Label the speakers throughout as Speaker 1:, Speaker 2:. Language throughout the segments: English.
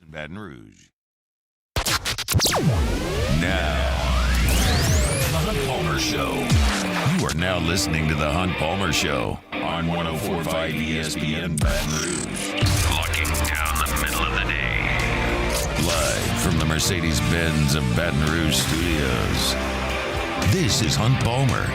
Speaker 1: Baton Rouge. Now, The Hunt Palmer Show. You are now listening to The Hunt Palmer Show on 104.5 ESPN Baton Rouge. Looking down the middle of the day. Live from the Mercedes-Benz of Baton Rouge studios. This is Hunt Palmer.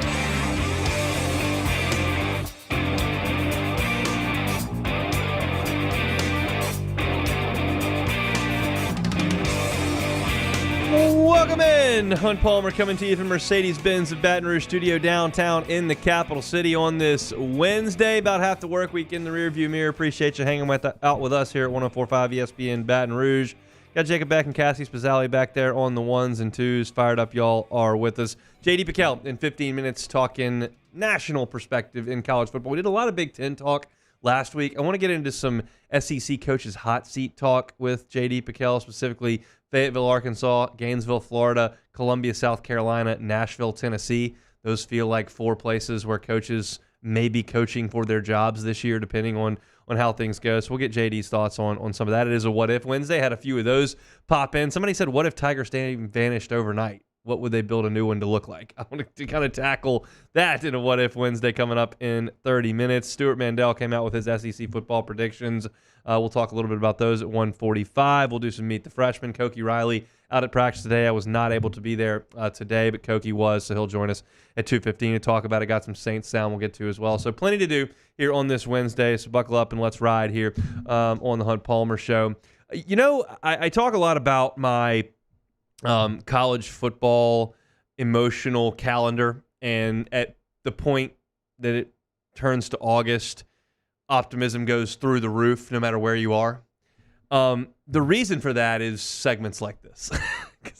Speaker 2: Welcome in. Hunt Palmer coming to you from Mercedes-Benz of Baton Rouge studio downtown in the capital city on this Wednesday. About half the work week in the rearview mirror. Appreciate you hanging out with us here at 104.5 ESPN Baton Rouge. Got Jacob Beck and Cassie Spazzali back there on the ones and twos. Fired up y'all are with us. JD Piquel in 15 minutes talking national perspective in college football. We did a lot of Big Ten talk last week. I want to get into some SEC coaches hot seat talk with JD Piquel, specifically Fayetteville, Arkansas, Gainesville, Florida, Columbia, South Carolina, Nashville, Tennessee. Those feel like four places where coaches may be coaching for their jobs this year, depending on how things go. So we'll get JD's thoughts on some of that. It is a What If Wednesday. Had a few of those pop in. Somebody said, what if Tiger Stadium vanished overnight? What would they build a new one to look like? I want to kind of tackle that in a What If Wednesday coming up in 30 minutes. Stuart Mandel came out with his SEC football predictions. We'll talk a little bit about those at 1:45. We'll do some Meet the Freshman. Koki Riley out at practice today. I was not able to be there today, but Koki was, so he'll join us at 2:15 to talk about it. Got some Saints sound we'll get to as well. So plenty to do here on this Wednesday, so buckle up and let's ride here on the Hunt Palmer Show. You know, I talk a lot about my college football emotional calendar, and at the point that it turns to August, optimism goes through the roof no matter where you are. The reason for that is segments like this.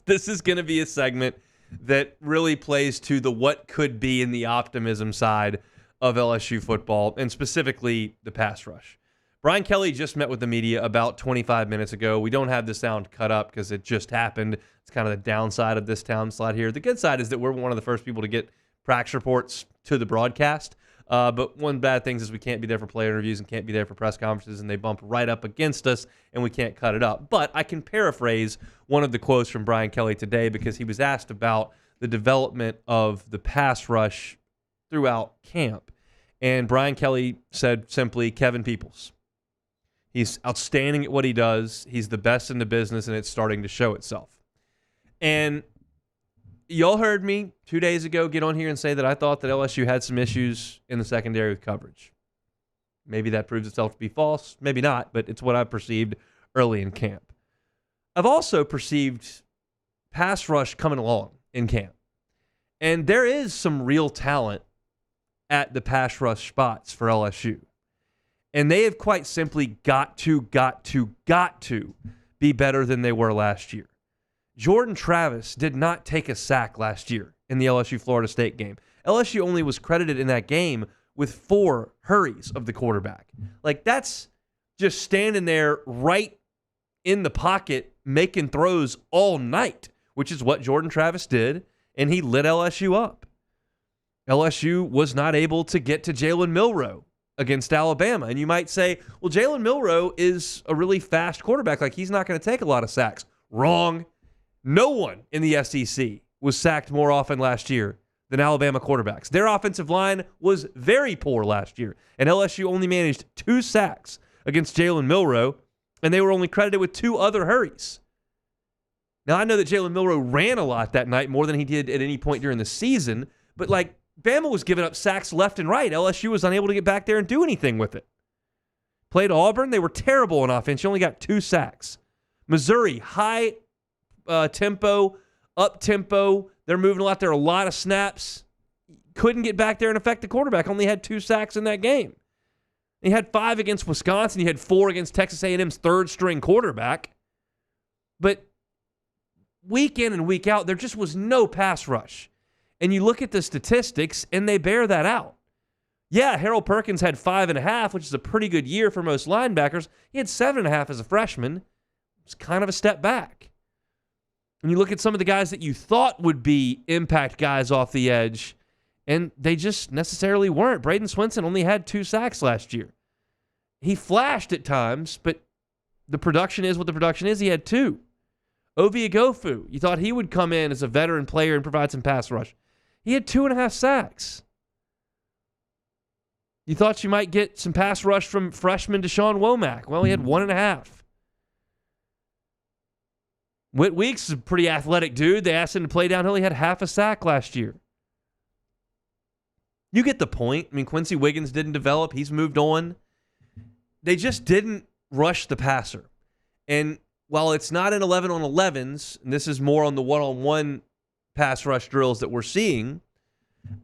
Speaker 2: This is going to be a segment that really plays to the what could be in the optimism side of LSU football, and specifically the pass rush. Brian Kelly just met with the media about 25 minutes ago. We don't have the sound cut up because it just happened. It's kind of the downside of this town slide here. The good side is that we're one of the first people to get practice reports to the broadcast. But one bad thing is we can't be there for player interviews and can't be there for press conferences, and they bump right up against us, and we can't cut it up. But I can paraphrase one of the quotes from Brian Kelly today because he was asked about the development of the pass rush throughout camp. And Brian Kelly said simply, Kevin Peoples. He's outstanding at what he does. He's the best in the business, and it's starting to show itself. And y'all heard me 2 days ago get on here and say that I thought that LSU had some issues in the secondary with coverage. Maybe that proves itself to be false. Maybe not, but it's what I perceived early in camp. I've also perceived pass rush coming along in camp. And there is some real talent at the pass rush spots for LSU. And they have quite simply got to be better than they were last year. Jordan Travis did not take a sack last year in the LSU-Florida State game. LSU only was credited in that game with 4 hurries of the quarterback. Like, that's just standing there right in the pocket making throws all night, which is what Jordan Travis did, and he lit LSU up. LSU was not able to get to Jalen Milroe against Alabama. And you might say, well, Jalen Milroe is a really fast quarterback. Like, he's not going to take a lot of sacks. Wrong. No one in the SEC was sacked more often last year than Alabama quarterbacks. Their offensive line was very poor last year, and LSU only managed 2 sacks against Jalen Milroe, and they were only credited with 2 other hurries. Now, I know that Jalen Milroe ran a lot that night, more than he did at any point during the season, but like, Bama was giving up sacks left and right. LSU was unable to get back there and do anything with it. Played Auburn. They were terrible on offense. You only got 2 sacks. Missouri, high tempo, up-tempo. They're moving a lot. There are a lot of snaps. Couldn't get back there and affect the quarterback. Only had 2 sacks in that game. He had 5 against Wisconsin. He had 4 against Texas A&M's third-string quarterback. But week in and week out, there just was no pass rush. And you look at the statistics, and they bear that out. Yeah, Harold Perkins had 5.5, which is a pretty good year for most linebackers. He had 7.5 as a freshman. It's kind of a step back. And you look at some of the guys that you thought would be impact guys off the edge, and they just necessarily weren't. Braden Swinson only had 2 sacks last year. He flashed at times, but the production is what the production is. He had 2. Ovi Agofu, you thought he would come in as a veteran player and provide some pass rush. He had 2.5 sacks. You thought you might get some pass rush from freshman Deshaun Womack. Well, he had 1.5. Whit Weeks is a pretty athletic dude. They asked him to play downhill. He had 0.5 sack last year. You get the point. I mean, Quincy Wiggins didn't develop. He's moved on. They just didn't rush the passer. And while it's not an 11 on 11s, and this is more on the one-on-one pass rush drills that we're seeing,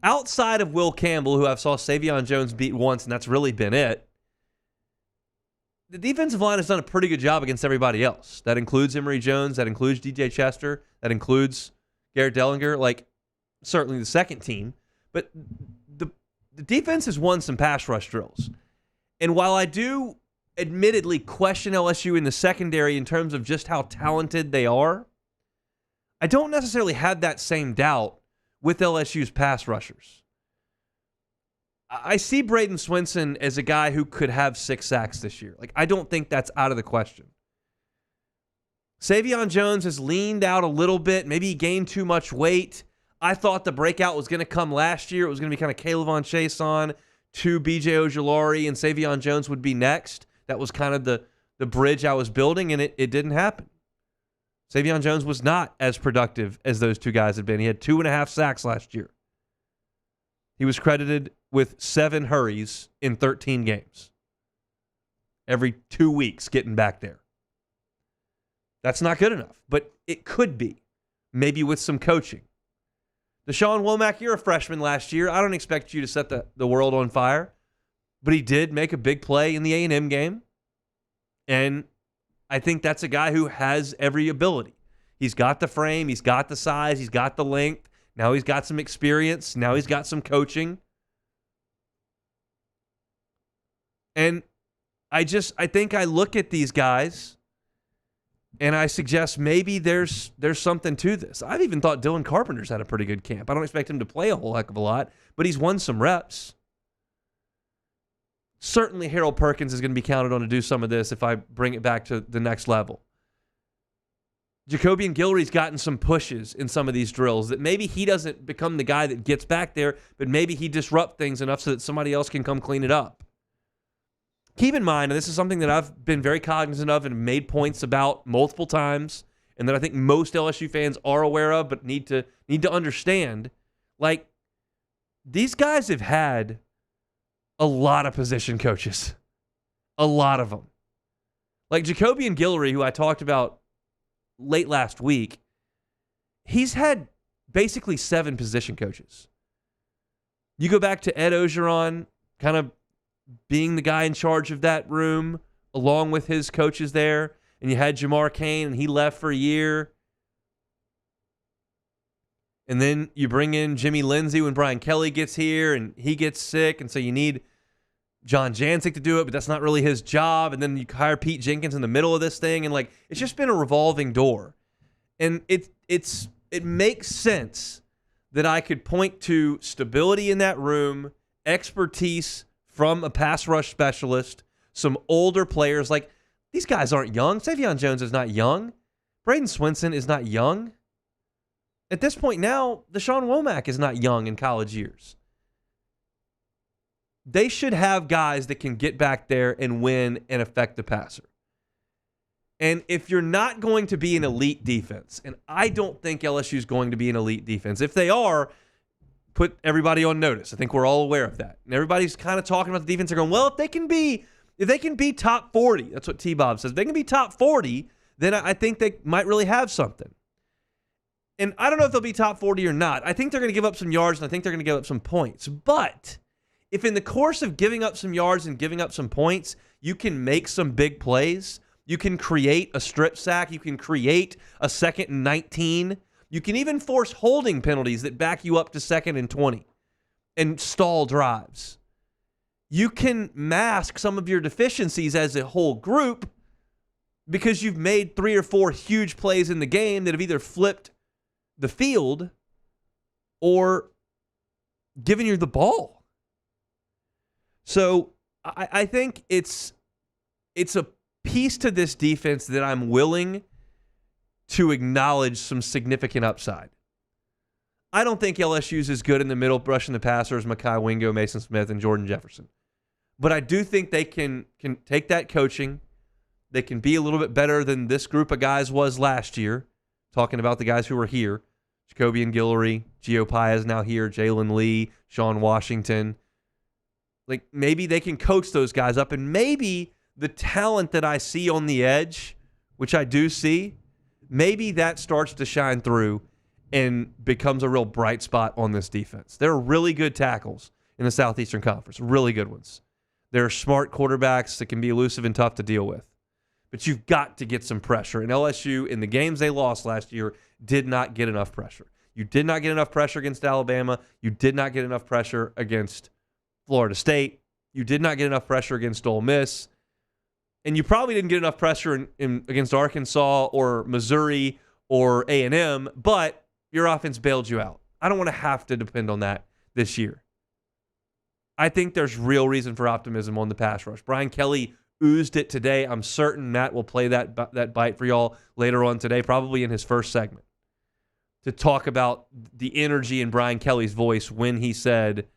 Speaker 2: outside of Will Campbell, who I've saw Savion Jones beat once, and that's really been it, the defensive line has done a pretty good job against everybody else. That includes Emory Jones. That includes DJ Chester. That includes Garrett Dellinger. Like, certainly the second team. But the defense has won some pass rush drills. And while I do admittedly question LSU in the secondary in terms of just how talented they are, I don't necessarily have that same doubt with LSU's pass rushers. I see Braden Swinson as a guy who could have 6 sacks this year. Like, I don't think that's out of the question. Savion Jones has leaned out a little bit. Maybe he gained too much weight. I thought the breakout was going to come last year. It was going to be kind of Caleb Chason to B.J. Ojulari, and Savion Jones would be next. That was kind of the bridge I was building, and it didn't happen. Savion Jones was not as productive as those two guys had been. He had 2.5 sacks last year. He was credited with 7 hurries in 13 games. Every 2 weeks getting back there. That's not good enough, but it could be. Maybe with some coaching. Deshaun Womack, you're a freshman last year. I don't expect you to set the world on fire, but he did make a big play in the A&M game, and I think that's a guy who has every ability. He's got the frame, he's got the size, he's got the length. Now he's got some experience. Now he's got some coaching. And I think I look at these guys and I suggest maybe there's something to this. I've even thought Dylan Carpenter's had a pretty good camp. I don't expect him to play a whole heck of a lot, but he's won some reps. Certainly Harold Perkins is going to be counted on to do some of this if I bring it back to the next level. Jacobian Guillory's gotten some pushes in some of these drills that maybe he doesn't become the guy that gets back there, but maybe he disrupts things enough so that somebody else can come clean it up. Keep in mind, and this is something that I've been very cognizant of and made points about multiple times, and that I think most LSU fans are aware of but need to understand, like, these guys have had a lot of position coaches. A lot of them. Like Jacobian Guillory, who I talked about late last week, he's had basically 7 position coaches. You go back to Ed Ogeron, kind of being the guy in charge of that room, along with his coaches there, and you had Jamar Cain, and he left for a year. And then you bring in Jimmy Lindsey when Brian Kelly gets here, and he gets sick, and so you need John Jancic to do it, but that's not really his job. And then you hire Pete Jenkins in the middle of this thing, and like it's just been a revolving door. And it makes sense that I could point to stability in that room, expertise from a pass rush specialist, some older players. Like, these guys aren't young. Savion Jones is not young. Braden Swinson is not young. At this point now, Deshaun Womack is not young in college years. They should have guys that can get back there and win and affect the passer. And if you're not going to be an elite defense, and I don't think LSU is going to be an elite defense, if they are, put everybody on notice. I think we're all aware of that. And everybody's kind of talking about the defense. They're going, well, if they can be top 40, that's what T-Bob says. If they can be top 40, then I think they might really have something. And I don't know if they'll be top 40 or not. I think they're going to give up some yards, and I think they're going to give up some points. But if in the course of giving up some yards and giving up some points, you can make some big plays, you can create a strip sack, you can create a 2nd and 19, you can even force holding penalties that back you up to 2nd and 20 and stall drives. You can mask some of your deficiencies as a whole group because you've made 3 or 4 huge plays in the game that have either flipped the field or given you the ball. So I think it's a piece to this defense that I'm willing to acknowledge some significant upside. I don't think LSU's as good in the middle rushing the passer as Mekhi Wingo, Mason Smith, and Jordan Jefferson. But I do think they can take that coaching. They can be a little bit better than this group of guys was last year, talking about the guys who were here. Jacoby and Guillory, Gio Paez now here, Jalen Lee, Sean Washington. Like, maybe they can coach those guys up, and maybe the talent that I see on the edge, which I do see, maybe that starts to shine through and becomes a real bright spot on this defense. There are really good tackles in the Southeastern Conference, really good ones. There are smart quarterbacks that can be elusive and tough to deal with. But you've got to get some pressure. And LSU, in the games they lost last year, did not get enough pressure. You did not get enough pressure against Alabama. You did not get enough pressure against Florida State. You did not get enough pressure against Ole Miss. And you probably didn't get enough pressure against Arkansas or Missouri or A&M, but your offense bailed you out. I don't want to have to depend on that this year. I think there's real reason for optimism on the pass rush. Brian Kelly oozed it today. I'm certain Matt will play that bite for y'all later on today, probably in his first segment, to talk about the energy in Brian Kelly's voice when he said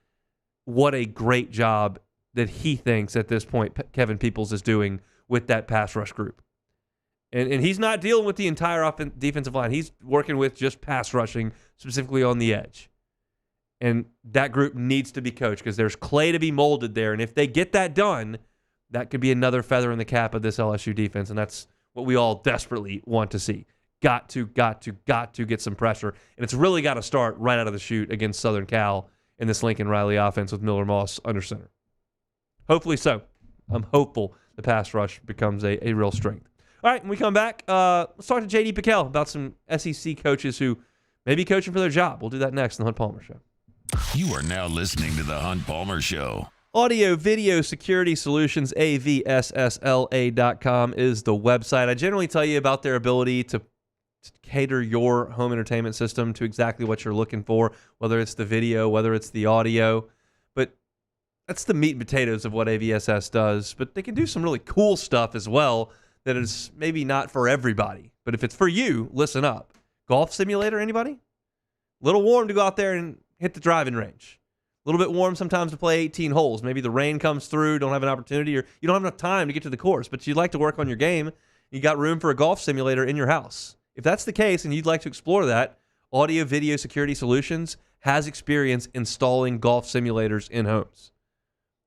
Speaker 2: what a great job that he thinks at this point Kevin Peoples is doing with that pass rush group. And he's not dealing with the entire defensive line. He's working with just pass rushing, specifically on the edge. And that group needs to be coached because there's clay to be molded there. And if they get that done, that could be another feather in the cap of this LSU defense. And that's what we all desperately want to see. Got to get some pressure. And it's really got to start right out of the chute against Southern Cal in this Lincoln Riley offense with Miller Moss under center. Hopefully so. I'm hopeful the pass rush becomes a real strength. All right, when we come back, let's talk to J.D. Piquel about some SEC coaches who may be coaching for their job. We'll do that next on the Hunt Palmer Show.
Speaker 1: You are now listening to the Hunt Palmer Show.
Speaker 2: Audio Video Security Solutions, avssla.com is the website. I generally tell you about their ability to cater your home entertainment system to exactly what you're looking for, whether it's the video, whether it's the audio. But that's the meat and potatoes of what AVSS does. But they can do some really cool stuff as well that is maybe not for everybody. But if it's for you, listen up. Golf simulator, anybody? A little warm to go out there and hit the driving range. A little bit warm sometimes to play 18 holes. Maybe the rain comes through, don't have an opportunity, or you don't have enough time to get to the course, but you'd like to work on your game. You got room for a golf simulator in your house. If that's the case and you'd like to explore that, Audio Video Security Solutions has experience installing golf simulators in homes.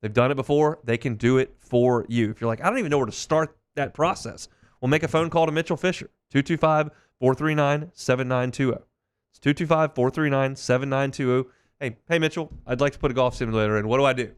Speaker 2: They've done it before. They can do it for you. If you're like, I don't even know where to start that process, well, make a phone call to Mitchell Fisher, 225-439-7920. It's 225-439-7920. Hey, Mitchell, I'd like to put a golf simulator in. What do I do?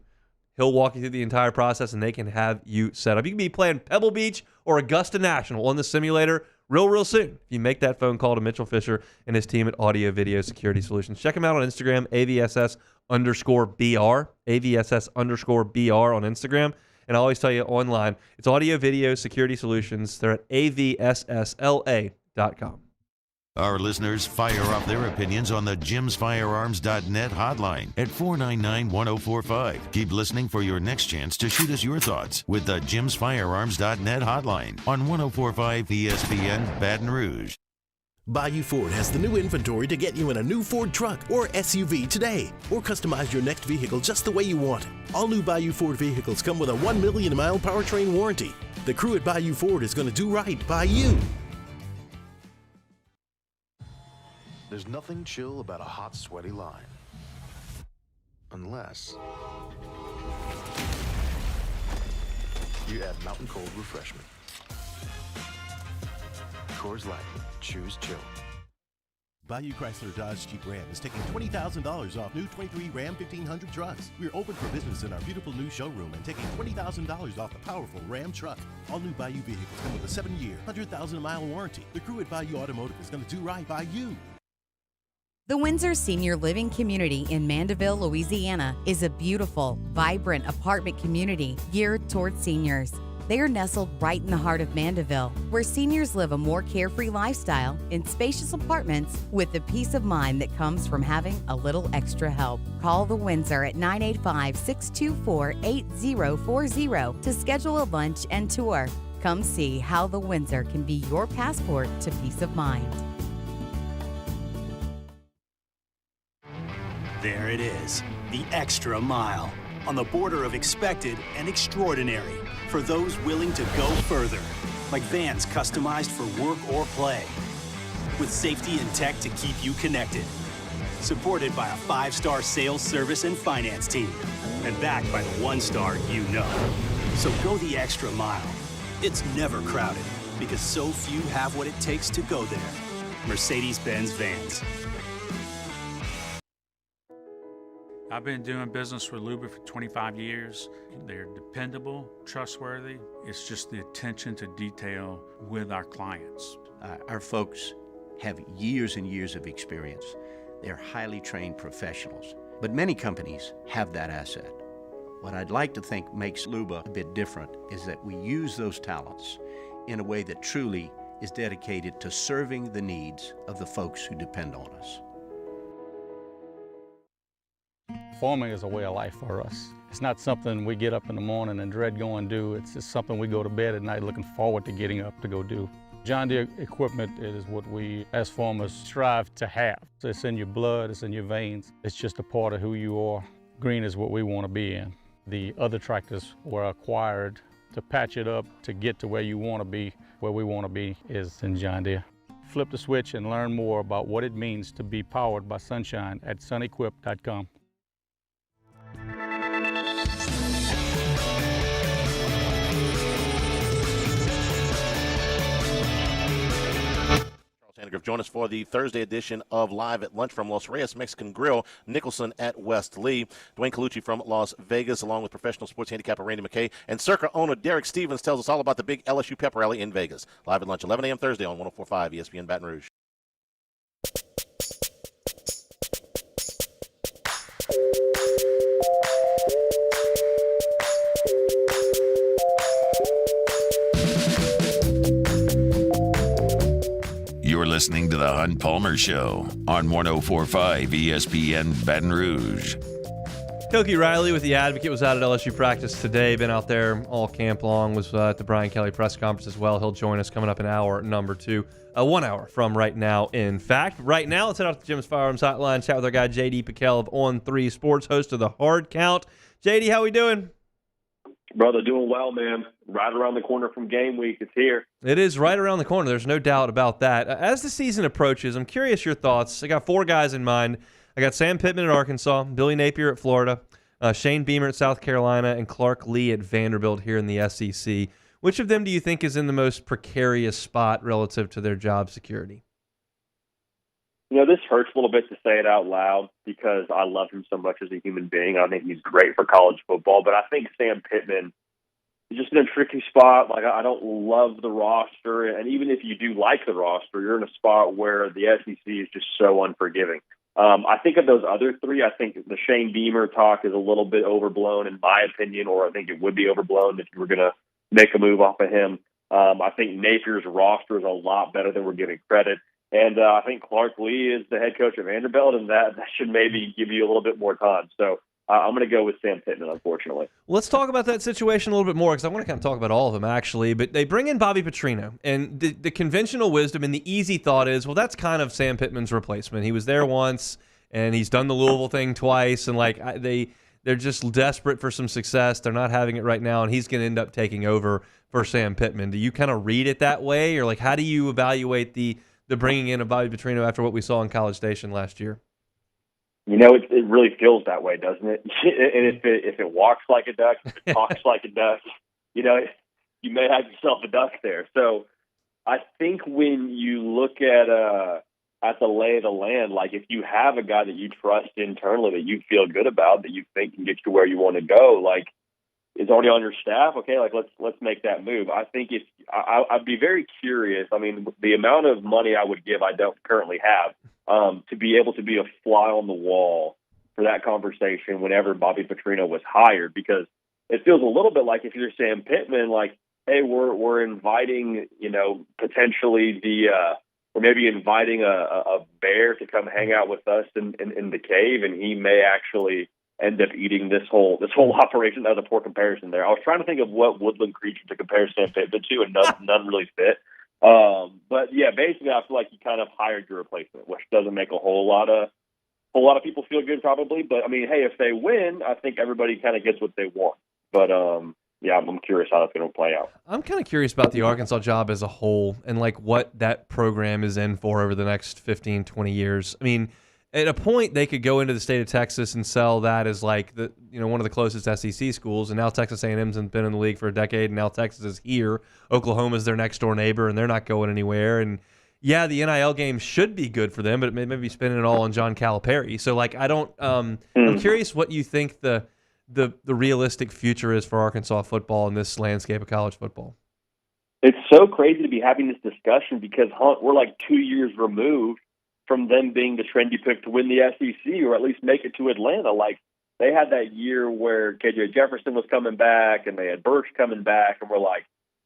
Speaker 2: He'll walk you through the entire process, and they can have you set up. You can be playing Pebble Beach or Augusta National on the simulator real soon if you make that phone call to Mitchell Fisher and his team at Audio Video Security Solutions. Check him out on Instagram, AVSS_BR, AVSS_BR on Instagram. And I always tell you online, it's Audio Video Security Solutions. They're at avssla.com.
Speaker 1: Our listeners fire off their opinions on the jimsfirearms.net hotline at 499-1045. Keep listening for your next chance to shoot us your thoughts with the jimsfirearms.net hotline on 1045 ESPN Baton Rouge.
Speaker 3: Bayou Ford has the new inventory to get you in a new Ford truck or SUV today, or customize your next vehicle just the way you want it. All new Bayou Ford vehicles come with a 1 million mile powertrain warranty. The crew at Bayou Ford is going to do right by you.
Speaker 4: There's nothing chill about a hot, sweaty line. Unless you add Mountain Cold Refreshment. Coors Light. Choose chill.
Speaker 3: Bayou Chrysler Dodge Jeep Ram is taking $20,000 off new 23 Ram 1500 trucks. We're open for business in our beautiful new showroom and taking $20,000 off the powerful Ram truck. All new Bayou vehicles come with a 7-year, 100,000-mile warranty. The crew at Bayou Automotive is going to do right by you.
Speaker 5: The Windsor Senior Living Community in Mandeville, Louisiana is a beautiful, vibrant apartment community geared toward seniors. They are nestled right in the heart of Mandeville, where seniors live a more carefree lifestyle in spacious apartments with the peace of mind that comes from having a little extra help. Call the Windsor at 985-624-8040 to schedule a lunch and tour. Come see how the Windsor can be your passport to peace of mind.
Speaker 6: There it is, the extra mile, on the border of expected and extraordinary for those willing to go further, like vans customized for work or play, with safety and tech to keep you connected, supported by a 5-star sales, service, and finance team, and backed by the 1-star you know. So go the extra mile. It's never crowded, because so few have what it takes to go there. Mercedes-Benz Vans.
Speaker 7: I've been doing business with Luba for 25 years. They're dependable, trustworthy. It's just the attention to detail with our clients.
Speaker 8: Our folks have years and years of experience. They're highly trained professionals, but many companies have that asset. What I'd like to think makes Luba a bit different is that we use those talents in a way that truly is dedicated to serving the needs of the folks who depend on us.
Speaker 9: Farming is a way of life for us. It's not something we get up in the morning and dread going do. It's just something we go to bed at night looking forward to getting up to go do. John Deere equipment is what we as farmers strive to have. So it's in your blood, it's in your veins. It's just a part of who you are. Green is what we want to be in. The other tractors were acquired to patch it up to get to where you want to be. Where we want to be is in John Deere. Flip the switch and learn more about what it means to be powered by sunshine at sunequip.com.
Speaker 10: Sandgriff, join us for the Thursday edition of Live at Lunch from Los Reyes Mexican Grill, Nicholson at West Lee. Dwayne Colucci from Las Vegas, along with professional sports handicapper Randy McKay. And Circa owner Derek Stevens tells us all about the big LSU pep rally in Vegas. Live at Lunch, 11 a.m. Thursday on 104.5 ESPN Baton Rouge.
Speaker 1: You're listening to the Hunt Palmer Show on 104.5 ESPN Baton Rouge.
Speaker 2: Koki Riley with The Advocate was out at LSU practice today. Been out there all camp long. Was at the Brian Kelly press conference as well. He'll join us coming up in hour number 2. 1 hour from right now, in fact. Right now, let's head out to Jim's Firearms Hotline. Chat with our guy, J.D. Piquel of On 3 Sports, host of The Hard Count. J.D., how we doing?
Speaker 11: Brother, doing well, man. Right around the corner from game week. It's here.
Speaker 2: It is right around the corner. There's no doubt about that. As the season approaches, I'm curious your thoughts. I got 4 guys in mind. I got Sam Pittman at Arkansas, Billy Napier at Florida, Shane Beamer at South Carolina, and Clark Lee at Vanderbilt here in the SEC. Which of them do you think is in the most precarious spot relative to their job security?
Speaker 11: You know, this hurts a little bit to say it out loud because I love him so much as a human being. I think he's great for college football, but I think Sam Pittman is just in a tricky spot. Like, I don't love the roster, and even if you do like the roster, you're in a spot where the SEC is just so unforgiving. I think of those other 3, I think the Shane Beamer talk is a little bit overblown in my opinion, or I think it would be overblown if you were going to make a move off of him. I think Napier's roster is a lot better than we're giving credit. And I think Clark Lee is the head coach of Vanderbilt, and that should maybe give you a little bit more time. So I'm going to go with Sam Pittman, unfortunately.
Speaker 2: Let's talk about that situation a little bit more because I want to kind of talk about all of them, actually. But they bring in Bobby Petrino, and the conventional wisdom and the easy thought is, well, that's kind of Sam Pittman's replacement. He was there once, and he's done the Louisville thing twice, and they're just desperate for some success. They're not having it right now, and he's going to end up taking over for Sam Pittman. Do you kind of read it that way, or how do you evaluate the bringing in of Bobby Petrino after what we saw in College Station last year?
Speaker 11: You know, it really feels that way, doesn't it? And if it walks like a duck, if it talks like a duck, you know, you may have yourself a duck there. So I think when you look at the lay of the land, like if you have a guy that you trust internally, that you feel good about, that you think can get you where you want to go, like is already on your staff, okay, like let's make that move. I think I'd be very curious. I mean, the amount of money I would give, I don't currently have, to be able to be a fly on the wall for that conversation whenever Bobby Petrino was hired, because it feels a little bit like if you're Sam Pittman, like, hey, we're inviting, you know, potentially we're maybe inviting a bear to come hang out with us in the cave, and he may actually end up eating this whole operation. That was a poor comparison there. I was trying to think of what woodland creature to compare Sam Pittman to, and none really fit. But yeah, basically, I feel like you kind of hired your replacement, which doesn't make a whole lot of people feel good, probably. But I mean, hey, if they win, I think everybody kind of gets what they want. But yeah, I'm curious how that's going to play out.
Speaker 2: I'm kind of curious about the Arkansas job as a whole and like what that program is in for over the next 15, 20 years. I mean, at a point they could go into the state of Texas and sell that as like one of the closest SEC schools, and now Texas A&M's been in the league for a decade, and now Texas is here. Oklahoma's their next door neighbor, and they're not going anywhere. And yeah, the NIL game should be good for them, but it may be spending it all on John Calipari. So like, I don't. I'm curious what you think the realistic future is for Arkansas football in this landscape of college football.
Speaker 11: It's so crazy to be having this discussion because, Hunt, we're like 2 years removed from them being the trendy pick to win the SEC or at least make it to Atlanta. Like, they had that year where KJ Jefferson was coming back and they had Burks coming back, and we're like,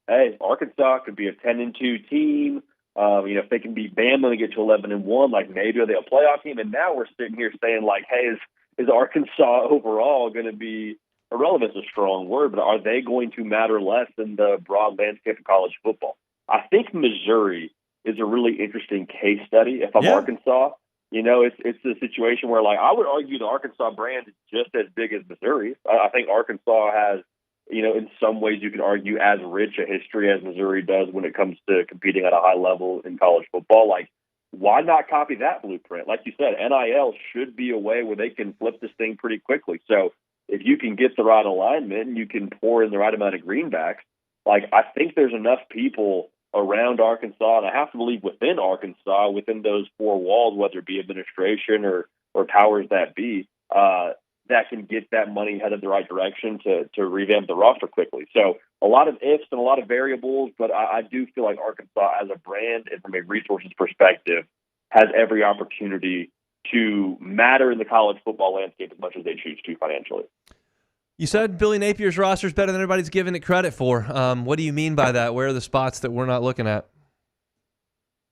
Speaker 11: hey, Arkansas could be a 10-2 team. If they can beat Bama and get to 11-1, like maybe they're a playoff team. And now we're sitting here saying, like, hey, is Arkansas overall going to be – irrelevant is a strong word, but are they going to matter less in the broad landscape of college football? I think Missouri is a really interesting case study. If I'm Arkansas, it's a situation where, like, I would argue the Arkansas brand is just as big as Missouri. I think Arkansas has, in some ways you can argue as rich a history as Missouri does when it comes to competing at a high level in college football. Like, why not copy that blueprint? Like you said, NIL should be a way where they can flip this thing pretty quickly. So if you can get the right alignment and you can pour in the right amount of greenbacks, like, I think there's enough people around Arkansas, and I have to believe within Arkansas, within those four walls, whether it be administration or powers that be, that can get that money headed the right direction to revamp the roster quickly. So a lot of ifs and a lot of variables, but I do feel like Arkansas as a brand and from a resources perspective has every opportunity to matter in the college football landscape as much as they choose to financially.
Speaker 2: You said Billy Napier's roster is better than everybody's giving it credit for. What do you mean by that? Where are the spots that we're not looking at?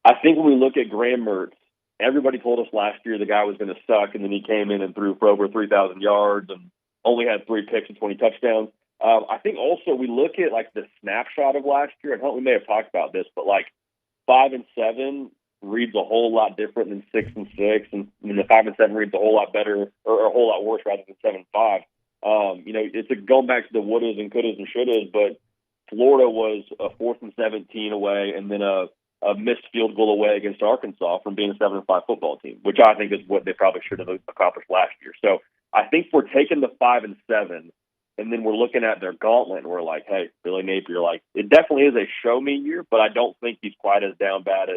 Speaker 11: I think when we look at Graham Mertz, everybody told us last year the guy was going to suck, and then he came in and threw for over 3,000 yards and only had 3 picks and 20 touchdowns. I think also we look at like the snapshot of last year, and we may have talked about this, but like 5-7 reads a whole lot different than 6-6, and the 5-7 reads a whole lot better or a whole lot worse rather than 7-5. It's going back to the wouldas and couldas and shouldas, but Florida was a 4th and 17 away, and then a missed field goal away against Arkansas from being a 7-5 football team, which I think is what they probably should have accomplished last year. So I think we're taking the 5-7, and then we're looking at their gauntlet, and we're like, hey, Billy Napier, like, it definitely is a show me year, but I don't think he's quite as down bad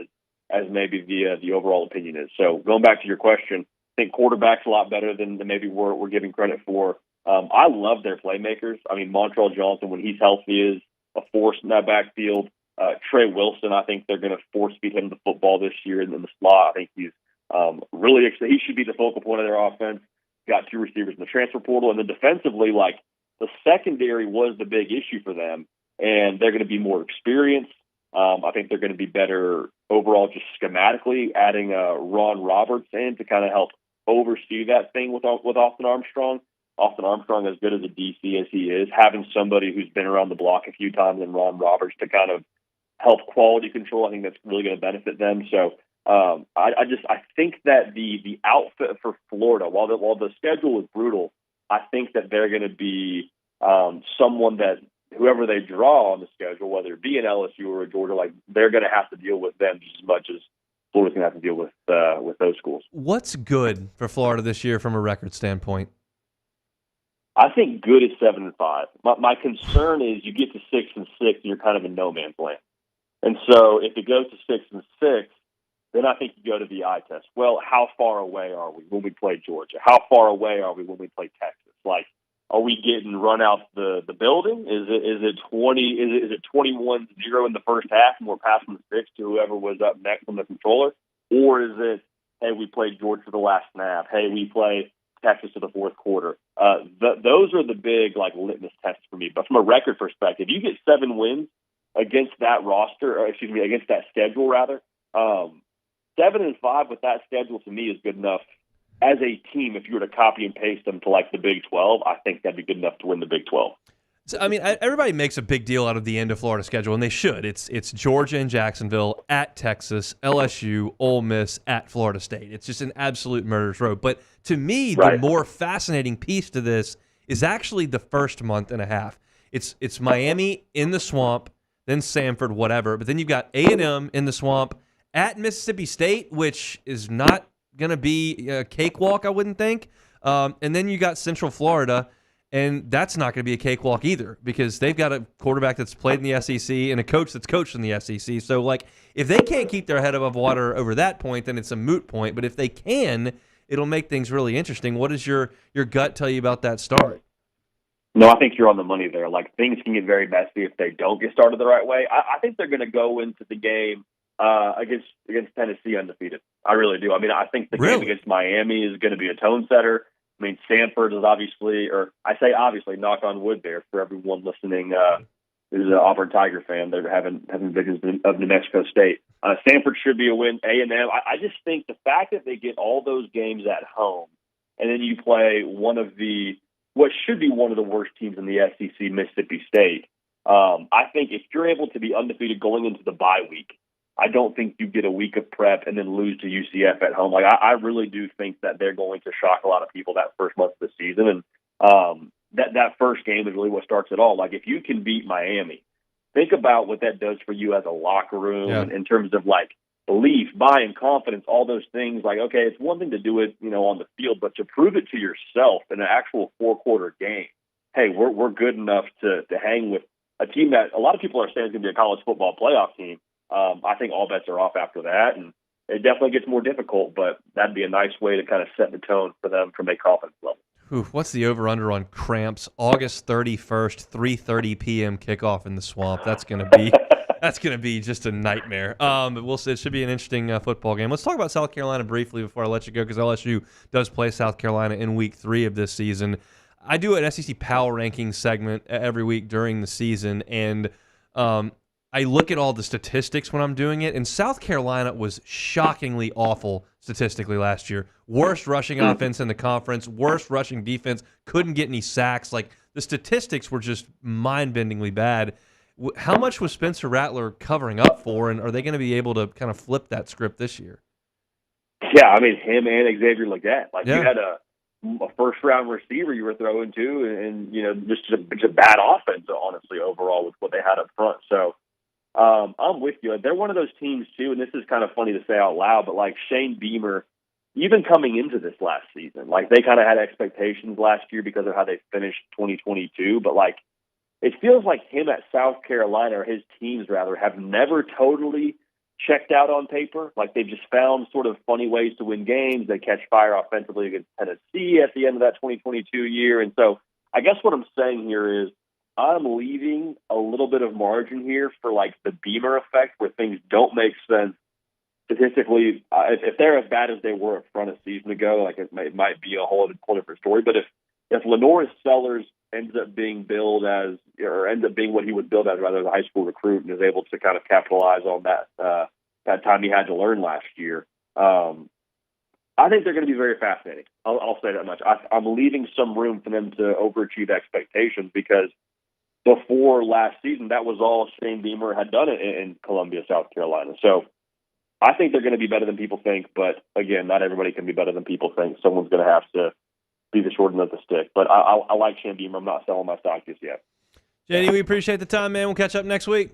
Speaker 11: as maybe the overall opinion is. So going back to your question, I think quarterback's a lot better than maybe we're giving credit for. I love their playmakers. I mean, Montrell Johnson, when he's healthy, is a force in that backfield. Trey Wilson, I think they're going to force feed him the football this year in the slot. I think he's really excited. He should be the focal point of their offense. Got 2 receivers in the transfer portal. And then defensively, like, the secondary was the big issue for them, and they're going to be more experienced. I think they're going to be better overall just schematically, adding Ron Roberts in to kind of help oversee that thing with Austin Armstrong. Austin Armstrong, as good as a DC as he is, having somebody who's been around the block a few times and Ron Roberts to kind of help quality control, I think that's really going to benefit them. So I think that the outfit for Florida, while the schedule is brutal, I think that they're going to be someone that whoever they draw on the schedule, whether it be an LSU or a Georgia, like, they're going to have to deal with them just as much as Florida's going to have to deal with those schools.
Speaker 2: What's good for Florida this year from a record standpoint?
Speaker 11: I think good is 7-5. My concern is you get to 6-6 and you're kind of in no man's land. And so if it goes to 6-6, then I think you go to the eye test. Well, how far away are we when we play Georgia? How far away are we when we play Texas? Like, are we getting run out the building? Is it 21-0 in the first half and we're passing the sticks to whoever was up next on the controller? Or is it, hey, we played Georgia for the last snap. Hey, we play Texas to the fourth quarter. Those are the big, like, litmus tests for me. But from a record perspective, you get 7 wins against that against that schedule rather. 7-5 with that schedule to me is good enough as a team, if you were to copy and paste them to like the Big 12, I think that'd be good enough to win the Big 12.
Speaker 2: So, I mean, everybody makes a big deal out of the end of Florida schedule, and they should. It's Georgia and Jacksonville, at Texas, LSU, Ole Miss, at Florida State. It's just an absolute murderer's row. But to me, the more fascinating piece to this is actually the first month and a half. It's Miami in the Swamp, then Samford, whatever. But then you've got A&M in the Swamp, at Mississippi State, which is not going to be a cakewalk, I wouldn't think. And then you got Central Florida. And that's not going to be a cakewalk either because they've got a quarterback that's played in the SEC and a coach that's coached in the SEC. So, like, if they can't keep their head above water over that point, then it's a moot point. But if they can, it'll make things really interesting. What does your gut tell you about that start?
Speaker 11: No, I think you're on the money there. Like, things can get very messy if they don't get started the right way. I think they're going to go into the game against Tennessee undefeated. I really do. I mean, I think the game against Miami is going to be a tone setter. I mean, Samford is obviously, or I say obviously, knock on wood there for everyone listening who's an Auburn Tiger fan. They're having visions of New Mexico State. Samford should be a win. A&M, I just think the fact that they get all those games at home, and then you play what should be one of the worst teams in the SEC, Mississippi State. I think if you're able to be undefeated going into the bye week, I don't think you get a week of prep and then lose to UCF at home. Like I really do think that they're going to shock a lot of people that first month of the season, and that first game is really what starts it all. Like if you can beat Miami, think about what that does for you as a locker room in terms of like belief, buy-in, confidence, all those things. Like okay, it's one thing to do it, on the field, but to prove it to yourself in an actual 4-quarter game. Hey, we're good enough to hang with a team that a lot of people are saying is going to be a college football playoff team. I think all bets are off after that, and it definitely gets more difficult, but that'd be a nice way to kind of set the tone for them from a confidence level.
Speaker 2: What's the over-under on cramps? August 31st, 3:30 p.m. kickoff in the Swamp. That's going to be just a nightmare. But we'll see. It should be an interesting football game. Let's talk about South Carolina briefly before I let you go, because LSU does play South Carolina in Week 3 of this season. I do an SEC Power Rankings segment every week during the season, and I look at all the statistics when I'm doing it, and South Carolina was shockingly awful statistically last year. Worst rushing offense in the conference, worst rushing defense, couldn't get any sacks. Like, the statistics were just mind-bendingly bad. How much was Spencer Rattler covering up for, and are they going to be able to kind of flip that script this year?
Speaker 11: Yeah, I mean, him and Xavier Legette. You had a first-round receiver you were throwing to, and just a bad offense, honestly, overall, with what they had up front. So, I'm with you. They're one of those teams, too, and this is kind of funny to say out loud, but, like, Shane Beamer, even coming into this last season, like, they kind of had expectations last year because of how they finished 2022, but, like, it feels like him at South Carolina, or his teams, rather, have never totally checked out on paper. Like, they've just found sort of funny ways to win games. They catch fire offensively against Tennessee at the end of that 2022 year, and so I guess what I'm saying here is, I'm leaving a little bit of margin here for like the Beamer effect where things don't make sense statistically. If they're as bad as they were up front a season ago, like it might be a whole different story. But if Lenoris Sellers ends up being billed as, or ends up being what he was billed as, rather, as a high school recruit, and is able to kind of capitalize on that time he had to learn last year, I think they're going to be very fascinating. I'll say that much. I'm leaving some room for them to overachieve expectations because before last season, that was all Shane Beamer had done in Columbia, South Carolina. So I think they're going to be better than people think. But, again, not everybody can be better than people think. Someone's going to have to be the short end of the stick. But I like Shane Beamer. I'm not selling my stock just yet.
Speaker 2: JD, we appreciate the time, man. We'll catch up next week.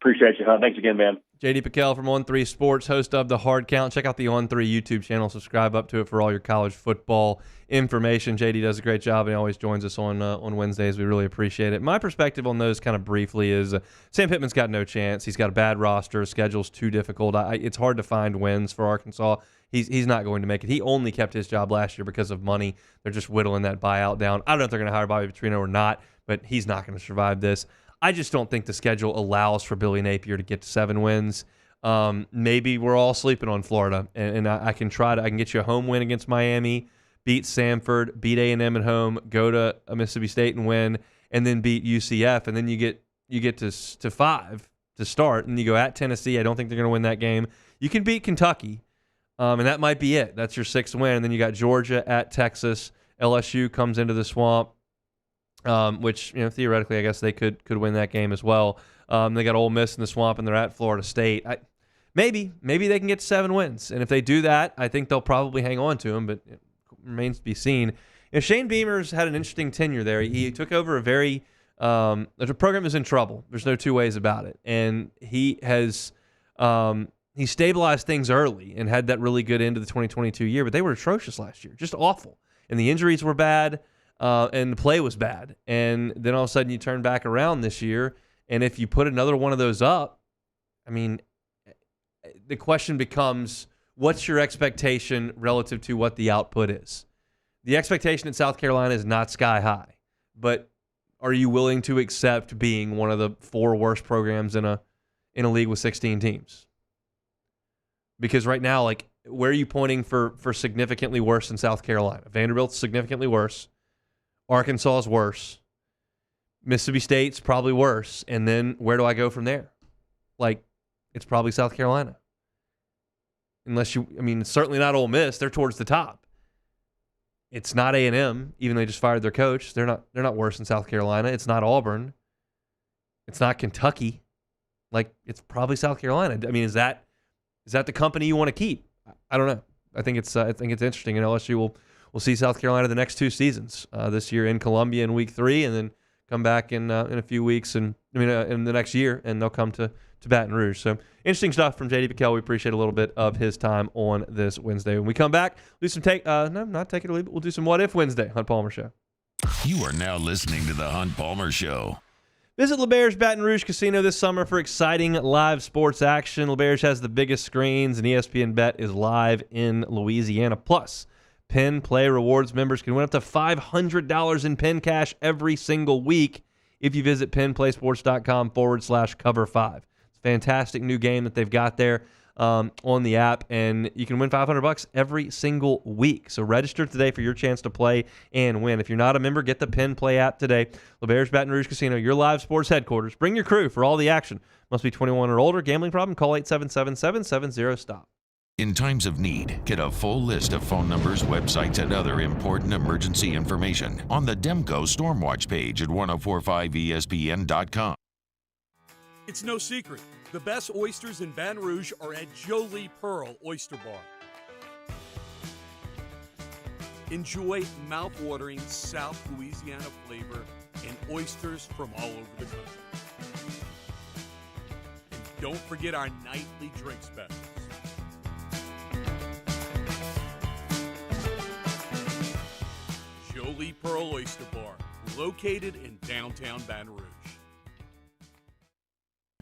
Speaker 11: Appreciate you, huh? Thanks again, man.
Speaker 2: JD Piquel from On3 Sports, host of The Hard Count. Check out the On3 YouTube channel. Subscribe up to it for all your college football information. JD does a great job, and he always joins us on Wednesdays. We really appreciate it. My perspective on those kind of briefly is Sam Pittman's got no chance. He's got a bad roster. Schedule's too difficult. It's hard to find wins for Arkansas. He's not going to make it. He only kept his job last year because of money. They're just whittling that buyout down. I don't know if they're going to hire Bobby Petrino or not, but he's not going to survive this. I just don't think the schedule allows for Billy Napier to get to 7 wins. Maybe we're all sleeping on Florida, and I can get you a home win against Miami, beat Samford, beat A&M at home, go to Mississippi State and win, and then beat UCF, and then you get to 5 to start, and you go at Tennessee. I don't think they're going to win that game. You can beat Kentucky, And that might be it. That's your 6th win. And then you got Georgia at Texas. LSU comes into the Swamp, which, theoretically, I guess they could win that game as well. They got Ole Miss in the Swamp, and they're at Florida State. Maybe they can get 7 wins. And if they do that, I think they'll probably hang on to them, but it remains to be seen. Shane Beamer's had an interesting tenure there. He took over a very the program is in trouble. There's no two ways about it. And he has he stabilized things early and had that really good end of the 2022 year, but they were atrocious last year, just awful. And the injuries were bad, and the play was bad. And then all of a sudden you turn back around this year, and if you put another one of those up, I mean, the question becomes, what's your expectation relative to what the output is? The expectation at South Carolina is not sky high, but are you willing to accept being one of the 4 worst programs in a league with 16 teams? Because right now, like, where are you pointing for significantly worse than South Carolina? Vanderbilt's significantly worse. Arkansas is worse. Mississippi State's probably worse. And then where do I go from there? Like, it's probably South Carolina. Unless it's certainly not Ole Miss. They're towards the top. It's not A&M, even though they just fired their coach. They're not worse than South Carolina. It's not Auburn. It's not Kentucky. Like, it's probably South Carolina. I mean, is that the company you want to keep? I don't know. I think it's interesting, and LSU will see South Carolina the next 2 seasons. This year in Columbia in week 3, and then come back in a few weeks, in the next year, and they'll come to Baton Rouge. So interesting stuff from J.D. Piquel. We appreciate a little bit of his time on this Wednesday. When we come back, we'll do some not take it or leave it. We'll do some What If Wednesday. Hunt Palmer Show.
Speaker 1: You are now listening to the Hunt Palmer Show.
Speaker 2: Visit LeBair's Baton Rouge Casino this summer for exciting live sports action. LeBair's has the biggest screens, and ESPN Bet is live in Louisiana. Plus, Penn Play Rewards members can win up to $500 in Penn cash every single week if you visit PennPlaySports.com/cover5. Fantastic new game that they've got there on the app, and you can win $500 every single week. So register today for your chance to play and win. If you're not a member, get the Penn Play app today. LeBair's Baton Rouge Casino, your live sports headquarters. Bring your crew for all the action. Must be 21 or older. Gambling problem? Call 877-770-STOP.
Speaker 1: In times of need, get a full list of phone numbers, websites, and other important emergency information on the Demco Stormwatch page at 1045ESPN.com.
Speaker 12: It's no secret. The best oysters in Baton Rouge are at Jolie Pearl Oyster Bar. Enjoy mouth-watering South Louisiana flavor and oysters from all over the country. And don't forget our nightly drink specials. Jolie Pearl Oyster Bar, located in downtown Baton Rouge.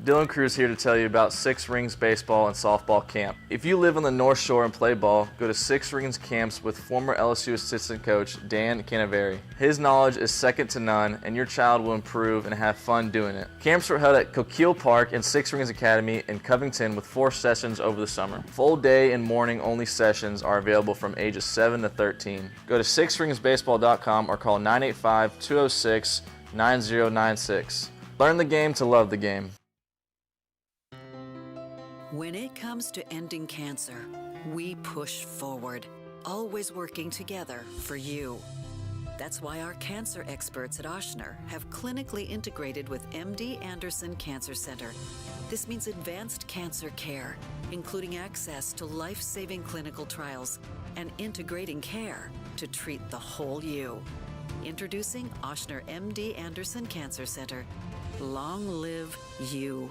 Speaker 13: Dylan Cruz here to tell you about Six Rings Baseball and Softball Camp. If you live on the North Shore and play ball, go to Six Rings Camps with former LSU assistant coach Dan Canaveri. His knowledge is second to none, and your child will improve and have fun doing it. Camps were held at Coquille Park and Six Rings Academy in Covington with 4 sessions over the summer. Full day and morning only sessions are available from ages 7 to 13. Go to sixringsbaseball.com or call 985-206-9096. Learn the game to love the game.
Speaker 14: When it comes to ending cancer, we push forward, always working together for you. That's why our cancer experts at Ochsner have clinically integrated with MD Anderson Cancer Center. This means advanced cancer care, including access to life-saving clinical trials and integrating care to treat the whole you. Introducing Ochsner MD Anderson Cancer Center. Long live you.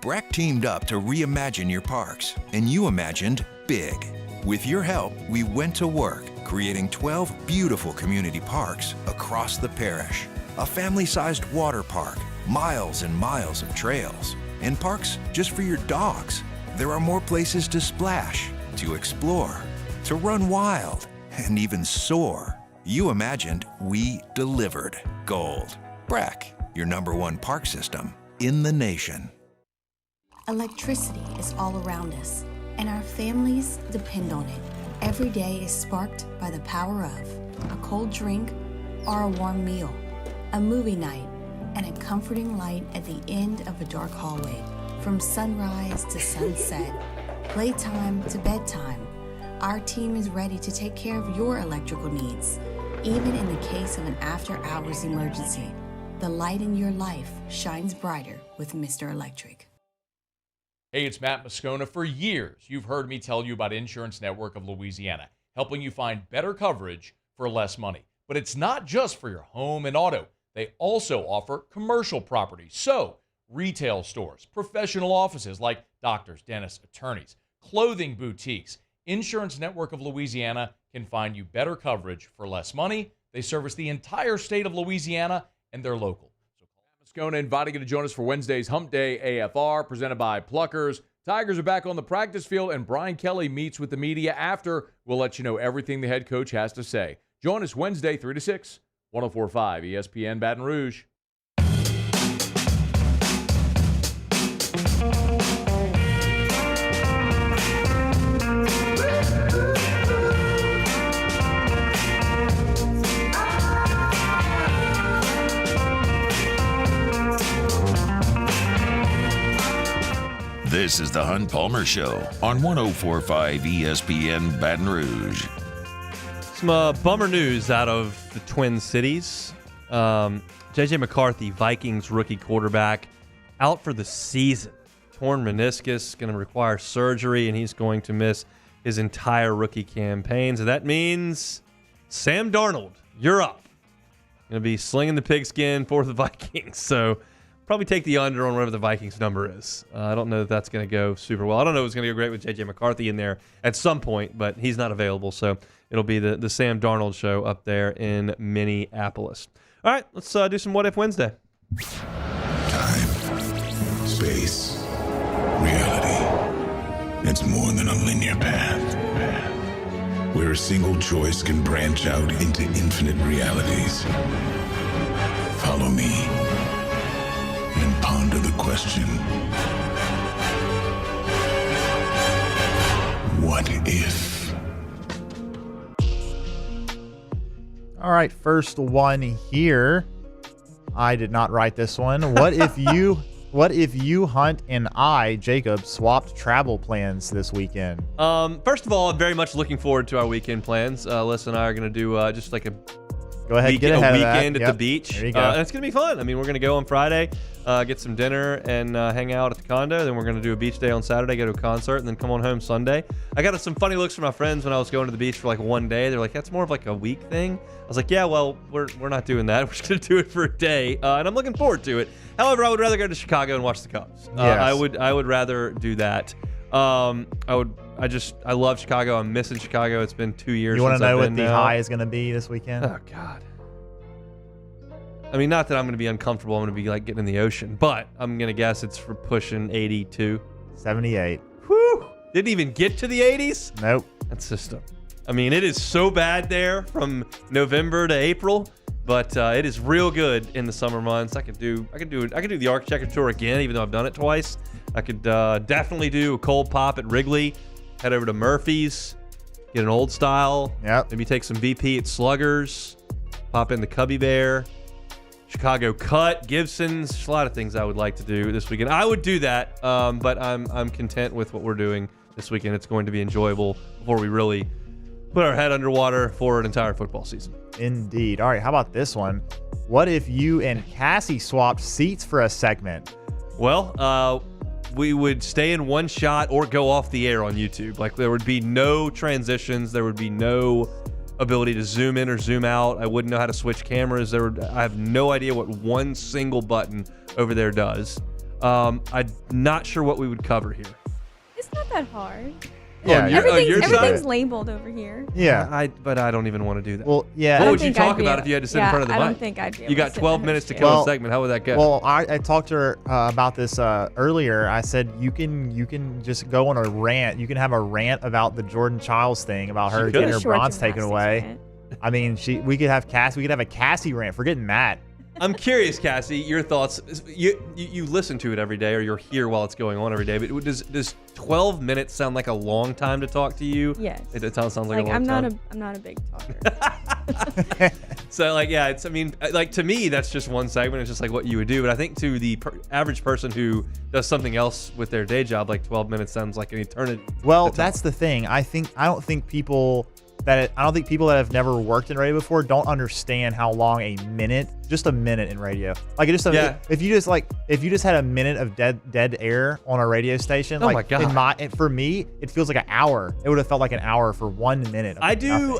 Speaker 15: BRAC teamed up to reimagine your parks, and you imagined big. With your help, we went to work, creating 12 beautiful community parks across the parish. A family-sized water park, miles and miles of trails, and parks just for your dogs. There are more places to splash, to explore, to run wild, and even soar. You imagined, we delivered. Gold. BRAC, your #1 park system in the nation.
Speaker 16: Electricity is all around us, and our families depend on it. Every day is sparked by the power of a cold drink or a warm meal, a movie night, and a comforting light at the end of a dark hallway. From sunrise to sunset, playtime to bedtime, our team is ready to take care of your electrical needs, even in the case of an after-hours emergency. The light in your life shines brighter with Mr. Electric.
Speaker 17: Hey, it's Matt Moscona. For years, you've heard me tell you about Insurance Network of Louisiana, helping you find better coverage for less money. But it's not just for your home and auto. They also offer commercial property. So, retail stores, professional offices like doctors, dentists, attorneys, clothing boutiques. Insurance Network of Louisiana can find you better coverage for less money. They service the entire state of Louisiana, and they're local. So call Moscona, inviting you to join us for Wednesday's Hump Day AFR, presented by Pluckers. Tigers are back on the practice field, and Brian Kelly meets with the media after. We'll let you know everything the head coach has to say. Join us Wednesday, 3 to 6, 104.5 ESPN Baton Rouge.
Speaker 1: This is the Hunt Palmer Show on 104.5 ESPN Baton Rouge.
Speaker 2: Some bummer news out of the Twin Cities. J.J. McCarthy, Vikings rookie quarterback, out for the season. Torn meniscus, going to require surgery, and he's going to miss his entire rookie campaign. So that means Sam Darnold, you're up. Going to be slinging the pigskin for the Vikings. So probably take the under on whatever the Vikings number is. I don't know that that's going to go super well. I don't know if it's going to go great with J.J. McCarthy in there at some point, but he's not available. So it'll be the Sam Darnold show up there in Minneapolis. All right, let's do some What If Wednesday.
Speaker 18: Time, space, reality. It's more than a linear path. Where a single choice can branch out into infinite realities. Follow me and ponder the question, what if?
Speaker 19: All right, first one here. I did not write this one. What if you, Hunt, and I, Jacob, swapped travel plans this weekend?
Speaker 2: First of all, I'm very much looking forward to our weekend plans. Alyssa and I are going to do just like a
Speaker 19: Go ahead, get ahead
Speaker 2: weekend
Speaker 19: of that.
Speaker 2: at the beach.
Speaker 19: There you go.
Speaker 2: And it's going to be fun. I mean, we're going to go on Friday, get some dinner, and hang out at the condo. Then we're going to do a beach day on Saturday, go to a concert, and then come on home Sunday. I got some funny looks from my friends when I was going to the beach for like one day. They're like, that's more of like a week thing. I was like, yeah, well, we're not doing that. We're just going to do it for a day, and I'm looking forward to it. However, I would rather go to Chicago and watch the Cubs.
Speaker 19: Yes.
Speaker 2: I would rather do that. I love Chicago. I'm missing Chicago. It's been 2 years.
Speaker 19: You want to know what the
Speaker 2: now.
Speaker 19: high is going to be this weekend?
Speaker 2: Oh God. I mean, not that I'm going to be uncomfortable. I'm going to be like getting in the ocean, but I'm going to guess it's for pushing 82.
Speaker 19: 78.
Speaker 2: Whew. Didn't even get to the 80s?
Speaker 19: Nope.
Speaker 2: That's just I mean, it is so bad there from November to April, but it is real good in the summer months. I could do the Architecture Tour again, even though I've done it twice. I could definitely do a cold pop at Wrigley, head over to Murphy's, get an old style.
Speaker 19: Yep.
Speaker 2: Maybe take some BP at Sluggers, pop in the Cubby Bear. Chicago Cut, Gibson's, a lot of things I would like to do this weekend. I would do that, but I'm content with what we're doing this weekend. It's going to be enjoyable before we really put our head underwater for an entire football season.
Speaker 19: Indeed. All right, how about this one? What if you and Cassie swapped seats for a segment?
Speaker 2: Well, we would stay in one shot or go off the air on YouTube. Like, there would be no transitions. There would be no ability to zoom in or zoom out. I wouldn't know how to switch cameras. I have no idea what one single button over there does. I'm not sure what we would cover here.
Speaker 20: It's not that hard.
Speaker 19: Yeah,
Speaker 20: everything's labeled over here.
Speaker 19: Yeah.
Speaker 2: But I don't even want to do that.
Speaker 19: Well, yeah.
Speaker 2: What would you talk about if you had to sit in front of the mic?
Speaker 20: I don't think I'd be able
Speaker 2: You got
Speaker 20: to sit
Speaker 2: 12
Speaker 20: in
Speaker 2: minutes to
Speaker 20: the
Speaker 2: kill
Speaker 20: chair.
Speaker 2: a segment. How would that go?
Speaker 19: Well, I talked to her about this earlier. I said you can just go on a rant. You can have a rant about the Jordan Childs thing, about her getting her bronze taken away. I mean, we could have a Cassie rant. Forgetting that.
Speaker 2: I'm curious, Cassie, your thoughts. You listen to it every day, or you're here while it's going on every day. But does 12 minutes sound like a long time to talk to you?
Speaker 20: Yes.
Speaker 2: It sounds like a long
Speaker 20: I'm
Speaker 2: time.
Speaker 20: not a big talker.
Speaker 2: So like, yeah, it's, I mean, like to me, that's just one segment. It's just like what you would do. But I think to the average person who does something else with their day job, like 12 minutes sounds like an eternity.
Speaker 19: Well, that's the thing. I don't think people that have never worked in radio before don't understand how long just a minute in radio. Like if you just had a minute of dead air on a radio station,
Speaker 2: oh
Speaker 19: like
Speaker 2: my God.
Speaker 19: For me, it feels like an hour. It would have felt like an hour for 1 minute.
Speaker 2: I do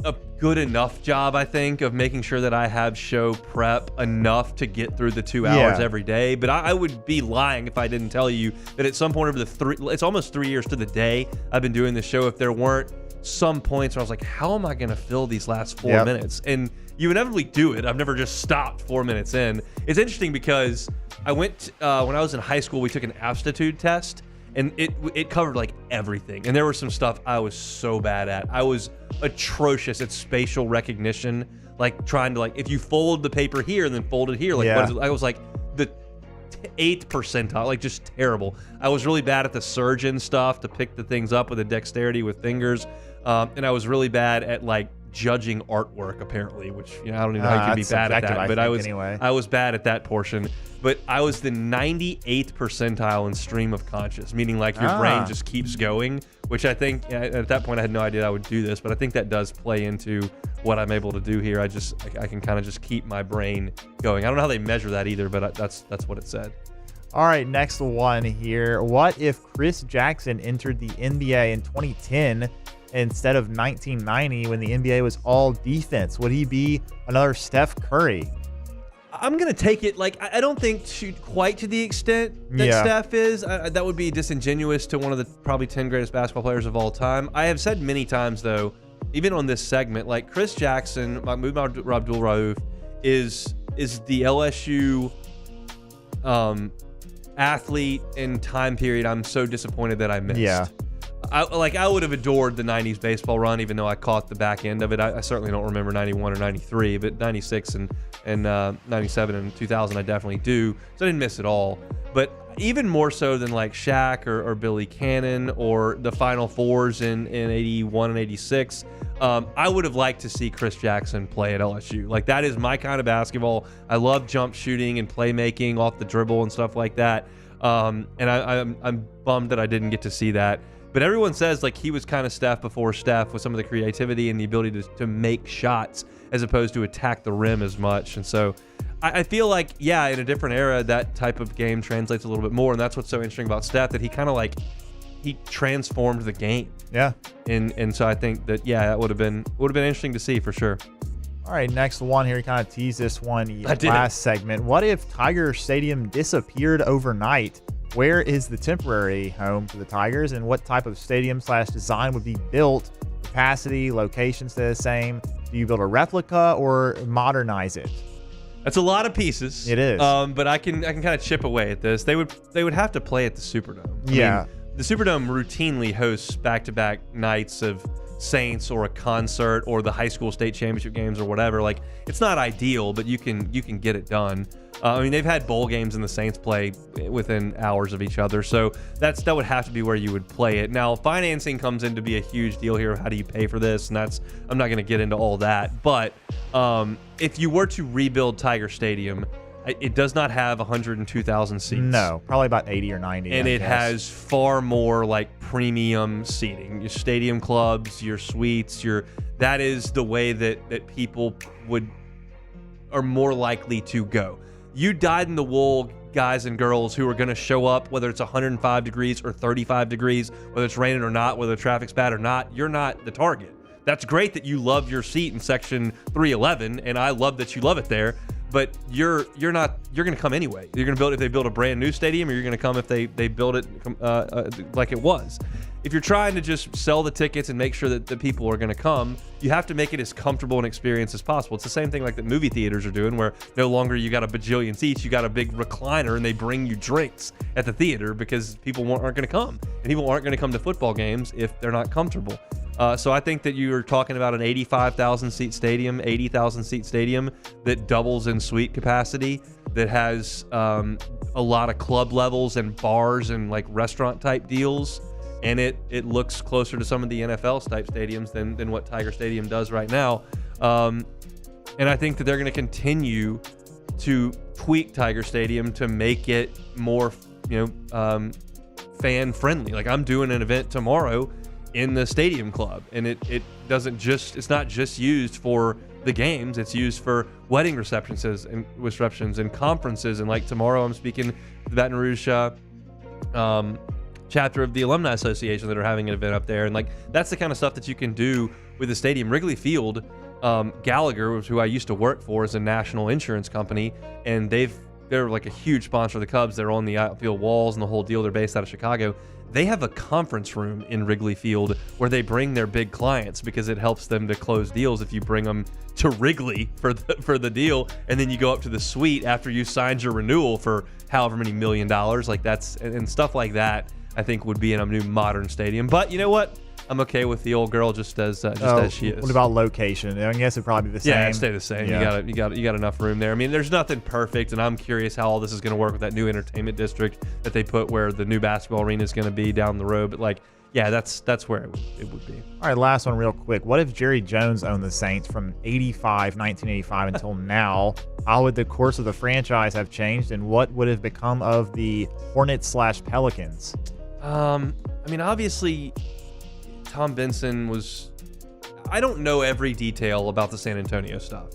Speaker 2: a good enough job, I think, of making sure that I have show prep enough to get through the 2 hours every day. But I would be lying if I didn't tell you that at some point over it's almost 3 years to the day I've been doing this show, if there weren't some points where I was like, how am I going to fill these last 4 minutes? And you inevitably do it. I've never just stopped 4 minutes in. It's interesting because I went, when I was in high school, we took an aptitude test, and it covered like everything. And there was some stuff I was so bad at. I was atrocious at spatial recognition, like trying to, like, if you fold the paper here and then fold it here, like what is it? I was like the 8th percentile, like just terrible. I was really bad at the surgeon stuff, to pick the things up with a dexterity with fingers. And I was really bad at like judging artwork, apparently, which, you know, I don't even know how you can be bad at that. But I was bad at that portion. But I was the 98th percentile in stream of conscious, meaning like your brain just keeps going, which I think at that point I had no idea I would do this, but I think that does play into what I'm able to do here. I can kind of just keep my brain going. I don't know how they measure that either, but that's what it said.
Speaker 19: All right, next one here. What if Chris Jackson entered the NBA in 2010 instead of 1990 when the NBA was all defense? Would he be another Steph Curry?
Speaker 2: I'm going to take it, like, I don't think quite to the extent that Steph is. That would be disingenuous to one of the probably 10 greatest basketball players of all time. I have said many times, though, even on this segment, like Chris Jackson, Mahmoud Abdul-Rauf, is the LSU athlete and time period I'm so disappointed that I missed.
Speaker 19: Yeah.
Speaker 2: I would have adored the 90s baseball run, even though I caught the back end of it. I certainly don't remember 91 or 93, but 96 and 97 and 2000 I definitely do. So I didn't miss it all. But even more so than like Shaq or Billy Cannon or the Final Fours in 81 and 86, I would have liked to see Chris Jackson play at LSU. Like, that is my kind of basketball. I love jump shooting and playmaking off the dribble and stuff like that. And I'm bummed that I didn't get to see that. But everyone says like he was kind of Steph before Steph, with some of the creativity and the ability to make shots as opposed to attack the rim as much. And so I feel like, yeah, in a different era, that type of game translates a little bit more. And that's what's so interesting about Steph, that he kind of like, he transformed the game.
Speaker 19: Yeah.
Speaker 2: And so I think that, yeah, that would have been interesting to see for sure.
Speaker 19: All right, next one here. You kind of teased this one last segment. What if Tiger Stadium disappeared overnight? Where is the temporary home for the Tigers, and what type of stadium/design would be built? Capacity, location stay the same? Do you build a replica or modernize it?
Speaker 2: That's a lot of pieces.
Speaker 19: It is.
Speaker 2: But I can kind of chip away at this. They would have to play at the Superdome. I mean, the Superdome routinely hosts back-to-back nights of Saints or a concert or the high school state championship games or whatever. Like, it's not ideal, but you can get it done. I mean, they've had bowl games and the Saints play within hours of each other, so that would have to be where you would play it. Now, financing comes in to be a huge deal here. How do you pay for this? And I'm not going to get into all that. But if you were to rebuild Tiger Stadium, it does not have 102,000 seats.
Speaker 19: No, probably about 80 or 90.
Speaker 2: And it has far more like premium seating. Your stadium clubs, your suites, that is the way that people are more likely to go. You dyed-in-the-wool guys and girls who are going to show up, whether it's 105 degrees or 35 degrees, whether it's raining or not, whether the traffic's bad or not, you're not the target. That's great that you love your seat in section 311, and I love that you love it there, but you're going to come anyway. You're going to build, if they build a brand new stadium, or you're going to come if they build it like it was. If you're trying to just sell the tickets and make sure that the people are going to come, you have to make it as comfortable an experience as possible. It's the same thing like that movie theaters are doing, where no longer you got a bajillion seats, you got a big recliner, and they bring you drinks at the theater because people aren't going to come. And people aren't going to come to football games if they're not comfortable. So I think that you're talking about an 85,000 seat stadium, 80,000 seat stadium that doubles in suite capacity, that has a lot of club levels and bars and like restaurant type deals. and it looks closer to some of the NFL type stadiums than what Tiger Stadium does right now. And I think that they're going to continue to tweak Tiger Stadium to make it more, fan friendly. Like, I'm doing an event tomorrow in the Stadium Club, and it's not just used for the games. It's used for wedding receptions and conferences. And like tomorrow, I'm speaking to the Baton Rouge chapter of the Alumni Association that are having an event up there. And like, that's the kind of stuff that you can do with the stadium. Wrigley Field, Gallagher, who I used to work for, is a national insurance company, and they're like a huge sponsor of the Cubs. They're on the outfield walls and the whole deal. They're based out of Chicago. They have a conference room in Wrigley Field where they bring their big clients because it helps them to close deals if you bring them to Wrigley for the deal, and then you go up to the suite after you signed your renewal for however many $1 million. Like, that's and stuff like that, I think would be in a new modern stadium. But you know what? I'm okay with the old girl just as she is.
Speaker 19: What about location? I guess it'd probably be the same.
Speaker 2: Yeah, it'd stay the same. Yeah. You got enough room there. I mean, there's nothing perfect, and I'm curious how all this is going to work with that new entertainment district that they put where the new basketball arena is going to be down the road. But like, yeah, that's where it would be.
Speaker 19: All right, last one real quick. What if Jerry Jones owned the Saints from 1985 until now? How would the course of the franchise have changed, and what would have become of the Hornets/Pelicans?
Speaker 2: I mean, obviously, Tom Benson was... I don't know every detail about the San Antonio stuff.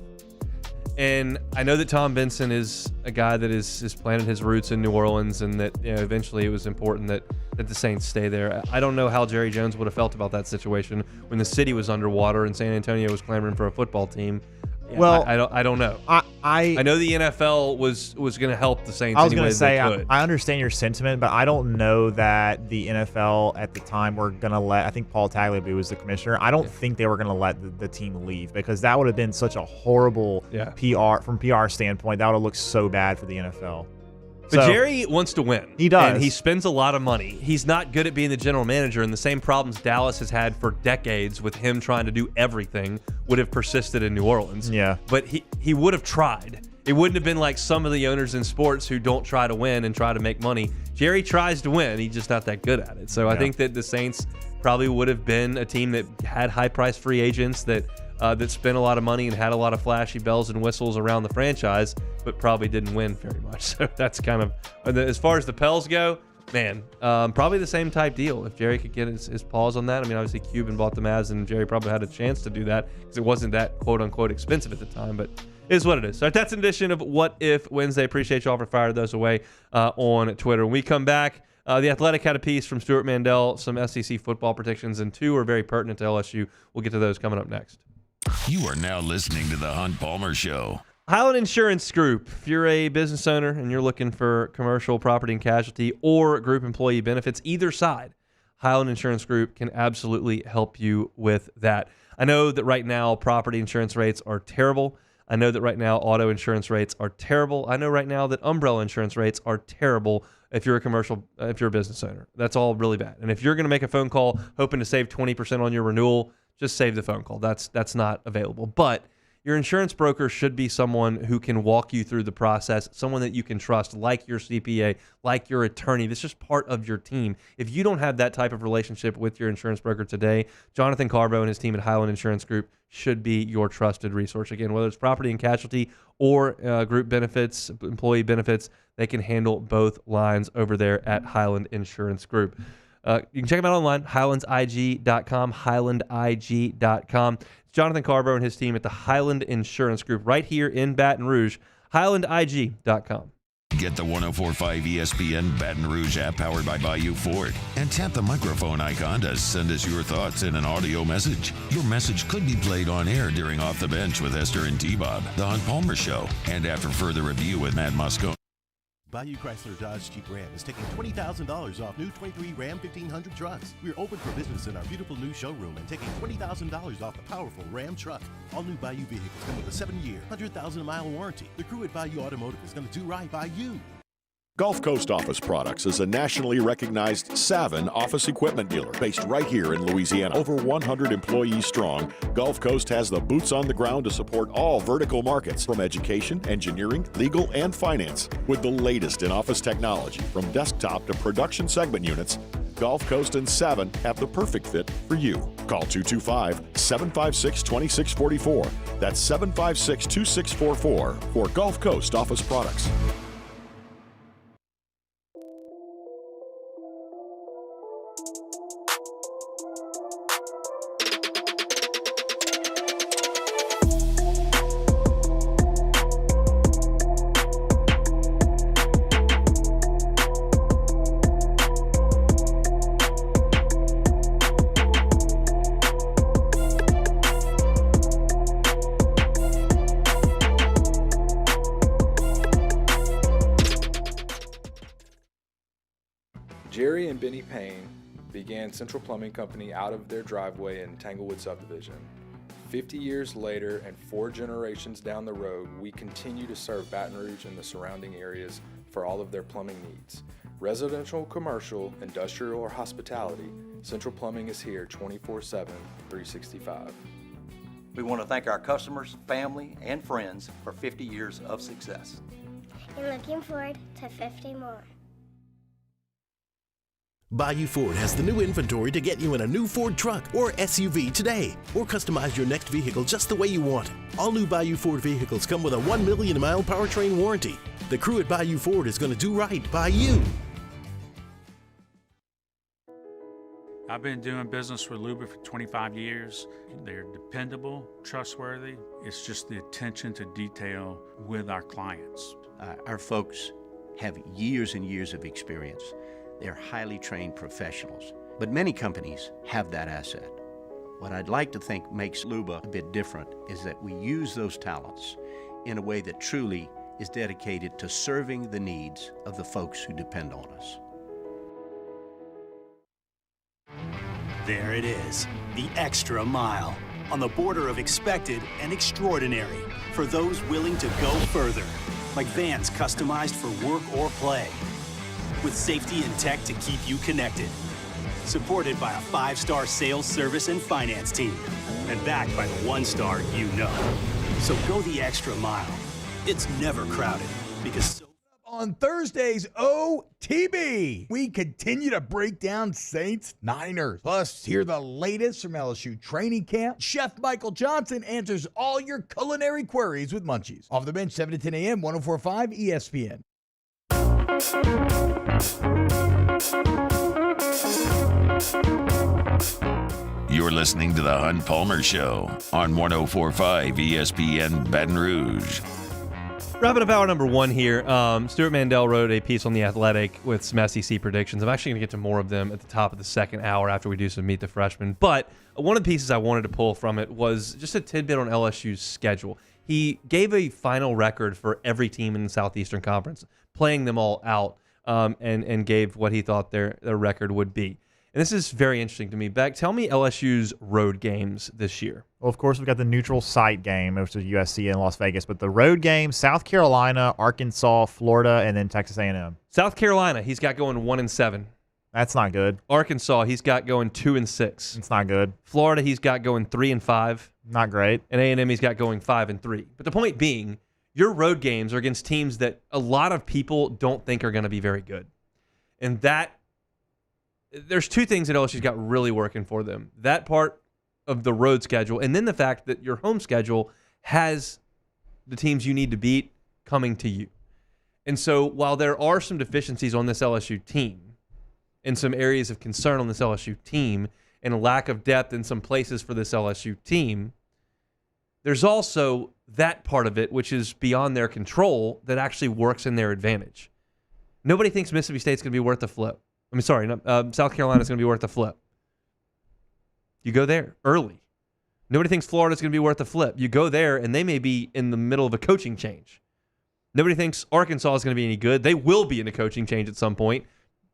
Speaker 2: And I know that Tom Benson is a guy that is planted his roots in New Orleans, and that eventually it was important that the Saints stay there. I don't know how Jerry Jones would have felt about that situation when the city was underwater and San Antonio was clamoring for a football team. Yeah, well, I don't know. I know the NFL was going to help the Saints.
Speaker 19: I was going to say I understand your sentiment, but I don't know that the NFL at the time were going to let. I think Paul Tagliabue was the commissioner. I don't think they were going to let the team leave, because that would have been such a horrible PR standpoint. That would have looked so bad for the NFL.
Speaker 2: But Jerry wants to win.
Speaker 19: He does.
Speaker 2: And he spends a lot of money. He's not good at being the general manager, and the same problems Dallas has had for decades with him trying to do everything would have persisted in New Orleans.
Speaker 19: Yeah.
Speaker 2: But he would have tried. It wouldn't have been like some of the owners in sports who don't try to win and try to make money. Jerry tries to win. He's just not that good at it. So I think that the Saints probably would have been a team that had high-priced free agents that spent a lot of money and had a lot of flashy bells and whistles around the franchise, but probably didn't win very much. So that's kind of, as far as the Pels go, man, probably the same type deal. If Jerry could get his paws on that. I mean, obviously Cuban bought the Mavs, and Jerry probably had a chance to do that because it wasn't that quote-unquote expensive at the time, but it is what it is. So that's an edition of What If Wednesday. Appreciate y'all for firing those away on Twitter. When we come back, The Athletic had a piece from Stuart Mandel, some SEC football predictions, and two are very pertinent to LSU. We'll get to those coming up next.
Speaker 1: You are now listening to The Hunt Palmer Show.
Speaker 2: Highland Insurance Group. If you're a business owner and you're looking for commercial property and casualty or group employee benefits, either side, Highland Insurance Group can absolutely help you with that. I know that right now property insurance rates are terrible. I know that right now auto insurance rates are terrible. I know right now that umbrella insurance rates are terrible if you're a business owner. That's all really bad. And if you're going to make a phone call hoping to save 20% on your renewal, just save the phone call. That's not available. But your insurance broker should be someone who can walk you through the process, someone that you can trust, like your CPA, like your attorney. That's just part of your team. If you don't have that type of relationship with your insurance broker today, Jonathan Carbo and his team at Highland Insurance Group should be your trusted resource. Again, whether it's property and casualty or group benefits, employee benefits, they can handle both lines over there at Highland Insurance Group. You can check them out online, highlandIG.com, highlandIG.com. It's Jonathan Carbo and his team at the Highland Insurance Group right here in Baton Rouge, highlandIG.com.
Speaker 1: Get the 104.5 ESPN Baton Rouge app powered by Bayou Ford and tap the microphone icon to send us your thoughts in an audio message. Your message could be played on air during Off the Bench with Esther and T-Bob, The Hunt Palmer Show, and after further review with Matt Moscone.
Speaker 3: Bayou Chrysler Dodge Jeep Ram is taking $20,000 off new 23 Ram 1500 trucks. We're open for business in our beautiful new showroom and taking $20,000 off the powerful Ram truck. All new Bayou vehicles come with a 7-year, 100,000-mile warranty. The crew at Bayou Automotive is going to do right by you.
Speaker 21: Gulf Coast Office Products is a nationally recognized Savin office equipment dealer based right here in Louisiana. Over 100 employees strong, Gulf Coast has the boots on the ground to support all vertical markets, from education, engineering, legal, and finance. With the latest in office technology, from desktop to production segment units, Gulf Coast and Savin have the perfect fit for you. Call 225-756-2644. That's 756-2644 for Gulf Coast Office Products.
Speaker 4: Jerry and Benny Payne began Central Plumbing Company out of their driveway in Tanglewood subdivision. 50 years later and 4 generations down the road, we continue to serve Baton Rouge and the surrounding areas for all of their plumbing needs. Residential, commercial, industrial, or hospitality, Central Plumbing is here 24/7, 365.
Speaker 22: We want to thank our customers, family, and friends for 50 years of success.
Speaker 23: And looking forward to 50 more.
Speaker 24: Bayou Ford has the new inventory to get you in a new Ford truck or SUV today, or customize your next vehicle just the way you want it. All new Bayou Ford vehicles come with a 1 million mile powertrain warranty. The crew at Bayou Ford is going to do right by you.
Speaker 7: I've been doing business with Luba for 25 years. They're dependable, trustworthy. It's just the attention to detail with our clients.
Speaker 8: Our folks have years and years of experience. They're highly trained professionals, but many companies have that asset. What I'd like to think makes Luba a bit different is that we use those talents in a way that truly is dedicated to serving the needs of the folks who depend on us.
Speaker 6: There it is, the extra mile, on the border of expected and extraordinary, for those willing to go further, like vans customized for work or play, with safety and tech to keep you connected. Supported by a 5-star sales, service, and finance team. And backed by the 1-star you know. So go the extra mile. It's never crowded because
Speaker 25: on Thursday's OTB, we continue to break down Saints Niners. Plus, hear the latest from LSU training camp. Chef Michael Johnson answers all your culinary queries with Munchies. Off the bench, 7 to 10 a.m., 104.5 ESPN.
Speaker 1: You're listening to the Hunt Palmer Show on 104.5 ESPN Baton Rouge.
Speaker 2: Wrapping up hour number 1 here. Stuart Mandel wrote a piece on The Athletic with some SEC predictions. I'm actually going to get to more of them at the top of the second hour after we do some Meet the Freshmen. But one of the pieces I wanted to pull from it was just a tidbit on LSU's schedule. He gave a final record for every team in the Southeastern Conference, playing them all out, and gave what he thought their record would be. And this is very interesting to me. Beck, tell me LSU's road games this year.
Speaker 19: Well, of course, we've got the neutral site game, which is USC in Las Vegas. But the road games, South Carolina, Arkansas, Florida, and then Texas A&M.
Speaker 2: South Carolina, he's got going 1-7.
Speaker 19: That's not good.
Speaker 2: Arkansas, he's got going 2-6.
Speaker 19: It's not good.
Speaker 2: Florida, he's got going 3-5.
Speaker 19: Not great.
Speaker 2: And A&M, he's got going 5-3. But the point being, your road games are against teams that a lot of people don't think are going to be very good. And there's two things that LSU's got really working for them. That part of the road schedule, and then the fact that your home schedule has the teams you need to beat coming to you. And so while there are some deficiencies on this LSU team and some areas of concern on this LSU team and a lack of depth in some places for this LSU team, there's also that part of it which is beyond their control that actually works in their advantage. Nobody thinks Mississippi State's going to be worth a flip. South Carolina's going to be worth a flip. You go there early. Nobody thinks Florida's going to be worth a flip. You go there, and they may be in the middle of a coaching change. Nobody thinks Arkansas is going to be any good. They will be in a coaching change at some point.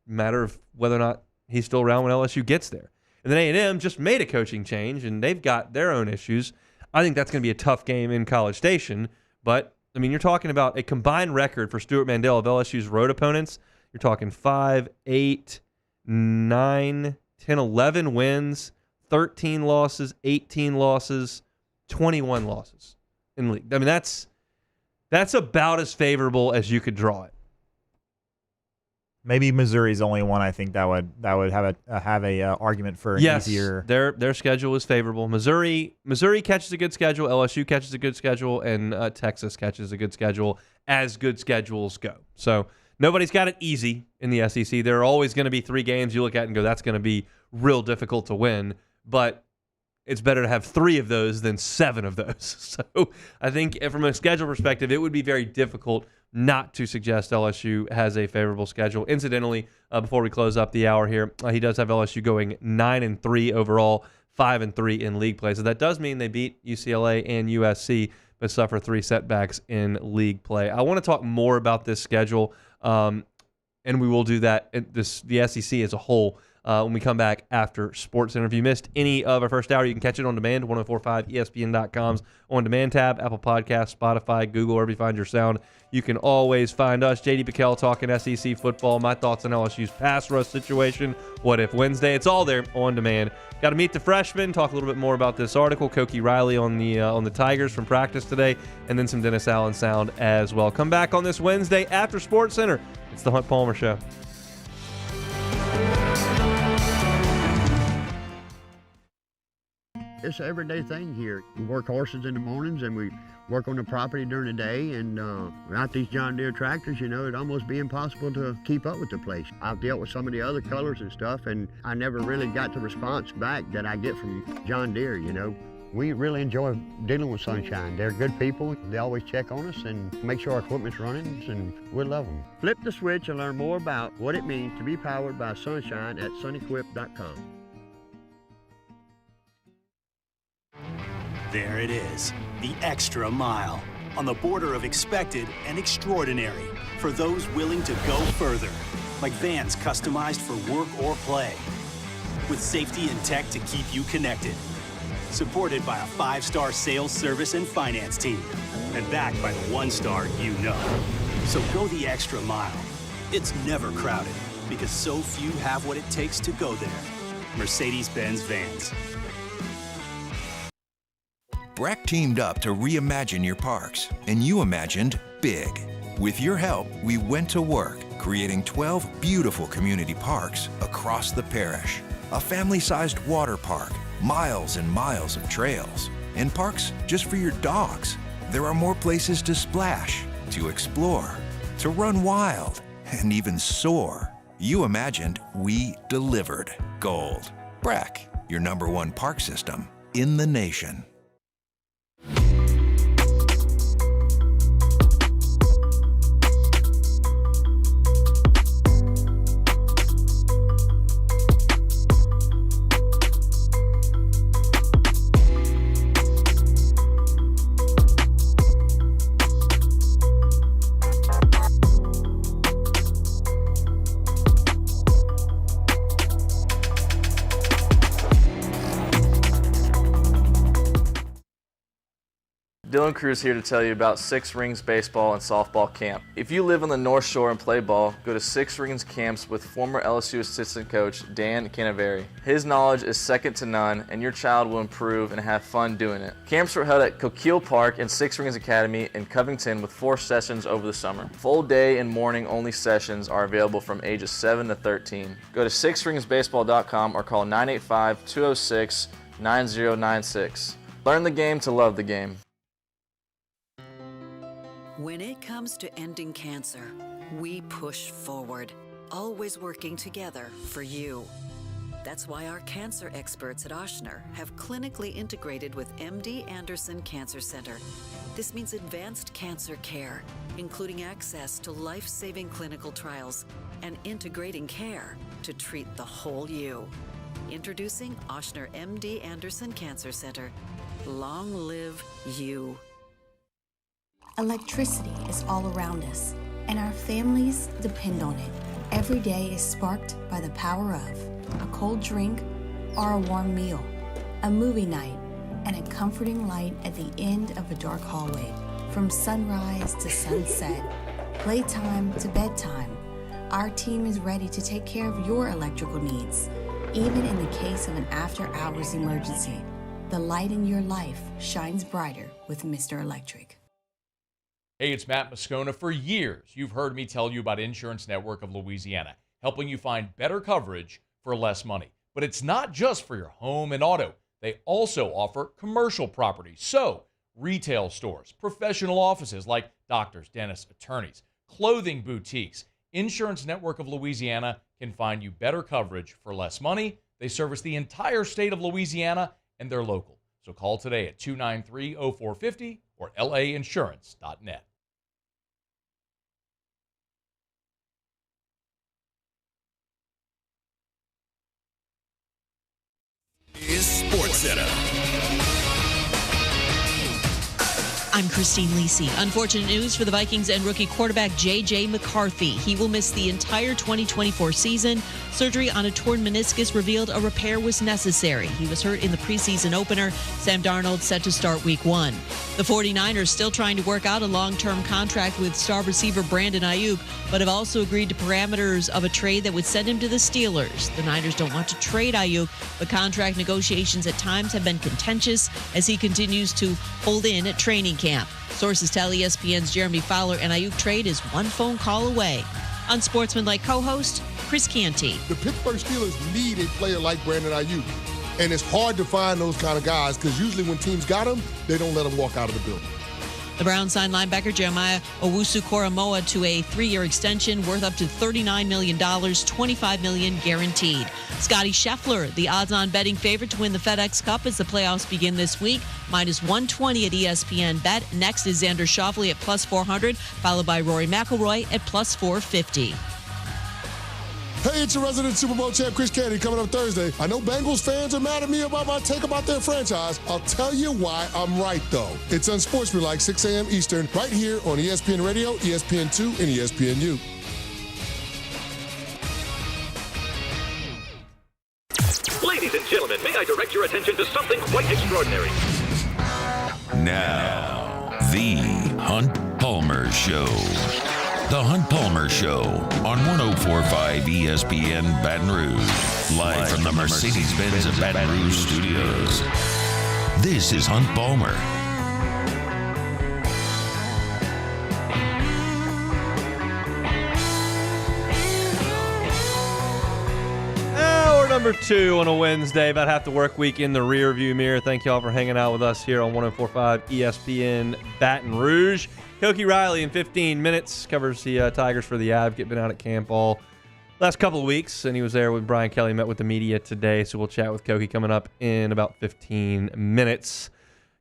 Speaker 2: Matter of whether or not he's still around when LSU gets there. And then A&M just made a coaching change, and they've got their own issues. I think that's going to be a tough game in College Station. But, you're talking about a combined record for Stuart Mandel of LSU's road opponents. You're talking 5, 8, 9, 10, 11 wins, 13 losses, 18 losses, 21 losses in league. That's about as favorable as you could draw it.
Speaker 19: Maybe Missouri's the only one I think that would have a argument for an easier.
Speaker 2: Their schedule is favorable. Missouri catches a good schedule. LSU catches a good schedule, and Texas catches a good schedule as good schedules go. So nobody's got it easy in the SEC. There are always going to be 3 games you look at and go, that's going to be real difficult to win. But it's better to have 3 of those than 7 of those. So I think from a schedule perspective, it would be very difficult not to suggest LSU has a favorable schedule. Incidentally, before we close up the hour here, he does have LSU going 9-3 overall, 5-3 in league play. So that does mean they beat UCLA and USC, but suffer 3 setbacks in league play. I want to talk more about this schedule, and we will do that, the SEC as a whole, when we come back after Sports Center. If you missed any of our first hour, you can catch it on demand, 1045ESPN.com's on-demand tab, Apple Podcasts, Spotify, Google, wherever you find your sound. You can always find us, J.D. Piquel, talking SEC football, my thoughts on LSU's pass rush situation, What If Wednesday. It's all there on demand. Got to meet the freshmen, talk a little bit more about this article, Koki Riley on the Tigers from practice today, and then some Dennis Allen sound as well. Come back on this Wednesday after Sports Center. It's the Hunt Palmer Show.
Speaker 5: It's an everyday thing here. We work horses in the mornings and we work on the property during the day, and without these John Deere tractors, it'd almost be impossible to keep up with the place. I've dealt with some of the other colors and stuff, and I never really got the response back that I get from John Deere, We really enjoy dealing with Sunshine. They're good people. They always check on us and make sure our equipment's running, and we love them. Flip the switch and learn more about what it means to be powered by Sunshine at sunequip.com.
Speaker 6: There it is, the extra mile, on the border of expected and extraordinary, for those willing to go further, like vans customized for work or play, with safety and tech to keep you connected, supported by a 5-star sales, service, and finance team, and backed by the 1-star you know. So go the extra mile. It's never crowded, because so few have what it takes to go there. Mercedes-Benz Vans.
Speaker 15: Breck teamed up to reimagine your parks, and you imagined big. With your help, we went to work, creating 12 beautiful community parks across the parish. A family-sized water park, miles and miles of trails, and parks just for your dogs. There are more places to splash, to explore, to run wild, and even soar. You imagined, we delivered. Gold. Breck, your #1 park system in the nation.
Speaker 13: Dylan Cruz here to tell you about Six Rings Baseball and Softball Camp. If you live on the North Shore and play ball, go to Six Rings Camps with former LSU assistant coach Dan Canaveri. His knowledge is second to none, and your child will improve and have fun doing it. Camps are held at Coquille Park and Six Rings Academy in Covington with 4 sessions over the summer. Full day and morning only sessions are available from ages 7 to 13. Go to sixringsbaseball.com or call 985-206-9096. Learn the game to love the game.
Speaker 14: When it comes to ending cancer, we push forward, always working together for you. That's why our cancer experts at Ochsner have clinically integrated with MD Anderson Cancer Center. This means advanced cancer care, including access to life-saving clinical trials and integrating care to treat the whole you. Introducing Ochsner MD Anderson Cancer Center. Long live you.
Speaker 16: Electricity is all around us, and our families depend on it. Every day is sparked by the power of a cold drink or a warm meal, a movie night, and a comforting light at the end of a dark hallway. From sunrise to sunset, playtime to bedtime, our team is ready to take care of your electrical needs, even in the case of an after-hours emergency. The light in your life shines brighter with Mr. Electric.
Speaker 9: Hey, it's Matt Moscona. For years, you've heard me tell you about Insurance Network of Louisiana, helping you find better coverage for less money. But it's not just for your home and auto. They also offer commercial property. So, retail stores, professional offices like doctors, dentists, attorneys, clothing boutiques. Insurance Network of Louisiana can find you better coverage for less money. They service the entire state of Louisiana, and they're local. So call today at 293-0450 or lainsurance.net.
Speaker 1: Is Sports Center.
Speaker 10: I'm Christine Lisi. Unfortunate news for the Vikings and rookie quarterback J.J. McCarthy. He will miss the entire 2024 season. Surgery on a torn meniscus revealed a repair was necessary. He was hurt in the preseason opener. Sam Darnold set to start week 1. The 49ers still trying to work out a long-term contract with star receiver Brandon Ayuk, but have also agreed to parameters of a trade that would send him to the Steelers. The Niners don't want to trade Ayuk, but contract negotiations at times have been contentious as he continues to hold in at training camp. Sources tell ESPN's Jeremy Fowler an Ayuk trade is one phone call away. Unsportsmanlike co-host Chris Canty.
Speaker 11: The Pittsburgh Steelers need a player like Brandon Ayuk. And it's hard to find those kind of guys because usually when teams got them, they don't let them walk out of the building.
Speaker 10: The Browns signed linebacker Jeremiah Owusu-Koramoah to a 3-year extension worth up to $39 million, $25 million guaranteed. Scotty Scheffler, the odds-on betting favorite to win the FedEx Cup as the playoffs begin this week, minus 120 at ESPN Bet. Next is Xander Schauffele at plus 400, followed by Rory McIlroy at plus 450.
Speaker 11: Hey, it's your resident Super Bowl champ, Chris Canty, coming up Thursday. I know Bengals fans are mad at me about my take about their franchise. I'll tell you why I'm right, though. It's Unsportsmanlike, 6 a.m. Eastern, right here on ESPN Radio, ESPN2, and ESPNU.
Speaker 12: Ladies and gentlemen, may I direct your attention to something quite extraordinary?
Speaker 1: Now, the Hunt Palmer Show. The Hunt Palmer Show on 104.5 ESPN Baton Rouge. Live from the Mercedes-Benz of Baton Rouge studios. This is Hunt Palmer.
Speaker 2: Hour number 2 on a Wednesday, about half the work week in the rearview mirror. Thank you all for hanging out with us here on 104.5 ESPN Baton Rouge. Koki Riley in 15 minutes covers the Tigers for the Advocate. Been out at camp all last couple of weeks, and he was there when Brian Kelly met with the media today. So we'll chat with Koki coming up in about 15 minutes.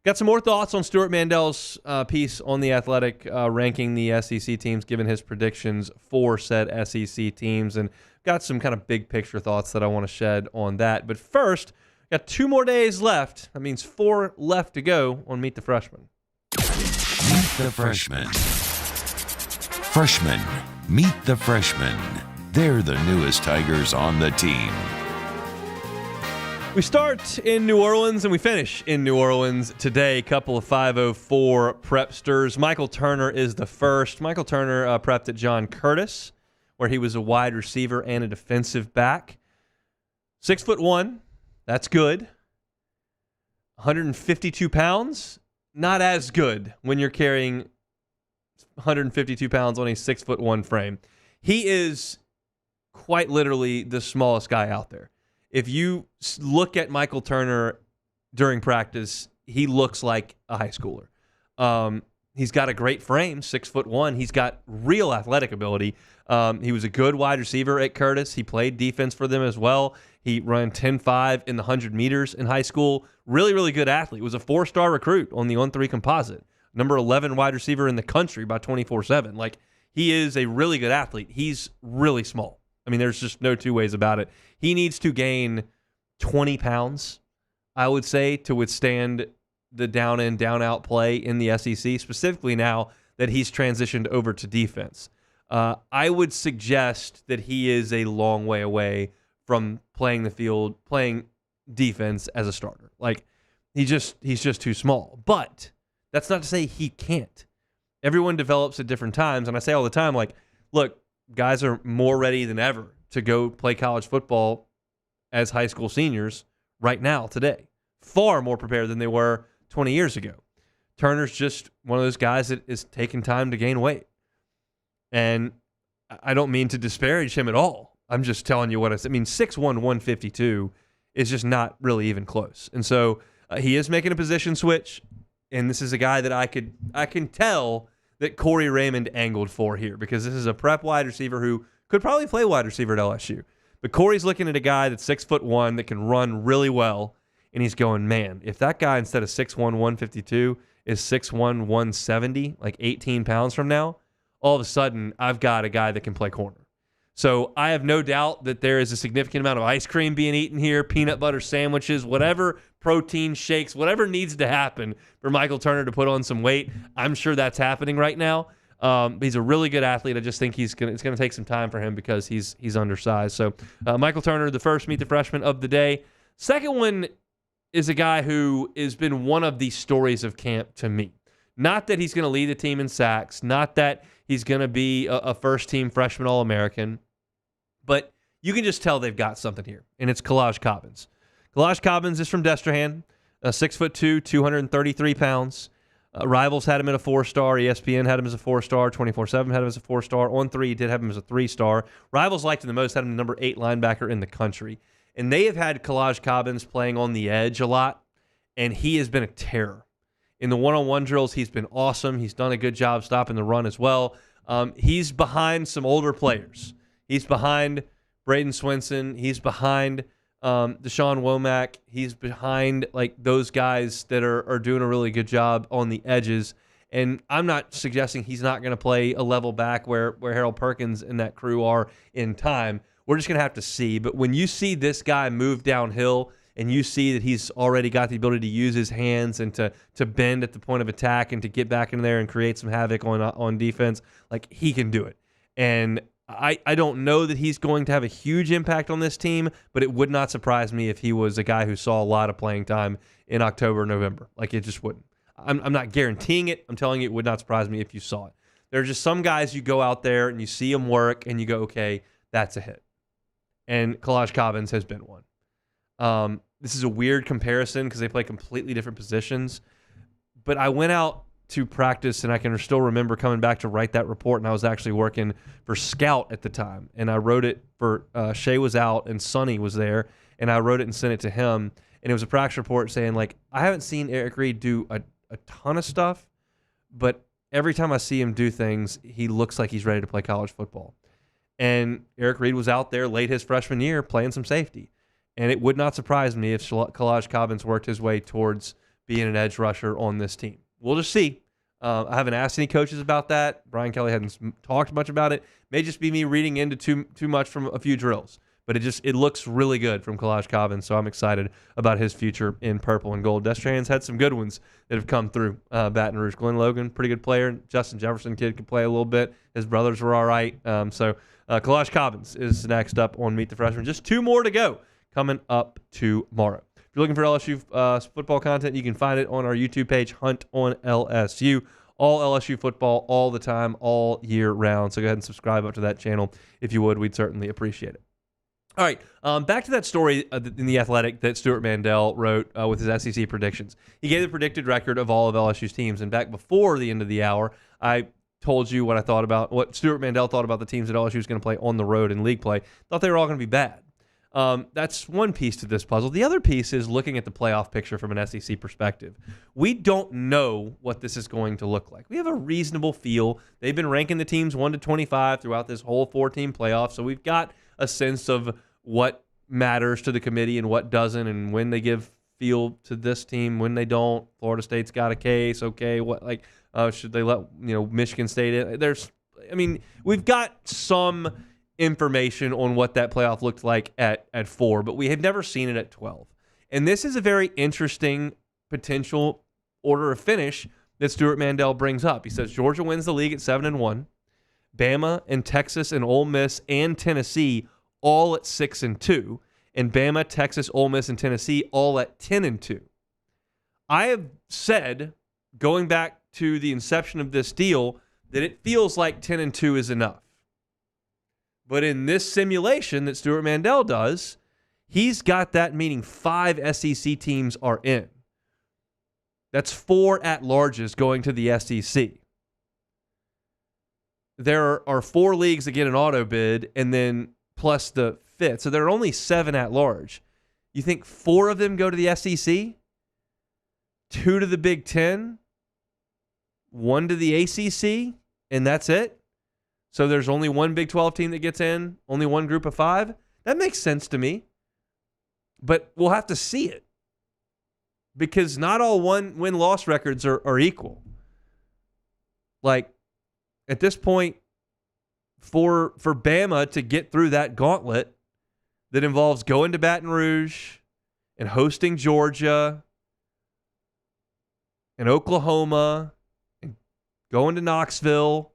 Speaker 2: Got some more thoughts on Stuart Mandel's piece on The Athletic, ranking the SEC teams, given his predictions for said SEC teams, and got some kind of big picture thoughts that I want to shed on that. But first, got 2 more days left. That means 4 left to go on Meet the Freshman.
Speaker 1: Meet the Freshmen. Freshmen, meet the freshmen. They're the newest Tigers on the team.
Speaker 2: We start in New Orleans and we finish in New Orleans today. A couple of 504 prepsters. Michael Turner is the first. Michael Turner prepped at John Curtis, where he was a wide receiver and a defensive back. 6'1", that's good. 152 pounds, not as good when you're carrying 152 pounds on a 6'1" frame. He is quite literally the smallest guy out there. If you look at Michael Turner during practice, he looks like a high schooler. He's got a great frame, 6'1". He's got real athletic ability. He was a good wide receiver at Curtis. He played defense for them as well. He ran 10.5 in the 100 meters in high school. Really, really good athlete. Was a 4-star recruit on the on-3 composite. Number 11 wide receiver in the country by 24/7. Like, he is a really good athlete. He's really small. I mean, there's just no two ways about it. He needs to gain 20 pounds, I would say, to withstand the down-in, down-out play in the SEC, specifically now that he's transitioned over to defense. I would suggest that he is a long way away from playing the field, playing defense as a starter. Like, he's just too small. But that's not to say he can't. Everyone develops at different times, and I say all the time, like, look, guys are more ready than ever to go play college football as high school seniors right now, today. Far more prepared than they were 20 years ago. Turner's just one of those guys that is taking time to gain weight. And I don't mean to disparage him at all. I'm just telling you what I mean, 6'1", 152 is just not really even close. And so he is making a position switch, and this is a guy that I can tell that Corey Raymond angled for here, because this is a prep wide receiver who could probably play wide receiver at LSU. But Corey's looking at a guy that's 6'1", that can run really well, and he's going, man, if that guy instead of 6'1", 152 is 6'1", 170, like 18 pounds from now, all of a sudden I've got a guy that can play corner. So I have no doubt that there is a significant amount of ice cream being eaten here, peanut butter sandwiches, whatever, protein shakes, whatever needs to happen for Michael Turner to put on some weight. I'm sure that's happening right now. He's a really good athlete. I just think it's going to take some time for him because he's undersized. So Michael Turner, the first Meet the Freshman of the day. Second one is a guy who has been one of the stories of camp to me. Not that he's going to lead the team in sacks, not that he's going to be a first-team freshman All-American, but you can just tell they've got something here, and it's Kalaj Cobbins. Kalaj Cobbins is from Destrehan, 6'2", 233 pounds. Rivals had him at a 4-star. ESPN had him as a 4-star. 24/7 had him as a 4-star. On3 did have him as a 3-star. Rivals liked him the most, had him the number 8 linebacker in the country. And they have had Kalaj Cobbins playing on the edge a lot, and he has been a terror. In the one-on-one drills, he's been awesome. He's done a good job stopping the run as well. He's behind some older players. He's behind Braden Swinson. He's behind Deshaun Womack. He's behind like those guys that are doing a really good job on the edges. And I'm not suggesting he's not going to play a level back where Harold Perkins and that crew are in time. We're just going to have to see. But when you see this guy move downhill and you see that he's already got the ability to use his hands and to bend at the point of attack and to get back in there and create some havoc on defense, like he can do it. And I don't know that he's going to have a huge impact on this team, but it would not surprise me if he was a guy who saw a lot of playing time in October, November. Like, it just wouldn't. I'm not guaranteeing it. I'm telling you it would not surprise me if you saw it. There are just some guys you go out there and you see them work and you go, okay, that's a hit. And Kalaj Cobbins has been one. This is a weird comparison because they play completely different positions. But I went out to practice, and I can still remember coming back to write that report, and I was actually working for Scout at the time. And I wrote it for Shea was out, and Sonny was there, and I wrote it and sent it to him. And it was a practice report saying, like, I haven't seen Eric Reed do a ton of stuff, but every time I see him do things, he looks like he's ready to play college football. And Eric Reed was out there late his freshman year playing some safety. And it would not surprise me if Kalaj Cobbins worked his way towards being an edge rusher on this team. We'll just see. I haven't asked any coaches about that. Brian Kelly hadn't talked much about it. May just be me reading into too much from a few drills. But it looks really good from Kalaj Cobbins, so I'm excited about his future in purple and gold. Destrehan's had some good ones that have come through Baton Rouge. Glenn Logan, pretty good player. Justin Jefferson kid could play a little bit. His brothers were all right. So Kalaj Cobbins is next up on Meet the Freshman. Just 2 more to go coming up tomorrow. If you're looking for LSU football content, you can find it on our YouTube page, Hunt on LSU. All LSU football all the time, all year round. So go ahead and subscribe up to that channel if you would. We'd certainly appreciate it. All right, back to that story in The Athletic that Stuart Mandel wrote with his SEC predictions. He gave the predicted record of all of LSU's teams, and back before the end of the hour, I told you what Stuart Mandel thought about the teams that LSU was going to play on the road in league play. Thought they were all going to be bad. That's one piece to this puzzle. The other piece is looking at the playoff picture from an SEC perspective. We don't know what this is going to look like. We have a reasonable feel. They've been ranking the teams 1 to 25 throughout this whole 4-team playoff, so we've got a sense of what matters to the committee and what doesn't, and when they give field to this team, when they don't. Florida State's got a case. Okay, should they let Michigan State in? We've got some information on what that playoff looked like at 4, but we have never seen it at 12. And this is a very interesting potential order of finish that Stuart Mandel brings up. He says Georgia wins the league at 7-1, Bama and Texas and Ole Miss and Tennessee all at 6-2, and Bama, Texas, Ole Miss, and Tennessee all at 10-2. I have said, going back to the inception of this deal, that it feels like 10-2 is enough. But in this simulation that Stuart Mandel does, he's got that meaning 5 SEC teams are in. That's 4 at-larges going to the SEC. There are 4 leagues that get an auto bid, and then plus the 5th. So there are only 7 at-large. You think 4 of them go to the SEC? 2 to the Big Ten? 1 to the ACC? And that's it? So there's only 1 Big 12 team that gets in? Only 1 group of 5? That makes sense to me. But we'll have to see it. Because not all win-loss records are equal. Like, at this point, for Bama to get through that gauntlet that involves going to Baton Rouge and hosting Georgia and Oklahoma and going to Knoxville.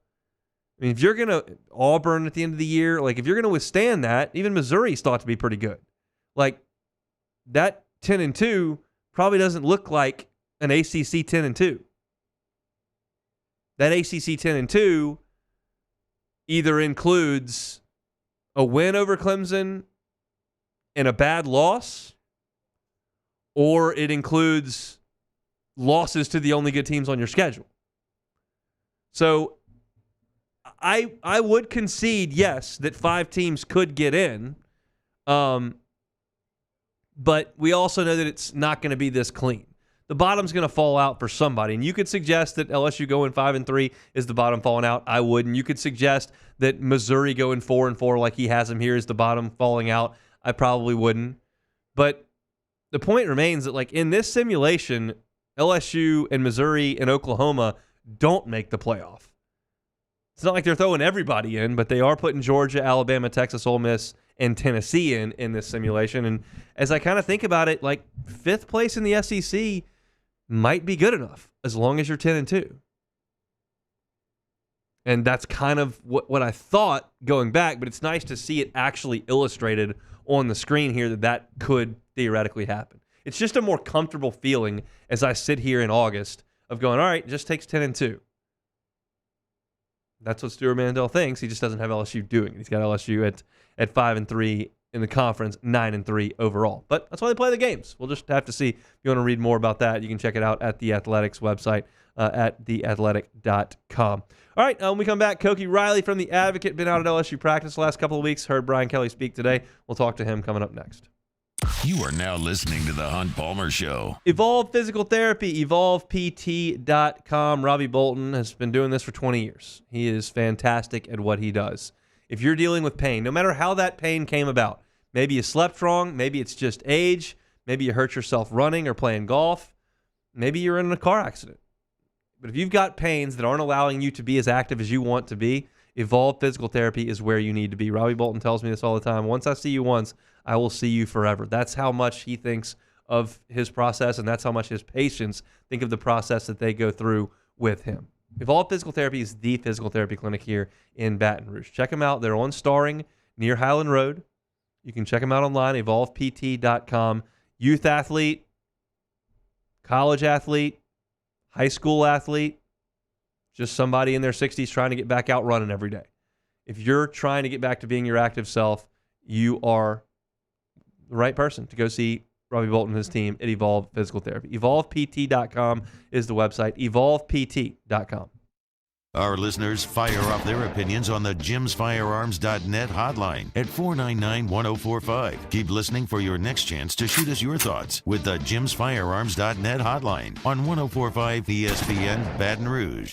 Speaker 2: I mean, if you're going to Auburn at the end of the year, like if you're going to withstand that, even Missouri's thought to be pretty good. Like that 10-2 probably doesn't look like an ACC 10-2. That ACC 10-2 either includes a win over Clemson and a bad loss, or it includes losses to the only good teams on your schedule. So I would concede, yes, that 5 teams could get in, but we also know that it's not going to be this clean. The bottom's going to fall out for somebody. And you could suggest that LSU going 5-3 is the bottom falling out. I wouldn't. You could suggest that Missouri going 4-4 like he has them here is the bottom falling out. I probably wouldn't. But the point remains that, like, in this simulation, LSU and Missouri and Oklahoma don't make the playoff. It's not like they're throwing everybody in, but they are putting Georgia, Alabama, Texas, Ole Miss, and Tennessee in this simulation. And as I kind of think about it, like 5th place in the SEC might be good enough as long as you're 10-2. And that's kind of what I thought going back, but it's nice to see it actually illustrated on the screen here that could theoretically happen. It's just a more comfortable feeling as I sit here in August of going, all right, it just takes 10-2. That's what Stuart Mandel thinks. He just doesn't have LSU doing it. He's got LSU at 5-3 in the conference, 9-3 overall. But that's why they play the games. We'll just have to see. If you want to read more about that, you can check it out at The Athletics website at theathletic.com. All right, when we come back, Koki Riley from The Advocate, been out at LSU practice the last couple of weeks. Heard Brian Kelly speak today. We'll talk to him coming up next.
Speaker 1: You are now listening to The Hunt Palmer Show.
Speaker 2: Evolve Physical Therapy, evolvept.com. Robbie Bolton has been doing this for 20 years. He is fantastic at what he does. If you're dealing with pain, no matter how that pain came about, maybe you slept wrong, maybe it's just age, maybe you hurt yourself running or playing golf, maybe you're in a car accident. But if you've got pains that aren't allowing you to be as active as you want to be, Evolve Physical Therapy is where you need to be. Robbie Bolton tells me this all the time. Once I see you once, I will see you forever. That's how much he thinks of his process, and that's how much his patients think of the process that they go through with him. Evolve Physical Therapy is the physical therapy clinic here in Baton Rouge. Check them out. They're on Starring near Highland Road. You can check them out online, evolvept.com. Youth athlete, college athlete, high school athlete, just somebody in their 60s trying to get back out running every day. If you're trying to get back to being your active self, you are the right person to go see Robbie Bolton and his team at Evolve Physical Therapy. EvolvePT.com is the website, EvolvePT.com.
Speaker 1: Our listeners fire off their opinions on the JimsFirearms.net hotline at 499-1045. Keep listening for your next chance to shoot us your thoughts with the JimsFirearms.net hotline on 1045 ESPN Baton Rouge.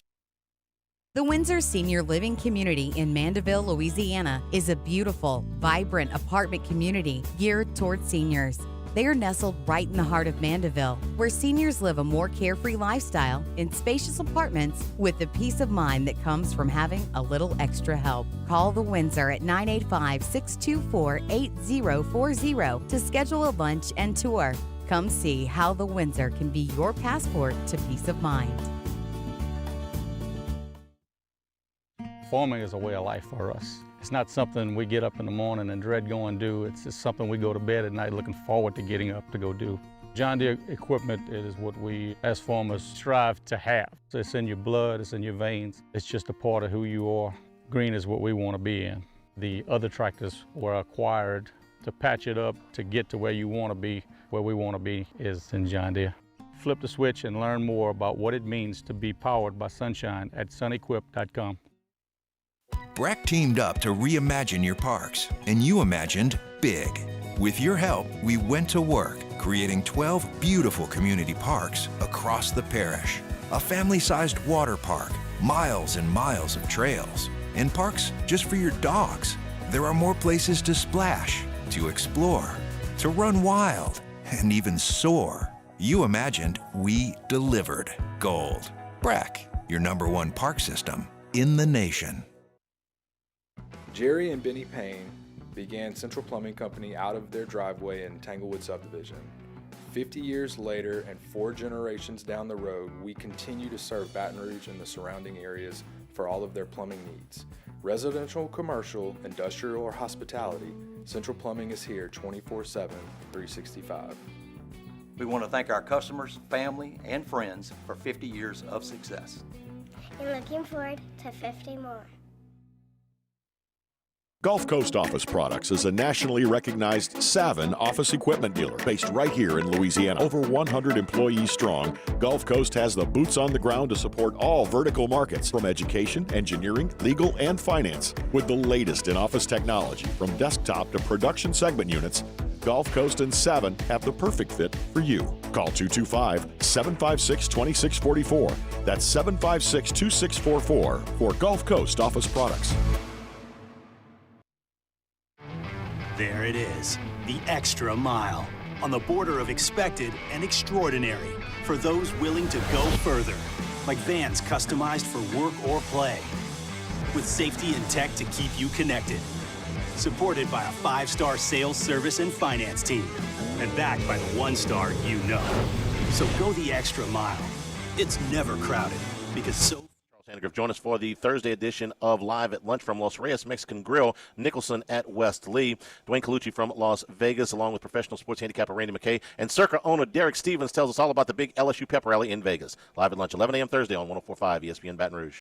Speaker 3: The Windsor Senior Living Community in Mandeville, Louisiana is a beautiful, vibrant apartment community geared toward seniors. They are nestled right in the heart of Mandeville, where seniors live a more carefree lifestyle in spacious apartments with the peace of mind that comes from having a little extra help. Call the Windsor at 985-624-8040 to schedule a lunch and tour. Come see how the Windsor can be your passport to peace of mind.
Speaker 17: Farming is a way of life for us. It's not something we get up in the morning and dread going do. It's just something we go to bed at night looking forward to getting up to go do. John Deere equipment is what we as farmers strive to have. So it's in your blood, it's in your veins. It's just a part of who you are. Green is what we want to be in. The other tractors were acquired to patch it up to get to where you want to be. Where we want to be is in John Deere. flip the switch and learn more about what it means to be powered by sunshine at sunequip.com.
Speaker 15: Breck teamed up to reimagine your parks, and you imagined big. With your help, we went to work, creating 12 beautiful community parks across the parish. A family-sized water park, miles and miles of trails, and parks just for your dogs. There are more places to splash, to explore, to run wild, and even soar. You imagined, we delivered. Gold. Breck, your #1 park system in the nation.
Speaker 4: Jerry and Benny Payne began Central Plumbing Company out of their driveway in Tanglewood subdivision. 50 years later and 4 generations down the road, we continue to serve Baton Rouge and the surrounding areas for all of their plumbing needs. Residential, commercial, industrial, or hospitality, Central Plumbing is here 24/7, 365.
Speaker 18: We want to thank our customers, family, and friends for 50 years of success.
Speaker 23: And looking forward to 50 more.
Speaker 20: Gulf Coast Office Products is a nationally recognized Savin office equipment dealer based right here in Louisiana. Over 100 employees strong, Gulf Coast has the boots on the ground to support all vertical markets from education, engineering, legal, and finance. With the latest in office technology from desktop to production segment units, Gulf Coast and Savin have the perfect fit for you. Call 225-756-2644. That's 756-2644 for Gulf Coast Office Products.
Speaker 6: There it is, the extra mile, on the border of expected and extraordinary, for those willing to go further, like vans customized for work or play, with safety and tech to keep you connected, supported by a 5-star sales, service, and finance team, and backed by the 1-star you know. So go the extra mile. It's never crowded, because so
Speaker 21: Join us for the Thursday edition of Live at Lunch from Los Reyes Mexican Grill, Nicholson at West Lee. Dwayne Colucci from Las Vegas, along with professional sports handicapper Randy McKay. And Circa owner Derek Stevens tells us all about the big LSU pep rally in Vegas. Live at Lunch, 11 a.m. Thursday on 104.5 ESPN Baton Rouge.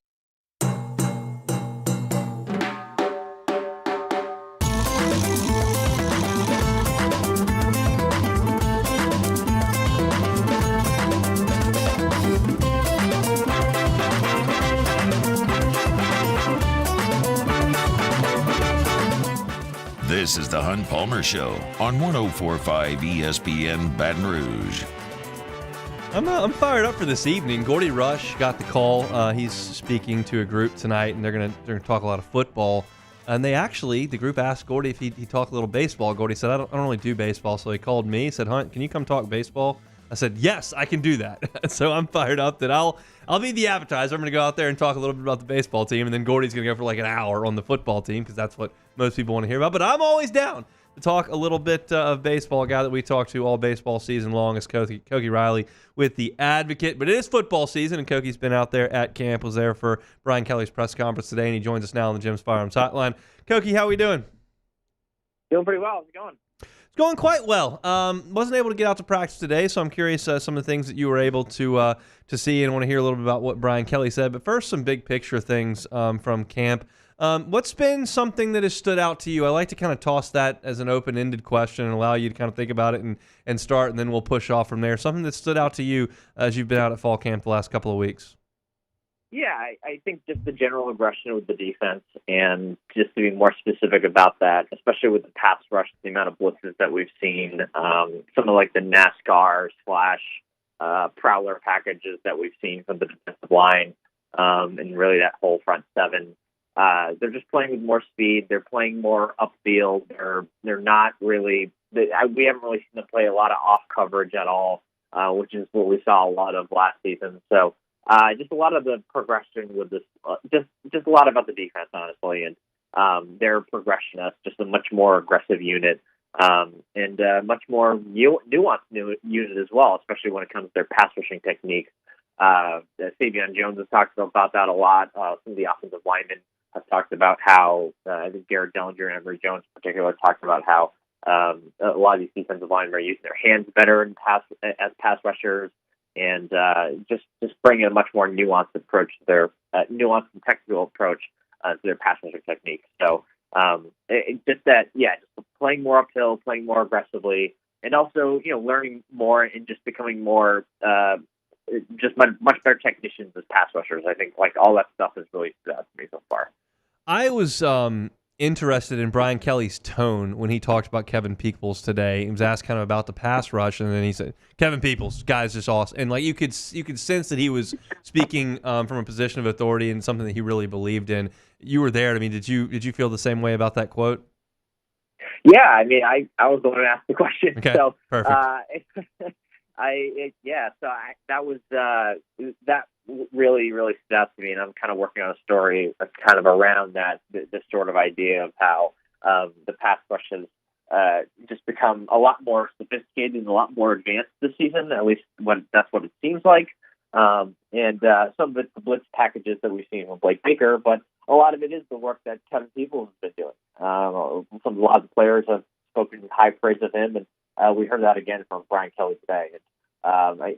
Speaker 1: This is the Hunt Palmer Show on 104.5 ESPN Baton Rouge.
Speaker 2: I'm fired up for this evening. Gordy Rush got the call. He's speaking to a group tonight, and they're gonna talk a lot of football. And the group asked Gordy if he talked a little baseball. Gordy said, I don't really do baseball, so he called me. He said, Hunt, can you come talk baseball? I said, yes, I can do that. So I'm fired up that I'll be the appetizer. I'm going to go out there and talk a little bit about the baseball team, and then Gordy's going to go for like an hour on the football team because that's what most people want to hear about. But I'm always down to talk a little bit of baseball. A guy that we talk to all baseball season long is Koki Riley with The Advocate. But it is football season, and Koki's been out there at camp, was there for Brian Kelly's press conference today, and he joins us now on the Jim's Firearms Hotline. Koki, how are we doing?
Speaker 22: Doing pretty well. How's it going?
Speaker 2: It's going quite well. Wasn't able to get out to practice today, so I'm curious some of the things that you were able to see, and want to hear a little bit about what Brian Kelly said. But first, some big picture things from camp. What's been something that has stood out to you? I like to kind of toss that as an open-ended question and allow you to kind of think about it and start, and then we'll push off from there. Something that stood out to you as you've been out at fall camp the last couple of weeks.
Speaker 22: Yeah, I think just the general aggression with the defense, and just to be more specific about that, especially with the pass rush, the amount of blitzes that we've seen, some of like the NASCAR / Prowler packages that we've seen from the defensive line, and really that whole front seven. They're just playing with more speed. They're playing more upfield. They're not really. We haven't really seen them play a lot of off coverage at all, which is what we saw a lot of last season. So. Just a lot of the progression with this, just a lot about the defense, honestly, and their progression as just a much more aggressive unit, and much more nuanced unit as well, especially when it comes to their pass rushing techniques. Fabian Jones has talked about that a lot. Some of the offensive linemen have talked about how, I think Garrett Dellinger and Emory Jones in particular talked about how a lot of these defensive linemen are using their hands better as pass rushers. And just bringing a much more nuanced approach to their nuanced and technical approach to their pass rushing technique. So just playing more uphill, playing more aggressively, and also, learning more and just becoming more, just much better technicians as pass rushers. I think like all that stuff has really stood out to me so far.
Speaker 2: I was interested in Brian Kelly's tone when he talked about Kevin Peoples today. He was asked kind of about the pass rush, and then he said, "Kevin Peoples, guy's just awesome." And like you could sense that he was speaking from a position of authority and something that he really believed in. You were there. I mean, did you feel the same way about that quote?
Speaker 22: Yeah, I mean, I was the one who asked the question.
Speaker 2: Okay,
Speaker 22: so
Speaker 2: perfect.
Speaker 22: That was that really stood out to me, and I'm kind of working on a story that's kind of around that, this sort of idea of how the pass rush has just become a lot more sophisticated and a lot more advanced this season. At least that's what it seems like. And some of it's the blitz packages that we've seen from Blake Baker, but a lot of it is the work that Kevin Peoples has been doing. A lot of the players have spoken high praise of him, and we heard that again from Brian Kelly today.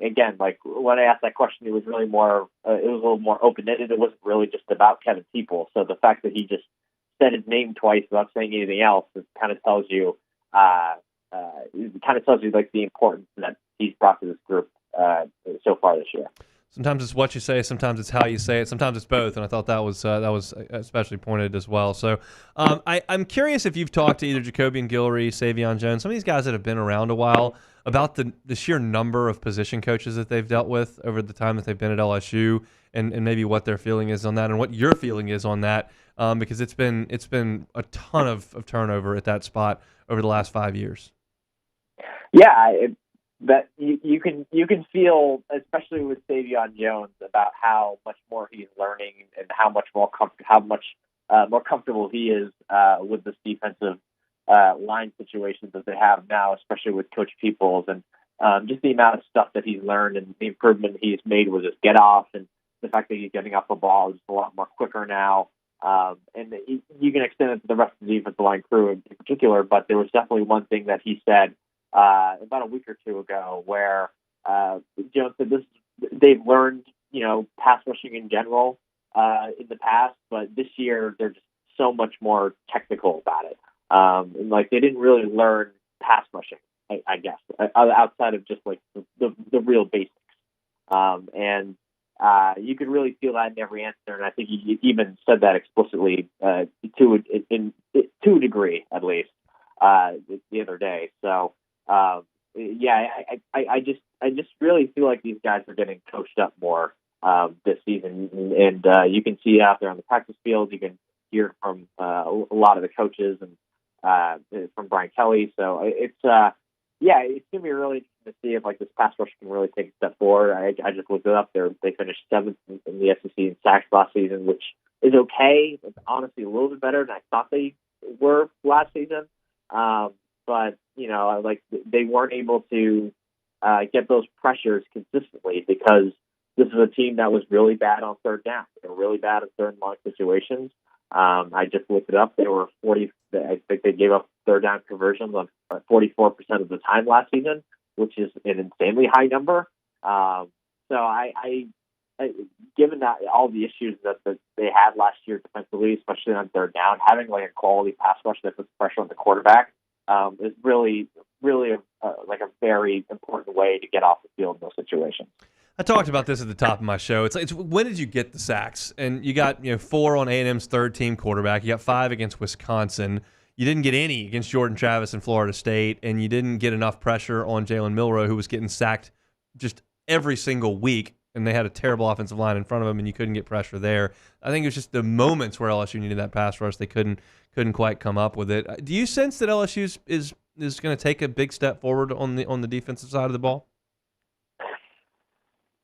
Speaker 22: Again, like when I asked that question, it was really more, it was a little more open-ended. It wasn't really just about Kevin Peoples. So the fact that he just said his name twice without saying anything else, it kind of tells you, like the importance that he's brought to this group so far this year.
Speaker 2: Sometimes it's what you say, sometimes it's how you say it, sometimes it's both, and I thought that was especially pointed as well. So I'm curious if you've talked to either Jacobian Guillory, Savion Jones, some of these guys that have been around a while, about the sheer number of position coaches that they've dealt with over the time that they've been at LSU, and maybe what their feeling is on that, and what your feeling is on that, because it's been a ton of turnover at that spot over the last 5 years.
Speaker 22: Yeah, that you can feel, especially with Savion Jones, about how much more he's learning and how much more comfortable he is with this defensive line situations that they have now, especially with Coach Peoples, and just the amount of stuff that he's learned and the improvement he's made with his get off, and the fact that he's getting off the ball is a lot more quicker now. And you can extend it to the rest of the defensive line crew in particular, but there was definitely one thing that he said about a week or two ago, where Jones said they've learned, pass rushing in general in the past, but this year they're just so much more technical about it. And like they didn't really learn pass rushing, I guess, outside of just like the real basics. And you could really feel that in every answer, and I think he even said that explicitly to a degree, at least, the other day. So. I just really feel like these guys are getting coached up more this season, and you can see it out there on the practice field. You can hear from a lot of the coaches and from Brian Kelly. So it's gonna be really interesting to see if like this pass rush can really take a step forward. I just looked it up. They finished 7th in the SEC in sacks last season, which is okay. It's honestly a little bit better than I thought they were last season. But like they weren't able to get those pressures consistently because this is a team that was really bad on third down. They were really bad at third and long situations. I just looked it up. They were 40. I think they gave up third down conversions on 44% of the time last season, which is an insanely high number. So I given that all the issues that they had last year defensively, especially on third down, having like a quality pass rush that puts pressure on the quarterback is really like a very important way to get off the field in those situations.
Speaker 2: I talked about this at the top of my show. It's when did you get the sacks? And you got 4 on A&M's third team quarterback. You got 5 against Wisconsin. You didn't get any against Jordan Travis in Florida State, and you didn't get enough pressure on Jalen Milroe, who was getting sacked just every single week, and they had a terrible offensive line in front of him, and you couldn't get pressure there. I think it was just the moments where LSU needed that pass rush, they couldn't quite come up with it. Do you sense that LSU is going to take a big step forward on the defensive side of the ball?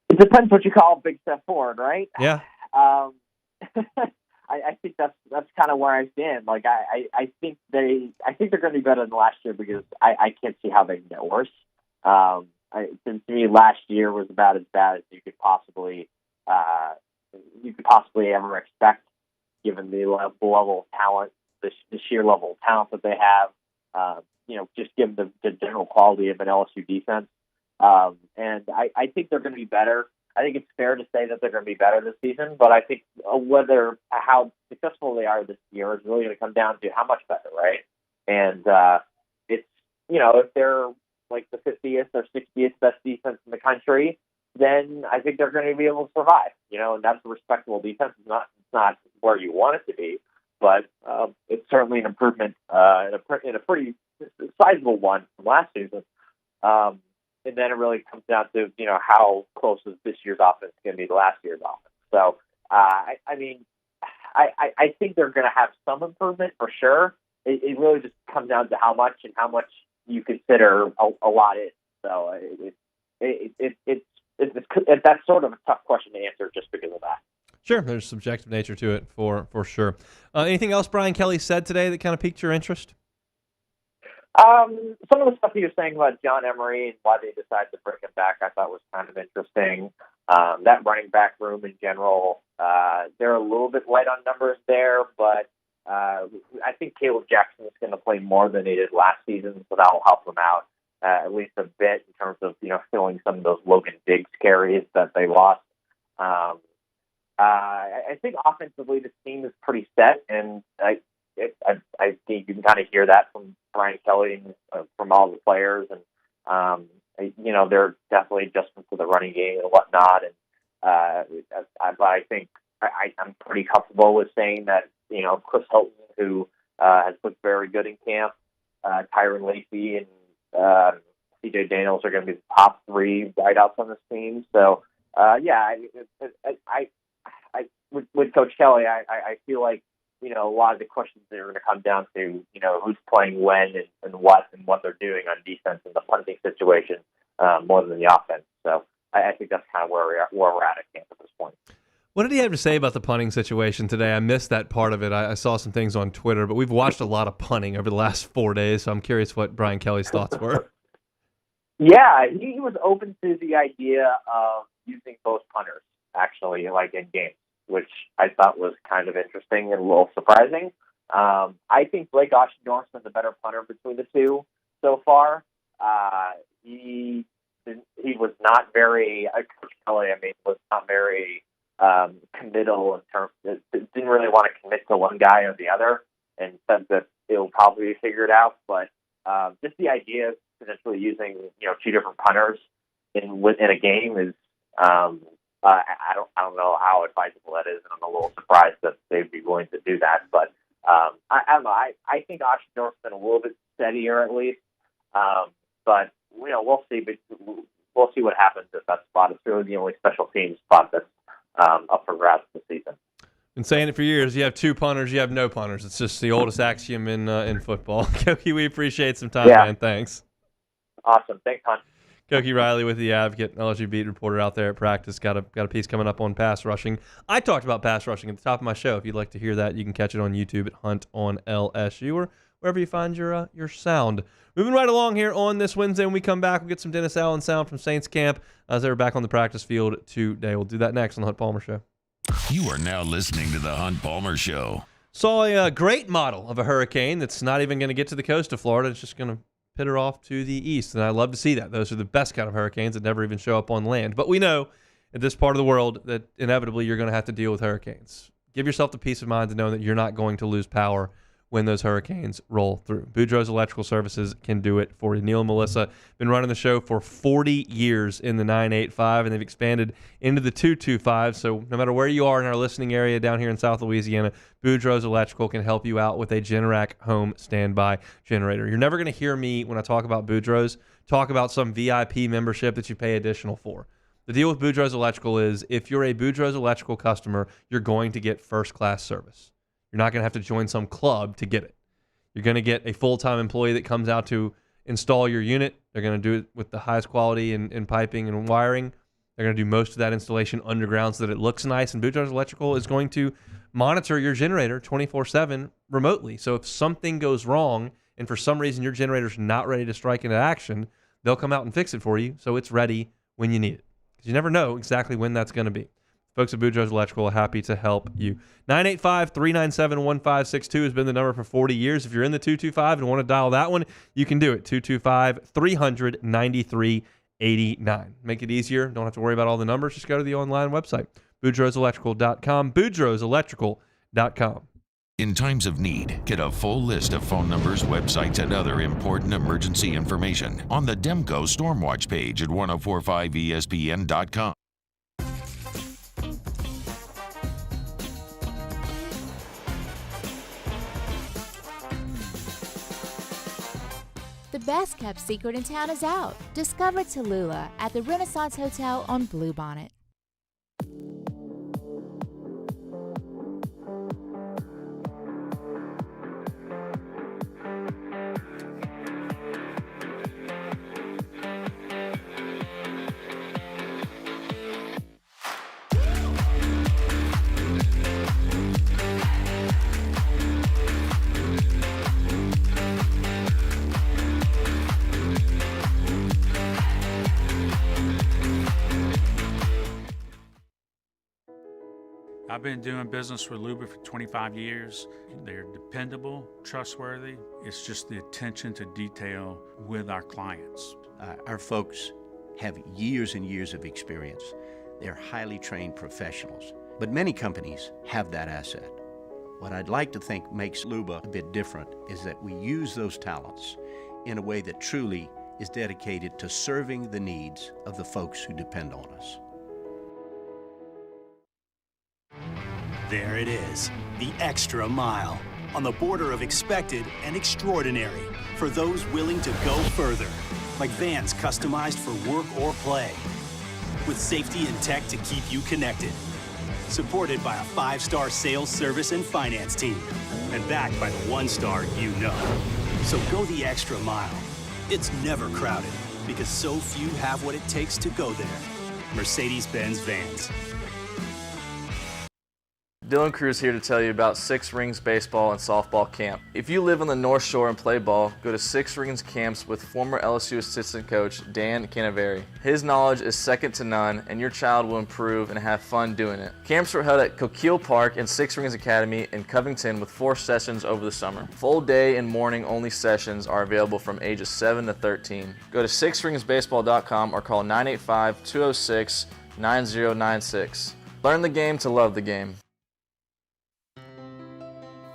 Speaker 22: It depends what you call a big step forward, right?
Speaker 2: Yeah.
Speaker 22: I think that's kind of where I stand. Like I think they're going to be better than last year because I can't see how they can get worse. Since to me, last year was about as bad as you could possibly ever expect, given the level of talent, the sheer level of talent that they have. Just given the general quality of an LSU defense. And I think they're going to be better. I think it's fair to say that they're going to be better this season, but I think how successful they are this year is really going to come down to how much better, right? And it's if like the 50th or 60th best defense in the country, then I think they're going to be able to survive. And that's a respectable defense. It's not where you want it to be, but it's certainly an improvement in a pretty sizable one from last season. And then it really comes down to how close is this year's offense going to be to last year's offense. So I think they're going to have some improvement for sure. It really just comes down to how much you consider a lot is. So that's sort of a tough question to answer just because of that.
Speaker 2: Sure, there's subjective nature to it for sure. Anything else Brian Kelly said today that kind of piqued your interest?
Speaker 22: Some of the stuff he was saying about John Emery and why they decided to bring him back, I thought was kind of interesting. That running back room in general, they're a little bit light on numbers there, but I think Caleb Jackson is going to play more than he did last season, so that will help them out at least a bit in terms of filling some of those Logan Diggs carries that they lost. I think offensively this team is pretty set, and I think you can kind of hear that from Brian Kelly and from all the players, and they're definitely adjustments to the running game and whatnot. And I think I'm pretty comfortable with saying that Chris Hilton, who has looked very good in camp, Tyron Lacey and C.J. Daniels are going to be the top 3 wideouts on this team. So with Coach Kelly, I feel like a lot of the questions are going to come down to who's playing when and what they're doing on defense in the punting situation more than the offense. So I think that's kind of where we're at camp at this point.
Speaker 2: What did he have to say about the punting situation today? I missed that part of it. I saw some things on Twitter, but we've watched a lot of punting over the last 4 days, so I'm curious what Brian Kelly's thoughts were.
Speaker 22: Yeah, he was open to the idea of using both punters, actually, like in games, which I thought was kind of interesting and a little surprising. I think Blake Oshendorf's been the better punter between the two so far. He was not very, Coach Kelly, was not very committal in terms of, didn't really want to commit to one guy or the other, and said that it'll probably be figured out. But just the idea of potentially using 2 different punters in a game is I don't know how advisable that is, and I'm a little surprised that they'd be willing to do that. But I don't know. I think Oshendorf's been a little bit steadier at least, but we'll see. But we'll see what happens at that spot. It's really the only special teams spot that's up for grabs this season.
Speaker 2: Been saying it for years. You have 2 punters, you have no punters. It's just the oldest axiom in football. Koki, we appreciate some time, man. Thanks.
Speaker 22: Awesome. Thanks, Hunt.
Speaker 2: Koki Riley with The Advocate, LSU beat reporter out there at practice. Got a piece coming up on pass rushing. I talked about pass rushing at the top of my show. If you'd like to hear that, you can catch it on YouTube at Hunt on LSU or wherever you find your sound. Moving right along here on this Wednesday, when we come back, we'll get some Dennis Allen sound from Saints camp as they're back on the practice field today. We'll do that next on the Hunt Palmer Show.
Speaker 1: You are now listening to the Hunt Palmer Show.
Speaker 2: Saw a great model of a hurricane that's not even going to get to the coast of Florida. It's just going to pitter off to the east, and I love to see that. Those are the best kind of hurricanes that never even show up on land. But we know in this part of the world that inevitably you're going to have to deal with hurricanes. Give yourself the peace of mind to know that you're not going to lose power when those hurricanes roll through. Boudreaux's Electrical Services can do it for you. Neil and Melissa been running the show for 40 years in the 985, and they've expanded into the 225. So no matter where you are in our listening area down here in South Louisiana, Boudreaux's Electrical can help you out with a Generac home standby generator. You're never going to hear me, when I talk about Boudreaux's, talk about some VIP membership that you pay additional for. The deal with Boudreaux's Electrical is if you're a Boudreaux's Electrical customer, you're going to get first-class service. You're not going to have to join some club to get it. You're going to get a full-time employee that comes out to install your unit. They're going to do it with the highest quality in piping and wiring. They're going to do most of that installation underground so that it looks nice. And Boudreaux's Electrical is going to monitor your generator 24/7 remotely. So if something goes wrong and for some reason your generator's not ready to strike into action, they'll come out and fix it for you so it's ready when you need it. Because you never know exactly when that's going to be. Folks at Boudreaux's Electrical are happy to help you. 985-397-1562 has been the number for 40 years. If you're in the 225 and want to dial that one, you can do it. 225-300-9389. Make it easier. Don't have to worry about all the numbers. Just go to the online website, boudreauxelectrical.com, boudreauxelectrical.com.
Speaker 1: In times of need, get a full list of phone numbers, websites, and other important emergency information on the Demco Stormwatch page at 1045ESPN.com.
Speaker 7: The best kept secret in town is out. Discover Tallulah at the Renaissance Hotel on Bluebonnet.
Speaker 8: I've been doing business with Luba for 25 years. They're dependable, trustworthy. It's just the attention to detail with our clients.
Speaker 19: Our folks have years and years of experience. They're highly trained professionals, but many companies have that asset. What I'd like to think makes Luba a bit different is that we use those talents in a way that truly is dedicated to serving the needs of the folks who depend on us.
Speaker 6: There it is, the extra mile, on the border of expected and extraordinary for those willing to go further, like vans customized for work or play, with safety and tech to keep you connected, supported by a 5-star sales, service, and finance team, and backed by the 1-star you know. So go the extra mile. It's never crowded, because so few have what it takes to go there. Mercedes-Benz Vans.
Speaker 13: Dylan Cruz here to tell you about Six Rings Baseball and Softball Camp. If you live on the North Shore and play ball, go to Six Rings Camps with former LSU assistant coach Dan Canaveri. His knowledge is second to none, and your child will improve and have fun doing it. Camps were held at Coquille Park and Six Rings Academy in Covington with 4 sessions over the summer. Full day and morning only sessions are available from ages 7 to 13. Go to sixringsbaseball.com or call 985-206-9096. Learn the game to love the game.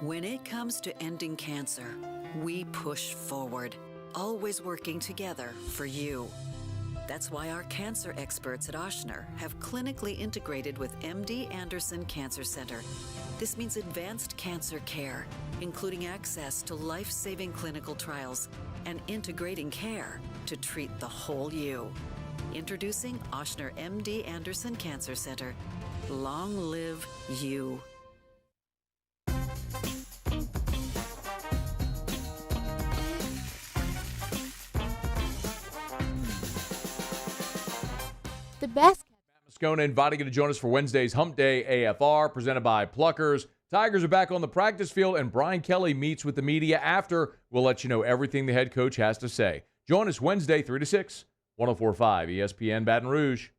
Speaker 14: When it comes to ending cancer, we push forward, always working together for you. That's why our cancer experts at Ochsner have clinically integrated with MD Anderson Cancer Center. This means advanced cancer care, including access to life-saving clinical trials and integrating care to treat the whole you. Introducing Ochsner MD Anderson Cancer Center. Long live you.
Speaker 7: The best.
Speaker 9: Moscona inviting you to join us for Wednesday's Hump Day AFR, presented by Pluckers. Tigers are back on the practice field, and Brian Kelly meets with the media after. We'll let you know everything the head coach has to say. Join us Wednesday, 3 to 6, 104.5 ESPN Baton Rouge.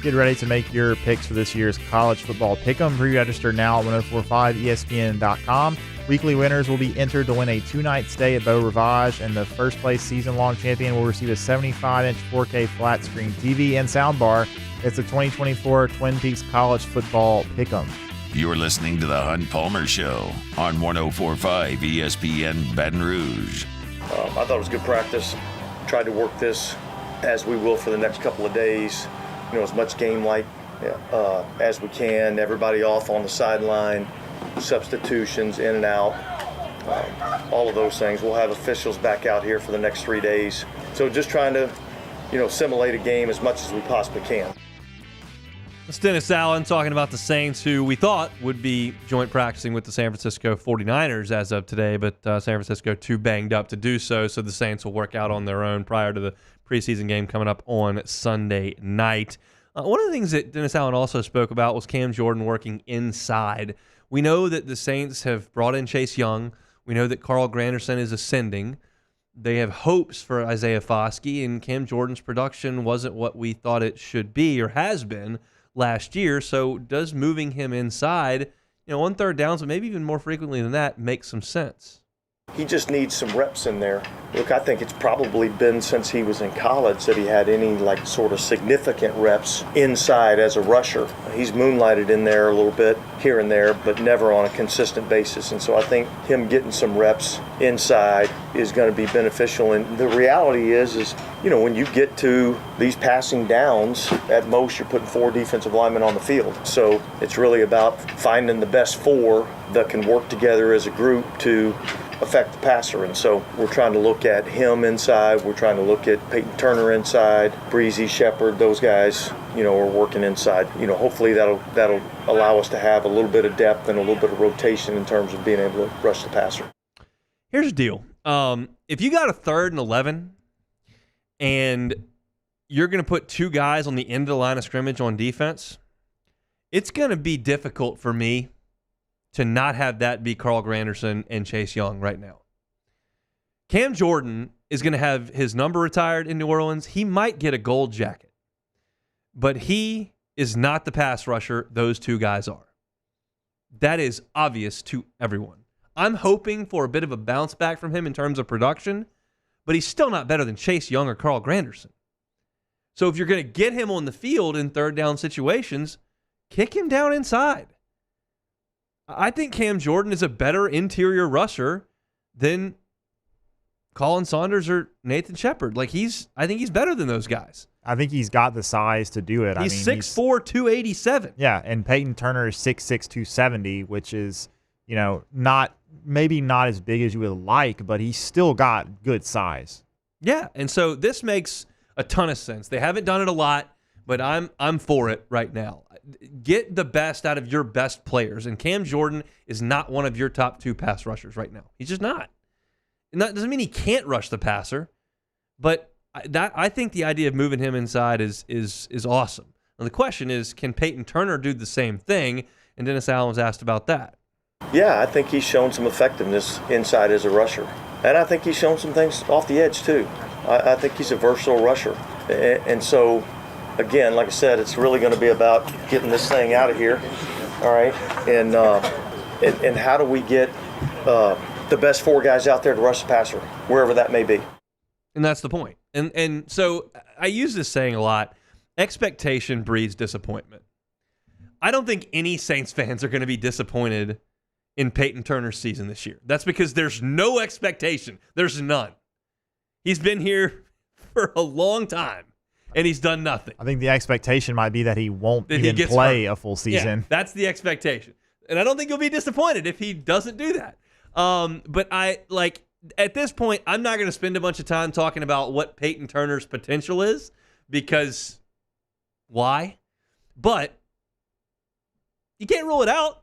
Speaker 24: Get ready to make your picks for this year's college football pick'em. Pre-register now at 1045ESPN.com. Weekly winners will be entered to win a 2-night stay at Beau Rivage, and the first place season-long champion will receive a 75-inch 4K flat screen TV and soundbar. It's the 2024 Twin Peaks College Football Pick'em.
Speaker 1: You're listening to the Hunt Palmer Show on 1045 ESPN Baton Rouge.
Speaker 25: I thought it was good practice. Tried to work this as we will for the next couple of days. As much game-like as we can. Everybody off on the sideline, substitutions in and out, all of those things. We'll have officials back out here for the next 3 days. So just trying to, simulate a game as much as we possibly can.
Speaker 2: It's Dennis Allen talking about the Saints, who we thought would be joint practicing with the San Francisco 49ers as of today, but San Francisco too banged up to do so the Saints will work out on their own prior to the preseason game coming up on Sunday night. One of the things that Dennis Allen also spoke about was Cam Jordan working inside. We know that the Saints have brought in Chase Young. We know that Carl Granderson is ascending. They have hopes for Isaiah Foskey, and Cam Jordan's production wasn't what we thought it should be or has been last year. So does moving him inside, on third downs, but maybe even more frequently than that, make some sense?
Speaker 25: He just needs some reps in there. Look, I think it's probably been since he was in college that he had any sort of significant reps inside as a rusher. He's moonlighted in there a little bit here and there, but never on a consistent basis. And so I think him getting some reps inside is going to be beneficial. And the reality is when you get to these passing downs, at most you're putting 4 defensive linemen on the field. So it's really about finding the best 4 that can work together as a group to affect the passer. And so we're trying to look at him inside. We're trying to look at Peyton Turner inside, Breezy, Shepard, those guys, are working inside. Hopefully that'll allow us to have a little bit of depth and a little bit of rotation in terms of being able to rush the passer.
Speaker 2: Here's the deal. If you got a 3rd and 11 and you're going to put 2 guys on the end of the line of scrimmage on defense, it's going to be difficult for me to not have that be Carl Granderson and Chase Young right now. Cam Jordan is going to have his number retired in New Orleans. He might get a gold jacket, but he is not the pass rusher those 2 guys are. That is obvious to everyone. I'm hoping for a bit of a bounce back from him in terms of production, but he's still not better than Chase Young or Carl Granderson. So if you're going to get him on the field in third down situations, kick him down inside. I think Cam Jordan is a better interior rusher than Colin Saunders or Nathan Shepard. I think he's better than those guys.
Speaker 24: I think he's got the size to do it.
Speaker 2: He's 6'4", 287.
Speaker 24: Yeah, and Peyton Turner is 6'6", 270, which is, maybe not as big as you would like, but he's still got good size.
Speaker 2: Yeah, and so this makes a ton of sense. They haven't done it a lot, but I'm for it right now. Get the best out of your best players, and Cam Jordan is not one of your top 2 pass rushers right now. He's just not. And that doesn't mean he can't rush the passer, but I think the idea of moving him inside is awesome. And the question is, can Peyton Turner do the same thing? And Dennis Allen was asked about that.
Speaker 25: Yeah, I think he's shown some effectiveness inside as a rusher. And I think he's shown some things off the edge, too. I think he's a versatile rusher. And so, again, like I said, it's really going to be about getting this thing out of here, all right? And how do we get the best 4 guys out there to rush the passer, wherever that may be?
Speaker 2: And that's the point. And so I use this saying a lot, expectation breeds disappointment. I don't think any Saints fans are going to be disappointed in Peyton Turner's season this year. That's because there's no expectation. There's none. He's been here for a long time, and he's done nothing.
Speaker 24: I think the expectation might be that he won't even play a full season.
Speaker 2: Yeah, that's the expectation. And I don't think you'll be disappointed if he doesn't do that. But at this point, I'm not going to spend a bunch of time talking about what Peyton Turner's potential is, because why? But you can't rule it out.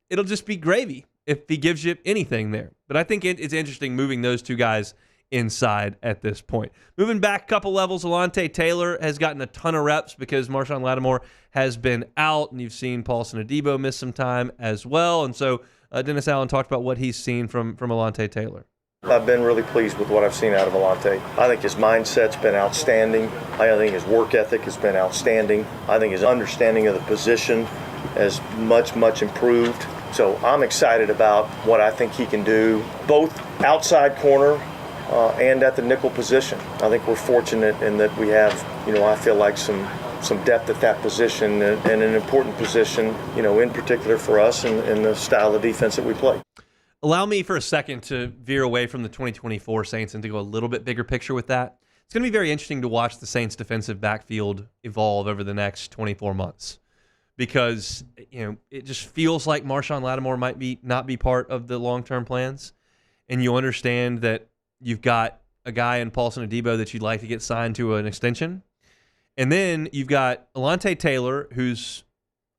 Speaker 2: It'll just be gravy if he gives you anything there. But I think it's interesting moving those 2 guys inside at this point. Moving back a couple levels, Alontae Taylor has gotten a ton of reps because Marshawn Lattimore has been out, and you've seen Paulson Adebo miss some time as well. And so Dennis Allen talked about what he's seen from Alontae Taylor.
Speaker 25: I've been really pleased with what I've seen out of Alontae. I think his mindset's been outstanding. I think his work ethic has been outstanding. I think his understanding of the position has much improved. So I'm excited about what I think he can do, both outside corner and at the nickel position. I think we're fortunate in that we have, I feel like some depth at that position and an important position, in particular for us in the style of defense that we play.
Speaker 2: Allow me for a second to veer away from the 2024 Saints and to go a little bit bigger picture with that. It's going to be very interesting to watch the Saints defensive backfield evolve over the next 24 months. Because, it just feels like Marshawn Lattimore might not be part of the long-term plans. And you understand that you've got a guy in Paulson Adebo that you'd like to get signed to an extension. And then you've got Alontae Taylor, who's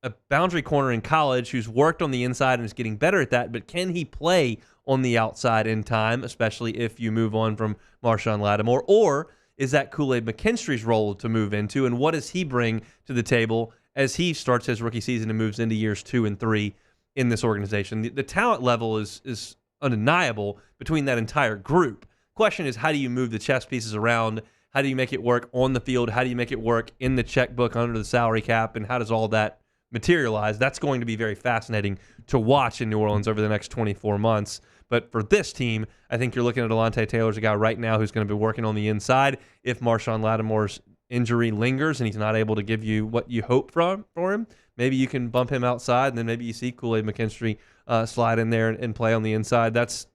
Speaker 2: a boundary corner in college, who's worked on the inside and is getting better at that. But can he play on the outside in time, especially if you move on from Marshawn Lattimore? Or is that Kool-Aid McKinstry's role to move into? And what does he bring to the table as he starts his rookie season and moves into years 2 and 3 in this organization? The talent level is undeniable between that entire group. question is, how do you move the chess pieces around? How do you make it work on the field? How do you make it work in the checkbook under the salary cap? And how does all that materialize? That's going to be very fascinating to watch in New Orleans over the next 24 months. But for this team, I think you're looking at Alontae Taylor's a guy right now who's going to be working on the inside. If Marshawn Lattimore's injury lingers and he's not able to give you what you hope for him, maybe you can bump him outside, and then maybe you see Kool-Aid McKinstry slide in there and play on the inside. That's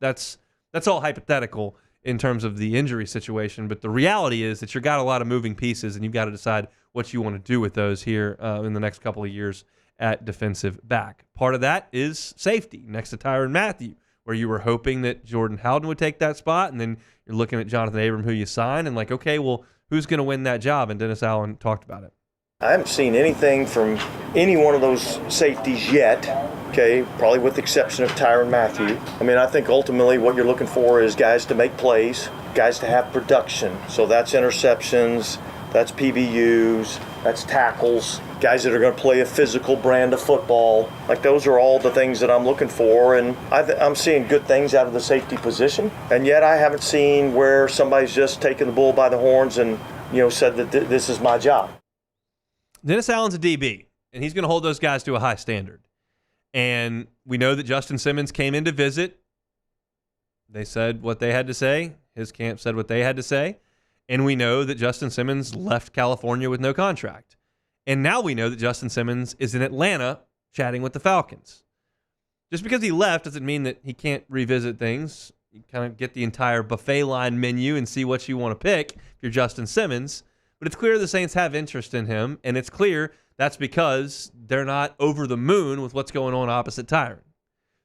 Speaker 2: all hypothetical in terms of the injury situation, but the reality is that you've got a lot of moving pieces, and you've got to decide what you want to do with those here in the next couple of years at defensive back. Part of that is safety next to Tyrann Mathieu, where you were hoping that Jordan Howden would take that spot, and then you're looking at Jonathan Abram, who you signed, and like, okay, well, who's going to win that job? And Dennis Allen talked about it.
Speaker 25: I haven't seen anything from any one of those safeties yet, okay, probably with the exception of Tyrann Mathieu. I mean, I think ultimately what you're looking for is guys to make plays, guys to have production. So that's interceptions, that's PBUs, that's tackles, guys that are going to play a physical brand of football. Like, those are all the things that I'm looking for, and I'm seeing good things out of the safety position. And yet I haven't seen where somebody's just taken the bull by the horns and, said that this is my job.
Speaker 2: Dennis Allen's a DB, and he's going to hold those guys to a high standard. And we know that Justin Simmons came in to visit. They said what they had to say. His camp said what they had to say. And we know that Justin Simmons left California with no contract. And now we know that Justin Simmons is in Atlanta chatting with the Falcons. Just because he left doesn't mean that he can't revisit things. You kind of get the entire buffet line menu and see what you want to pick if you're Justin Simmons. But it's clear the Saints have interest in him, and it's clear that's because they're not over the moon with what's going on opposite Tyrann.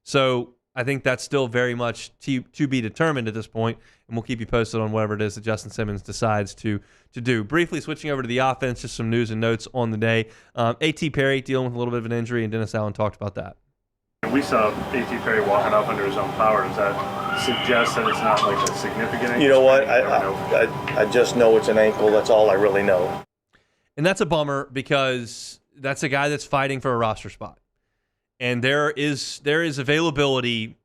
Speaker 2: So I think that's still very much to be determined at this point, and we'll keep you posted on whatever it is that Justin Simmons decides to do. Briefly switching over to the offense, just some news and notes on the day. A.T. Perry dealing with a little bit of an injury, and Dennis Allen talked about that.
Speaker 5: We saw A.T. Perry walking off under his own power. Does that suggest that it's not like a significant ankle?
Speaker 25: You know what? I just know it's an ankle. That's all I really know.
Speaker 2: And that's a bummer because that's a guy that's fighting for a roster spot. And there is availability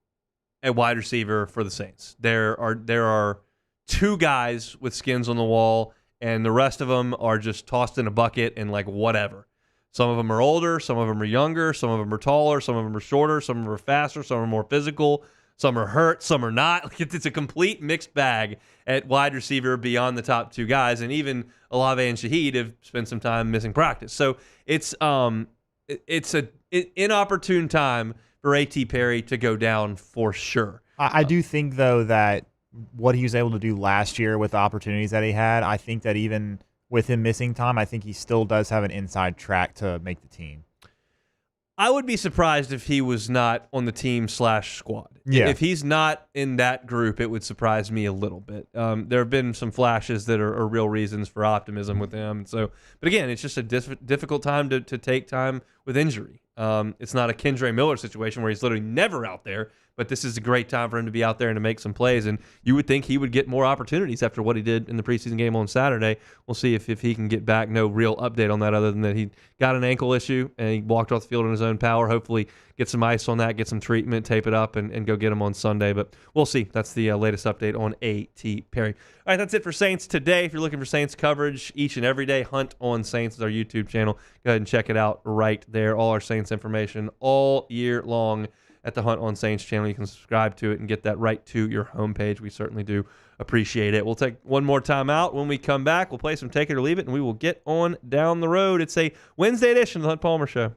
Speaker 2: at wide receiver for the Saints. There are two guys with skins on the wall, and the rest of them are just tossed in a bucket and like whatever. Some of them are older, some of them are younger, some of them are taller, some of them are shorter, some of them are faster, some are more physical, some are hurt, some are not. It's a complete mixed bag at wide receiver beyond the top two guys, and even Olave and Shaheed have spent some time missing practice. So it's an inopportune time for A.T. Perry to go down for sure.
Speaker 24: I do think, though, that what he was able to do last year with the opportunities that he had, I think that even with him missing time, I think he still does have an inside track to make the team.
Speaker 2: I would be surprised if he was not on the team /squad.
Speaker 24: Yeah.
Speaker 2: If he's not in that group, it would surprise me a little bit. There have been some flashes that are real reasons for optimism with him. So, but again, it's just a difficult time to take time with injury. It's not a Kendre Miller situation where he's literally never out there, but this is a great time for him to be out there and to make some plays. And you would think he would get more opportunities after what he did in the preseason game on Saturday. We'll see if he can get back. No real update on that other than that he got an ankle issue and he walked off the field in his own power. Hopefully get some ice on that, get some treatment, tape it up, and go get him on Sunday. But we'll see. That's the latest update on A.T. Perry. All right, that's it for Saints today. If you're looking for Saints coverage each and every day, Hunt on Saints is our YouTube channel. Go ahead and check it out right there. All our Saints information all year long at the Hunt on Saints channel. You can subscribe to it and get that right to your homepage. We certainly do appreciate it. We'll take one more time out. When we come back, we'll play some Take It or Leave It, and we will get on down the road. It's a Wednesday edition of the Hunt Palmer Show.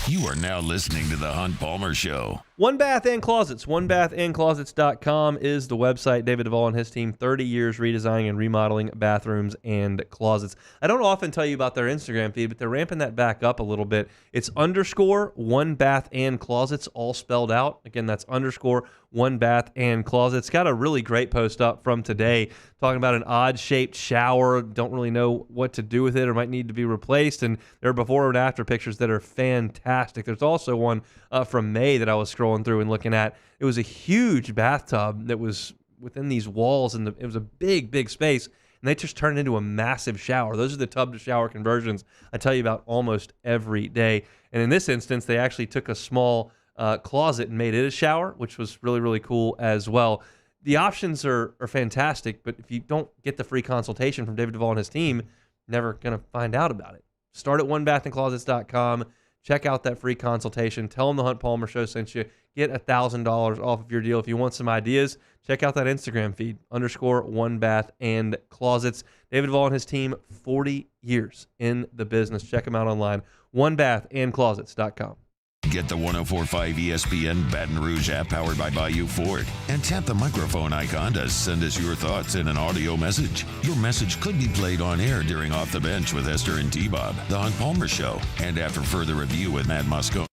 Speaker 1: You are now listening to the Hunt Palmer Show.
Speaker 2: One Bath and Closets. OneBathAndClosets.com is the website. David Duvall and his team, 30 years redesigning and remodeling bathrooms and closets. I don't often tell you about their Instagram feed, but they're ramping that back up a little bit. It's _One Bath and Closets, all spelled out. Again, that's _One Bath and Closets. Got a really great post up from today talking about an odd-shaped shower. Don't really know what to do with it or might need to be replaced. And there are before and after pictures that are fantastic. There's also one from May that I was scrolling through and looking at. It was a huge bathtub that was within these walls, and it was a big space, and they just turned it into a massive shower. Those are the tub-to-shower conversions I tell you about almost every day. And in this instance, they actually took a small closet and made it a shower, which was really, really cool as well. the options are fantastic, but if you don't get the free consultation from David Duvall and his team, never going to find out about it. Start at onebathandclosets.com. Check out that free consultation. Tell them the Hunt Palmer Show sent you. Get $1,000 off of your deal. If you want some ideas, check out that Instagram feed, _OneBathAndClosets. David Duvall and his team, 40 years in the business. Check them out online, onebathandclosets.com.
Speaker 1: Get the 104.5 ESPN Baton Rouge app powered by Bayou Ford and tap the microphone icon to send us your thoughts in an audio message. Your message could be played on air during Off the Bench with Esther and T-Bob, The Hunt Palmer Show, and after further review with Matt Musco.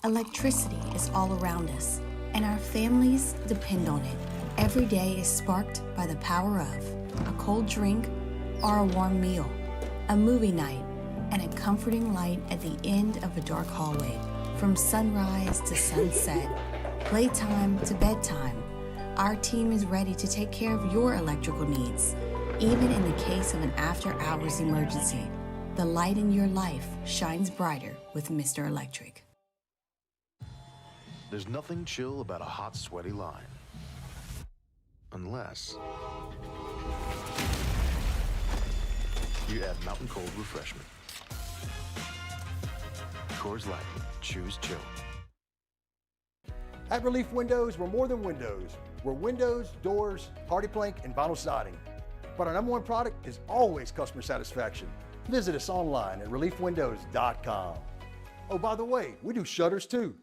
Speaker 3: Electricity is all around us, and our families depend on it. Every day is sparked by the power of a cold drink or a warm meal, a movie night, and a comforting light at the end of a dark hallway. From sunrise to sunset, playtime to bedtime, our team is ready to take care of your electrical needs, even in the case of an after-hours emergency. The light in your life shines brighter with Mr. Electric.
Speaker 10: There's nothing chill about a hot, sweaty line. Unless you add Mountain Cold Refreshment. Coors Light. Choose chill.
Speaker 11: At Relief Windows, we're more than windows. We're windows, doors, party plank, and vinyl siding. But our number one product is always customer satisfaction. Visit us online at reliefwindows.com. Oh, by the way, we do shutters too.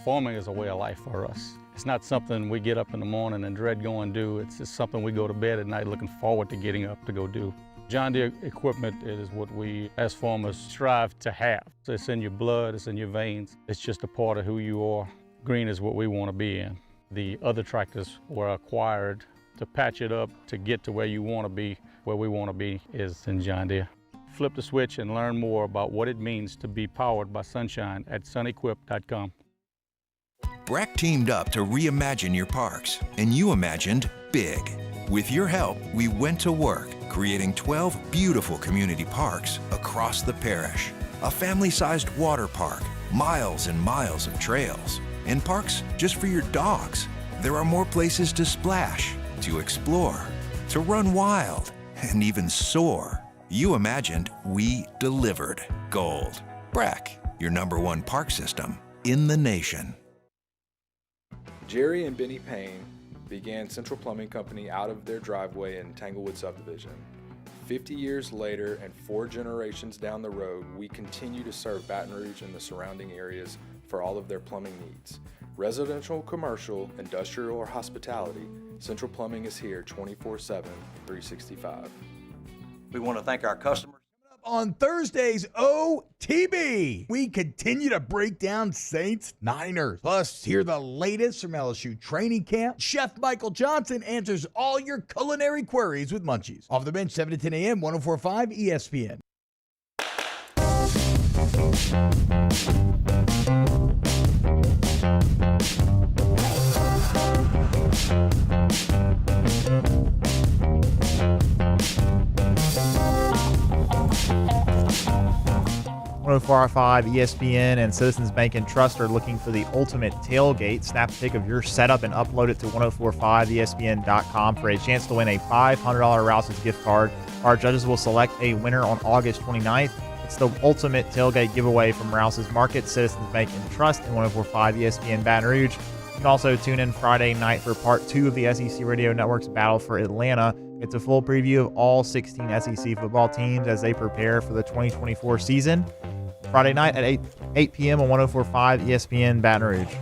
Speaker 17: Farming is a way of life for us. It's not something we get up in the morning and dread going do. It's just something we go to bed at night looking forward to getting up to go do. John Deere equipment is what we as farmers strive to have. So it's in your blood, it's in your veins. It's just a part of who you are. Green is what we want to be in. The other tractors were acquired to patch it up to get to where you want to be. Where we want to be is in John Deere. Flip the switch and learn more about what it means to be powered by sunshine at sunequip.com.
Speaker 15: Breck teamed up to reimagine your parks, and you imagined big. With your help, we went to work, creating 12 beautiful community parks across the parish. A family-sized water park, miles and miles of trails, and parks just for your dogs. There are more places to splash, to explore, to run wild, and even soar. You imagined, we delivered. Gold. Breck, your #1 park system in the nation.
Speaker 4: Jerry and Benny Payne began Central Plumbing Company out of their driveway in Tanglewood subdivision. 50 years later and 4 generations down the road, we continue to serve Baton Rouge and the surrounding areas for all of their plumbing needs. Residential, commercial, industrial, or hospitality, Central Plumbing is here 24/7, 365.
Speaker 18: We want to thank our customers.
Speaker 12: On Thursday's OTB, we continue to break down Saints Niners. Plus, hear the latest from LSU training camp. Chef Michael Johnson answers all your culinary queries with Munchies. Off the Bench, 7 to 10 a.m., 104.5 ESPN.
Speaker 24: .104.5 ESPN and Citizens Bank and Trust are looking for the ultimate tailgate. Snap a pic of your setup and upload it to 104.5ESPN.com for a chance to win a $500 Rouse's gift card. Our judges will select a winner on August 29th. It's the ultimate tailgate giveaway from Rouse's Market, Citizens Bank and Trust, and 104.5 ESPN Baton Rouge. You can also tune in Friday night for part 2 of the SEC Radio Network's Battle for Atlanta. It's a full preview of all 16 SEC football teams as they prepare for the 2024 season. Friday night at 8 p.m. on 104.5 ESPN Baton Rouge.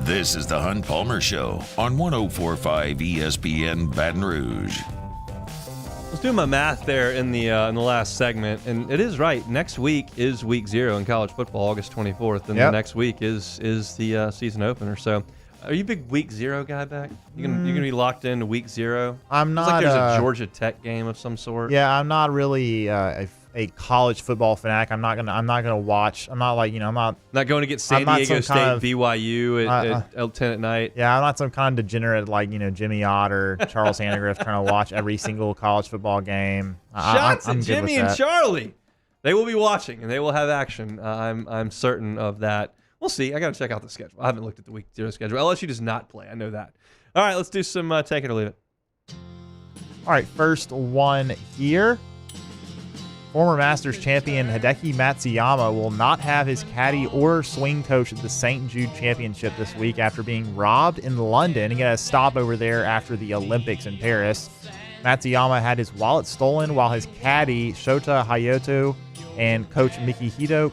Speaker 1: This is the Hunt Palmer Show on 104.5 ESPN Baton Rouge.
Speaker 2: I was doing my math there in the last segment, and it is right. Next week is week 0 in college football, August 24th, and the next week is the season opener. So Are you a big week 0 guy back? You're gonna be locked into week 0?
Speaker 24: I'm not.
Speaker 2: It's like there's a Georgia Tech game of some sort.
Speaker 24: Yeah, I'm not really a college football fanatic. I'm not gonna watch. I'm not like I'm
Speaker 2: not going to get San Diego State BYU at 10 at night.
Speaker 24: Yeah, I'm not some kind of degenerate like Jimmy Ott or Charles Handegrift trying to watch every single college football game.
Speaker 2: Shots
Speaker 24: I'm
Speaker 2: at Jimmy and Charlie. They will be watching and they will have action. I'm certain of that. We'll see. I got to check out the schedule. I haven't looked at the week 0 schedule. LSU does not play. I know that. All right, let's do some take it or leave it.
Speaker 24: All right, first one here. Former Masters champion Hideki Matsuyama will not have his caddy or swing coach at the St. Jude Championship this week after being robbed in London. He got a stop over there after the Olympics in Paris. Matsuyama had his wallet stolen while his caddy Shota Hayato and coach Mikihito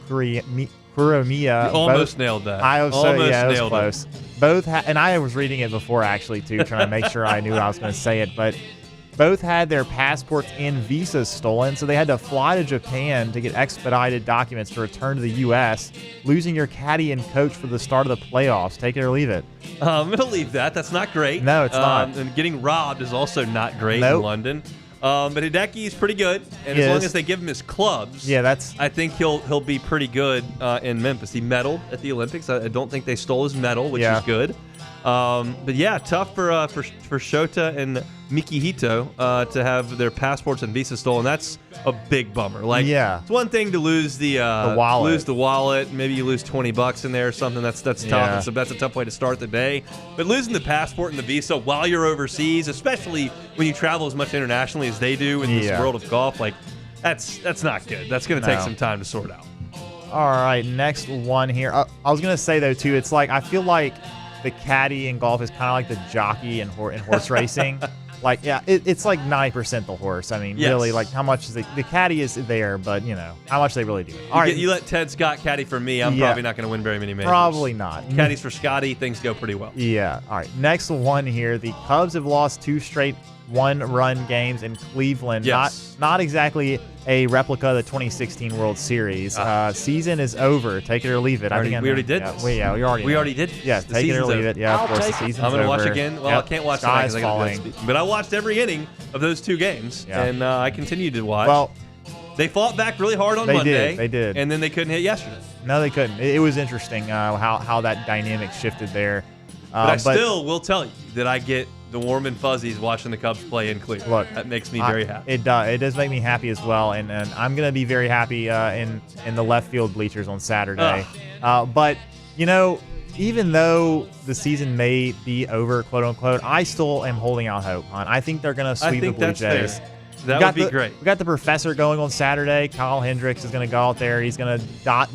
Speaker 24: Kuromiya
Speaker 2: almost nailed that.
Speaker 24: It was close. Both and I was reading it before actually too, trying to make sure I knew I was going to say it, but both had their passports and visas stolen, so they had to fly to Japan to get expedited documents to return to the U.S., losing your caddy and coach for the start of the playoffs. Take it or leave it.
Speaker 2: I'm going to leave that. That's not great.
Speaker 24: No, it's not.
Speaker 2: And getting robbed is also not great in London. But Hideki is pretty good, and as long as they give him his clubs, I think he'll be pretty good in Memphis. He medaled at the Olympics. I don't think they stole his medal, which is good. But yeah, tough for Shota and Mikihito to have their passports and visas stolen. That's a big bummer. Like, it's one thing to lose the wallet. Lose the wallet. Maybe you lose $20 in there or something. That's tough.
Speaker 24: Yeah.
Speaker 2: That's a tough way to start the day. But losing the passport and the visa while you're overseas, especially when you travel as much internationally as they do in this world of golf, like that's not good. That's going to take some time to sort out.
Speaker 24: All right, next one here. I was going to say though too, it's like I feel like the caddy in golf is kind of like the jockey in horse racing. Like, it's like 90% the horse. I mean, really, like how much is the caddy is there, but how much they really do. All right,
Speaker 2: you let Ted Scott caddy for me. I'm probably not going to win very many majors.
Speaker 24: Probably not.
Speaker 2: Caddies for Scotty, things go pretty well.
Speaker 24: Yeah. All right, next one here. The Cubs have lost 2 straight one-run games in Cleveland.
Speaker 2: Yes.
Speaker 24: Not exactly a replica of the 2016 World Series. Season is over. Take it or leave it.
Speaker 2: We already did this.
Speaker 24: We already did. Yeah, take it or leave it. Yeah, of course, the season's over.
Speaker 2: I'm going to watch again. Well, I can't watch tonight because I got to
Speaker 24: falling.
Speaker 2: But I watched every inning of those 2 games, and I continued to watch.
Speaker 24: Well,
Speaker 2: they fought back really hard on Monday.
Speaker 24: They did.
Speaker 2: And then they couldn't hit yesterday.
Speaker 24: No, they couldn't. It was interesting how that dynamic shifted there.
Speaker 2: But I still will tell you that I get the warm and fuzzies watching the Cubs play in Cleveland.
Speaker 24: Look,
Speaker 2: that makes me very happy.
Speaker 24: It does make me happy as well, and I'm gonna be very happy in the left field bleachers on Saturday. But even though the season may be over, quote unquote, I still am holding out hope. I think they're gonna sweep the Blue Jays.
Speaker 2: Fair. That would be great.
Speaker 24: We got the professor going on Saturday. Kyle Hendricks is going to go out there. He's going to dot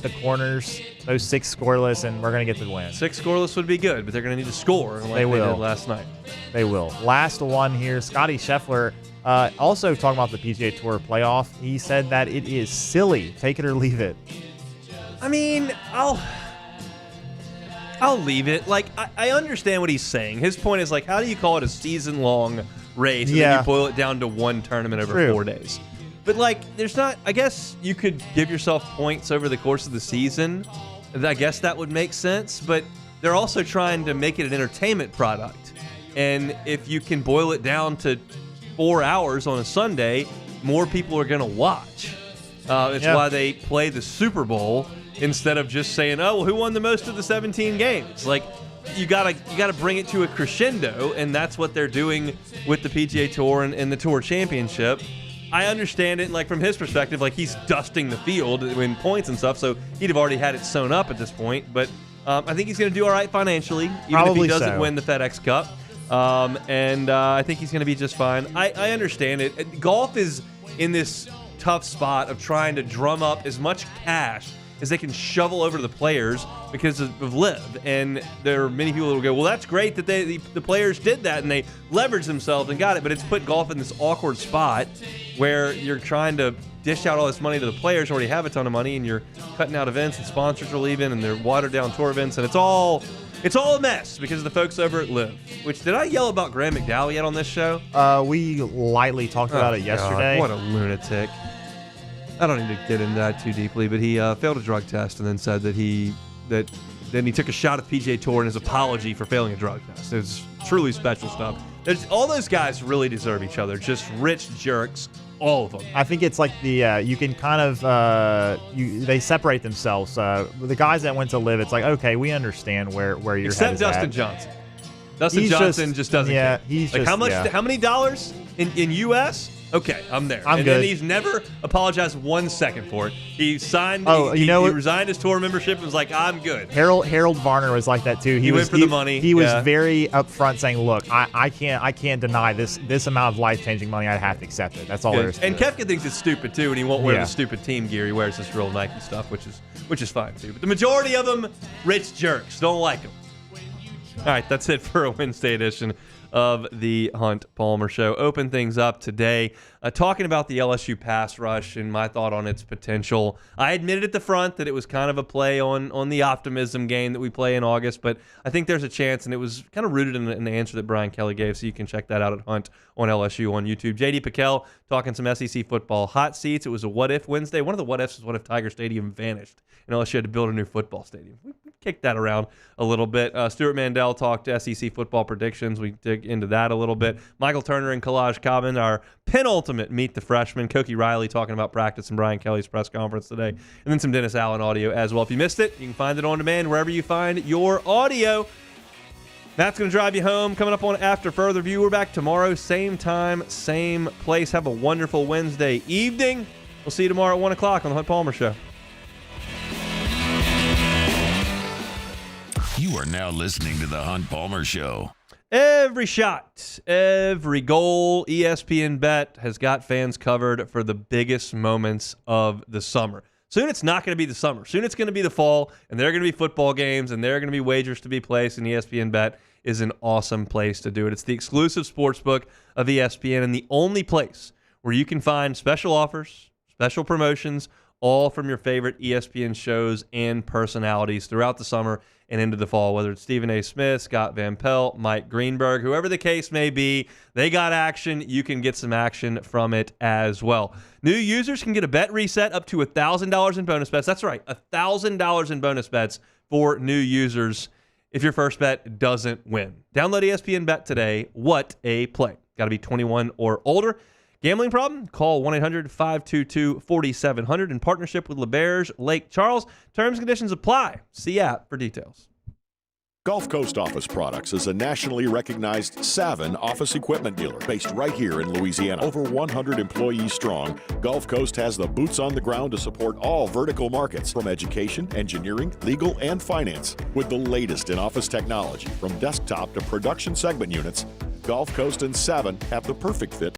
Speaker 24: the corners, those 6 scoreless, and we're going to get the win.
Speaker 2: 6 scoreless would be good, but they're going to need to score like they did last night.
Speaker 24: They will. Last one here, Scotty Scheffler, also talking about the PGA Tour playoff. He said that it is silly. Take it or leave it.
Speaker 2: I mean, I'll leave it. Like, I understand what he's saying. His point is, like, how do you call it a season-long race and then you boil it down to one tournament over 4 days? But, like, there's not – I guess you could give yourself points over the course of the season. I guess that would make sense. But they're also trying to make it an entertainment product. And if you can boil it down to 4 hours on a Sunday, more people are going to watch. It's why they play the Super Bowl instead of just saying, oh, well, who won the most of the 17 games? Like, you gotta bring it to a crescendo, and that's what they're doing with the PGA Tour and the Tour Championship. I understand it, like, from his perspective, like, he's dusting the field in points and stuff, so he'd have already had it sewn up at this point. But I think he's going to do all right financially, even if he doesn't win the FedEx Cup. And I think he's going to be just fine. I understand it. Golf is in this tough spot of trying to drum up as much cash as they can shovel over to the players because of LIV. And there are many people that will go, well, that's great that the players did that and they leveraged themselves and got it, but it's put golf in this awkward spot where you're trying to dish out all this money to the players who already have a ton of money, and you're cutting out events and sponsors are leaving and they're watered down tour events, and it's all a mess because of the folks over at LIV. Which, did I yell about Graham McDowell yet on this show?
Speaker 24: We lightly talked about it yesterday.
Speaker 2: God, what a lunatic. I don't need to get into that too deeply, but he failed a drug test and then said that Then he took a shot at PGA Tour in his apology for failing a drug test. It's truly special stuff. All those guys really deserve each other. Just rich jerks, all of them.
Speaker 24: I think it's like you can kind of they separate themselves. The guys that went to live, it's like, okay, we understand where your
Speaker 2: except
Speaker 24: head is
Speaker 2: Dustin
Speaker 24: at.
Speaker 2: Johnson. Dustin Johnson just doesn't care.
Speaker 24: He's
Speaker 2: like,
Speaker 24: just,
Speaker 2: how much?
Speaker 24: yeah.
Speaker 2: How many dollars in U.S.? Okay, I'm there.
Speaker 24: I'm
Speaker 2: and
Speaker 24: good.
Speaker 2: And he's never apologized 1 second for it. He signed.
Speaker 24: He
Speaker 2: resigned his tour membership and was like, I'm good.
Speaker 24: Harold Varner was like that too.
Speaker 2: He went for the money.
Speaker 24: He was very upfront, saying, "Look, I can't deny this amount of life-changing money. I have to accept it. That's all there is to
Speaker 2: And
Speaker 24: it."
Speaker 2: Koepka thinks it's stupid too, and he won't wear the stupid team gear. He wears this real Nike stuff, which is fine too. But the majority of them, rich jerks, don't like them. All right, that's it for a Wednesday edition of the Hunt Palmer Show. Open things up today, talking about the LSU pass rush and my thought on its potential. I admitted at the front that it was kind of a play on the optimism game that we play in August, but I think there's a chance, and it was kind of rooted in the answer that Brian Kelly gave, so you can check that out at Hunt on LSU on YouTube. J.D. Piquel talking some SEC football hot seats. It was a what-if Wednesday. One of the what-ifs is what if Tiger Stadium vanished and LSU had to build a new football stadium. We kicked that around a little bit. Stuart Mandel talked SEC football predictions. We dig into that a little bit. Michael Turner and Kalaj Cobbin, our penultimate Meet the Freshman. Koki Riley talking about practice and Brian Kelly's press conference today. And then some Dennis Allen audio as well. If you missed it, you can find it on demand wherever you find your audio. That's going to drive you home. Coming up on After Further View, we're back tomorrow, same time, same place. Have a wonderful Wednesday evening. We'll see you tomorrow at 1 o'clock on the Hunt Palmer Show.
Speaker 1: You are now listening to the Hunt Palmer Show.
Speaker 2: Every shot, every goal, ESPN Bet has got fans covered for the biggest moments of the summer. Soon it's not going to be the summer. Soon it's going to be the fall, and there are going to be football games, and there are going to be wagers to be placed, and ESPN Bet is an awesome place to do it. It's the exclusive sportsbook of ESPN and the only place where you can find special offers, special promotions, all from your favorite ESPN shows and personalities throughout the summer and into the fall, whether it's Stephen A. Smith, Scott Van Pelt, Mike Greenberg, whoever the case may be, they got action. You can get some action from it as well. New users can get a bet reset up to $1,000 in bonus bets. That's right, $1,000 in bonus bets for new users if your first bet doesn't win. Download ESPN Bet today. What a play. Got to be 21 or older. Gambling problem? Call 1-800-522-4700 in partnership with LeBears Lake Charles. Terms and conditions apply. See app for details.
Speaker 16: Gulf Coast Office Products is a nationally recognized Savin office equipment dealer based right here in Louisiana. Over 100 employees strong, Gulf Coast has the boots on the ground to support all vertical markets, from education, engineering, legal, and finance. With the latest in office technology, from desktop to production segment units, Gulf Coast and Savin have the perfect fit